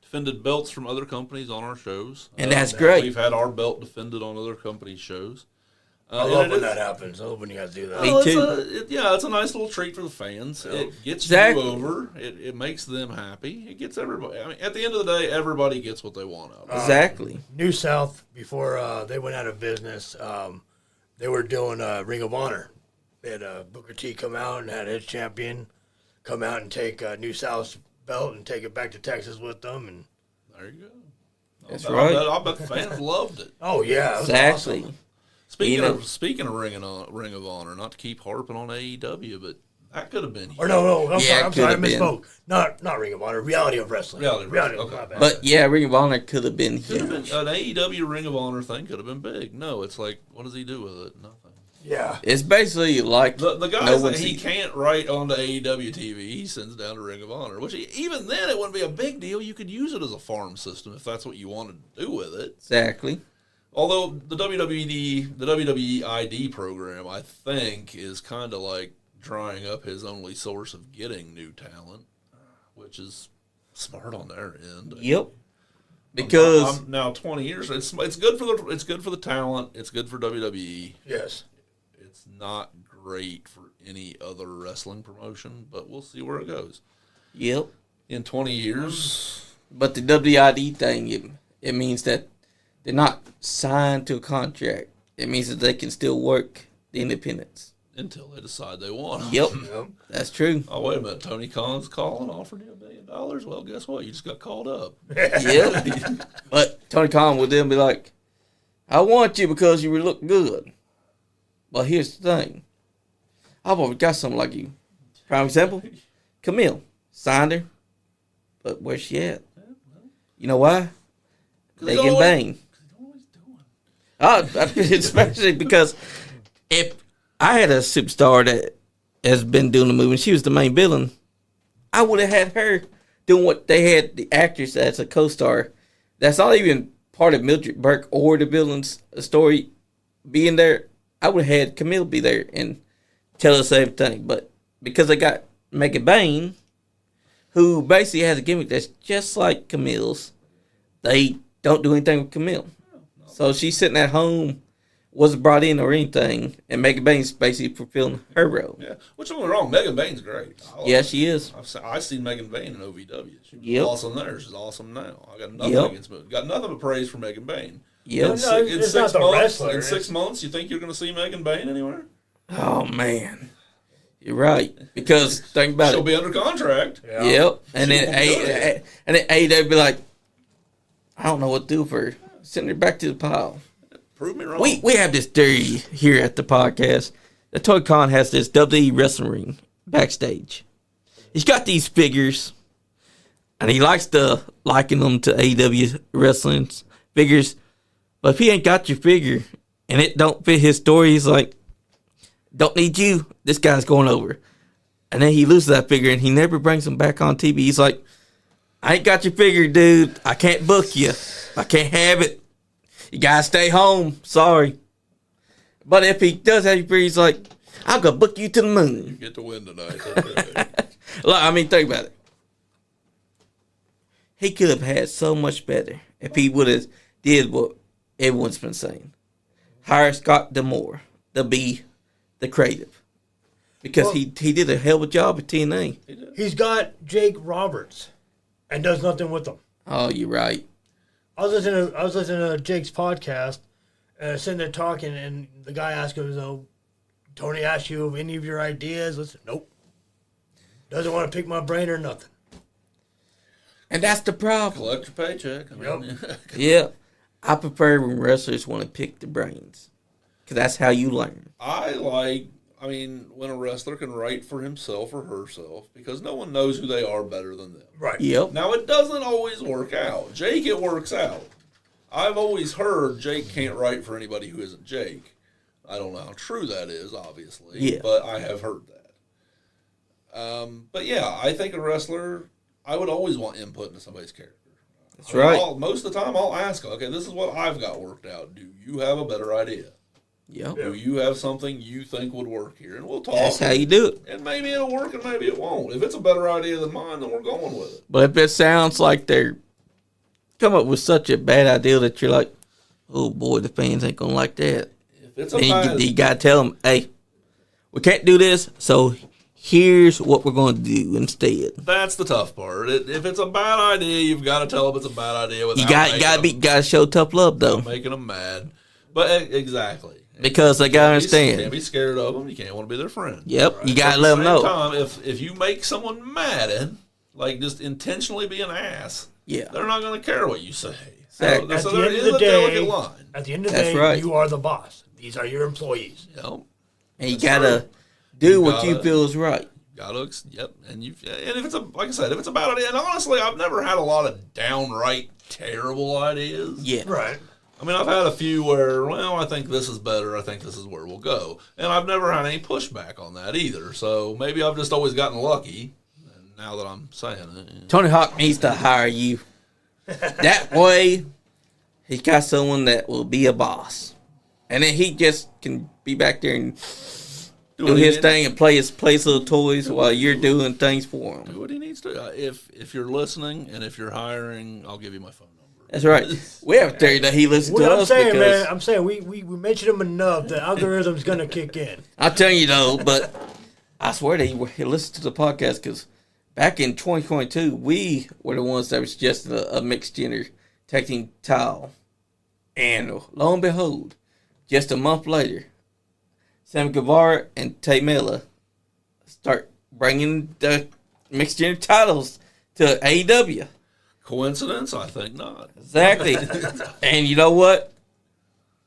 defended belts from other companies on our shows. And that's great. We've had our belt defended on other companies' shows. I love when that happens. I love when you guys do that. Me Well, too. It's a nice little treat for the fans. Yeah. It gets Exactly. you over. It makes them happy. It gets everybody. I mean, at the end of the day, everybody gets what they want out of it. Exactly. New South, before they went out of business, they were doing Ring of Honor. They had Booker T come out and had his champion come out and take New South's belt and take it back to Texas with them. And There you go. That's I right. I bet the fans loved it. oh yeah, it was Exactly. awesome. Speaking of Ring of Honor, not to keep harping on AEW, but that could have been Or huge. no, I'm Yeah, it sorry, I could have misspoke. Not Ring of Honor, Reality of Wrestling. Reality of Wrestling, okay. my bad. But yeah, Ring of Honor could have been Could have huge. been an AEW Ring of Honor thing. Could have been big. No, it's like, what does he do with it? Nothing. yeah, It's basically like The guys no that one he sees. can't write onto AEW TV, he sends down to Ring of Honor. Which even then, it wouldn't be a big deal. You could use it as a farm system if that's what you wanted to do with it. Exactly. Although the WWE ID program, I think, is kind of like drying up his only source of getting new talent, which is smart on their end. Yep. Because I'm now 20 years, it's good for the talent. It's good for WWE. yes. It's not great for any other wrestling promotion, but we'll see where it goes. yep. In 20 years, But the WID thing, it means that they're not signed to a contract. It means that they can still work the independents. until they decide they want them. Yep. Yep. That's true. Oh, wait a minute. Tony Khan's calling, offering you $1 million. Well, guess what? You just got called up. Yep. But Tony Khan would then be like, I want you because you look good. But here's the thing. I've already got something like you. Prime example, Camille. Signed her. But where's she at? You know why? They can bang. Especially because if I had a superstar that has been doing the movie and she was the main villain, I would have had her doing what they had the actress as a co-star. That's not even part of Mildred Burke or the villain's story being there. I would have had Camille be there and tell us everything. But because they got Megan Bain, who basically has a gimmick that's just like Camille's, they don't do anything with Camille. So she's sitting at home, wasn't brought in or anything, and Megan Bain's basically fulfilling her role. Yeah, which don't get me wrong, Megan Bain's great. Yeah, she is. I've seen Megan Bain in OVW. She was Yep. awesome there. She's awesome now. I got nothing Yep. against got nothing but praise for Megan Bain. Yep. No, it's not the wrestler, In it's- 6 months, you think you're going to see Megan Bain anywhere? Oh, man. You're right. Because think about She'll it. be under contract. Yeah. Yep. And She then won't do it. AEW be like, I don't know what to do for her. Send her back to the pile. Prove me wrong. We have this theory here at the podcast that Tony Khan has this WWE wrestling ring backstage. He's got these figures, and he likes to liken them to AEW wrestling figures. But if he ain't got your figure and it don't fit his story, he's like, don't need you. This guy's going over. And then he loses that figure, and he never brings him back on TV. He's like, I ain't got your figure, dude. I can't book you. I can't have it. You gotta stay home. Sorry. But if he does have your figure, he's like, I'm gonna book you to the moon. You get to win tonight. That's it. Look, I mean, think about it. He could have had so much better if he would have did what everyone's been saying. Hire Scott D'Amore to be the creative. Because Well- he did a hell of a job at TNA. He's got Jake Roberts and does nothing with them. Oh, you're right. I was listening to Jake's podcast, and sitting there talking, and the guy asked him, Tony asked you any of your ideas. Listen, nope. Doesn't want to pick my brain or nothing. And that's the problem. Collect your paycheck. I mean, Yeah. I prefer when wrestlers want to pick the brains. Because that's how you learn. I mean, when a wrestler can write for himself or herself, because no one knows who they are better than them. Right. Yep. Now, it doesn't always work out. Jake, it works out. I've always heard Jake can't write for anybody who isn't Jake. I don't know how true that is, obviously, Yeah. but I have heard that. But yeah, I think a wrestler, I would always want input into somebody's character. That's right. Most of the time, I'll ask, okay, this is what I've got worked out. Do you have a better idea? Yep. Do you have something you think would work here? And we'll talk. That's how you do it. And maybe it'll work and maybe it won't. If it's a better idea than mine, then we're going with it. But if it sounds like they're come up with such a bad idea that you're like, oh boy, the fans ain't gonna like that. If it's a And you got to tell them, hey, we can't do this, so here's what we're going to do instead. That's the tough part. If it's a bad idea, you've got to tell them it's a bad idea. You got to show tough love, though. Making them mad. But exactly. Because they got to understand. You can't be scared of them. You can't want to be their friend. Yep, right. You got to let them know. Time, if you make someone mad, like just intentionally be an ass, they're not going to care what you say. So, at so the there end is of the a delicate day, line. At the end of the day, you are the boss. These are your employees. Yep. And you got to do what you feel is right. Yep. And if it's like I said, if it's a bad idea, and honestly, I've never had a lot of downright terrible ideas. Yeah. Right. I mean, I've had a few where, well, I think this is better. I think this is where we'll go. And I've never had any pushback on that either. So maybe I've just always gotten lucky. And now that I'm saying it. Tony Hawk needs to hire you. That way, he's got someone that will be a boss. And then he just can be back there and do his thing and play his little toys while you're doing things for him. Do what he needs to. If you're listening and if you're hiring, I'll give you my phone number. That's right. We have a theory that he listens to us. I'm saying we mentioned him enough. The algorithm's going to kick in. I'm telling you, though, but I swear that he listened to the podcast because back in 2022, we were the ones that suggested a mixed gender tag team title. And lo and behold, just a month later, Sam Guevara and Tay Mela start bringing the mixed gender titles to AEW. Coincidence? I think not. Exactly. And you know what?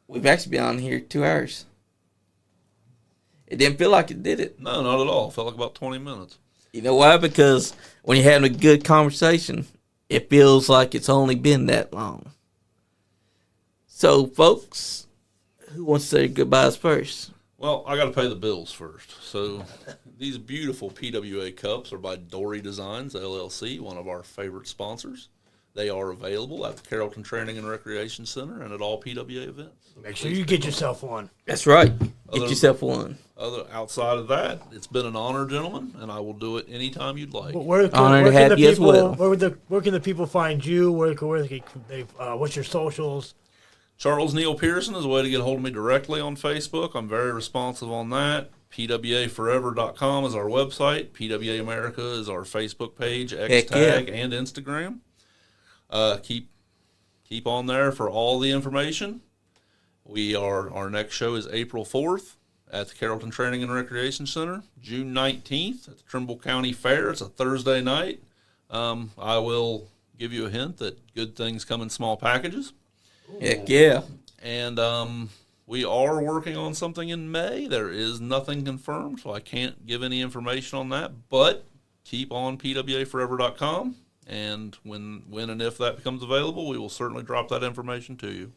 We've actually been on here 2 hours. It didn't feel like it, did it? No, not at all. It felt like about 20 minutes. You know why? Because when you're having a good conversation, it feels like it's only been that long. So, folks, who wants to say goodbyes first? Well, I got to pay the bills first. So, these beautiful PWA cups are by Dory Designs, LLC, one of our favorite sponsors. They are available at the Carrollton Training and Recreation Center and at all PWA events. Make sure you get yourself one. That's right. Get yourself one. Outside of that, it's been an honor, gentlemen, and I will do it anytime you'd like. Honor to have you as well. Where can the people find you? What's your socials? Charles Neil Pierson is a way to get a hold of me directly on Facebook. I'm very responsive on that. PWAforever.com is our website. PWA America is our Facebook page, X-Tag, and Instagram. Keep on there for all the information. Our next show is April 4th at the Carrollton Training and Recreation Center. June 19th at the Trimble County Fair. It's a Thursday night. I will give you a hint that good things come in small packages. Heck yeah. And we are working on something in May. There is nothing confirmed, so I can't give any information on that. But keep on PWAforever.com, and when and if that becomes available, we will certainly drop that information to you.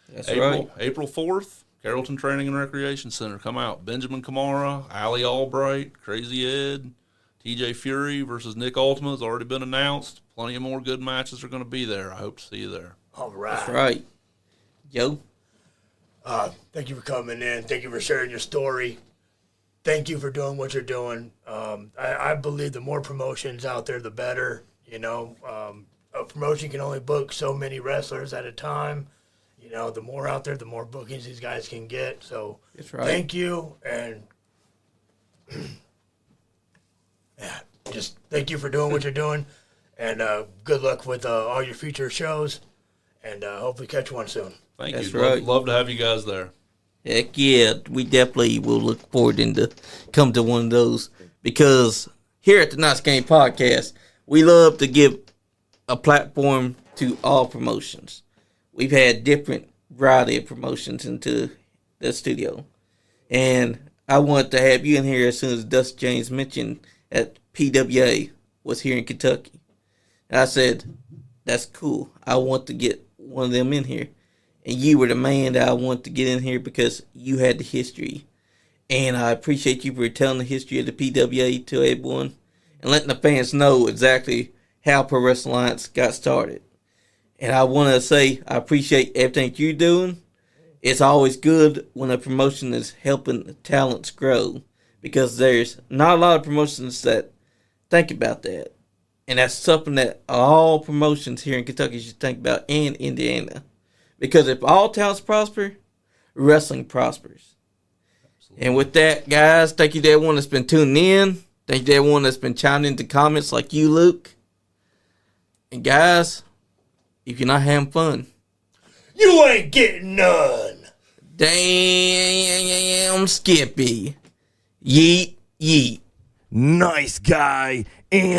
That's right. April 4th, Carrollton Training and Recreation Center. Come out. Benjamin Kamara, Ali Albright, Crazy Ed, TJ Fury versus Nick Ultima has already been announced. Plenty of more good matches are going to be there. I hope to see you there. All right. That's right. Yo. Thank you for coming in. Thank you for sharing your story. Thank you for doing what you're doing. I believe the more promotions out there, the better. You know, a promotion can only book so many wrestlers at a time. You know, the more out there, the more bookings these guys can get. So that's right. Thank you. And just thank you for doing what you're doing. And good luck with all your future shows. And hopefully catch one soon. Thank you. Right. Love to have you guys there. Heck yeah. We definitely will look forward to come to one of those. Because here at the Nice Game Podcast, we love to give a platform to all promotions. We've had different variety of promotions into the studio. And I wanted to have you in here as soon as Dusty James mentioned that PWA was here in Kentucky. And I said, that's cool. I want to get one of them in here. And you were the man that I wanted to get in here because you had the history. And I appreciate you for telling the history of the PWA to everyone and letting the fans know exactly how Pro Wrestling Alliance got started. And I want to say I appreciate everything you're doing. It's always good when a promotion is helping the talents grow because there's not a lot of promotions that think about that. And that's something that all promotions here in Kentucky should think about, and Indiana. Because if all talents prosper, wrestling prospers. Absolutely. And with that, guys, thank you to everyone that's been tuning in. Thank you to everyone that's been chiming into comments like you, Luke. And guys, if you're not having fun, you ain't getting none. Damn Skippy. Yeet, yeet. Nice guy, and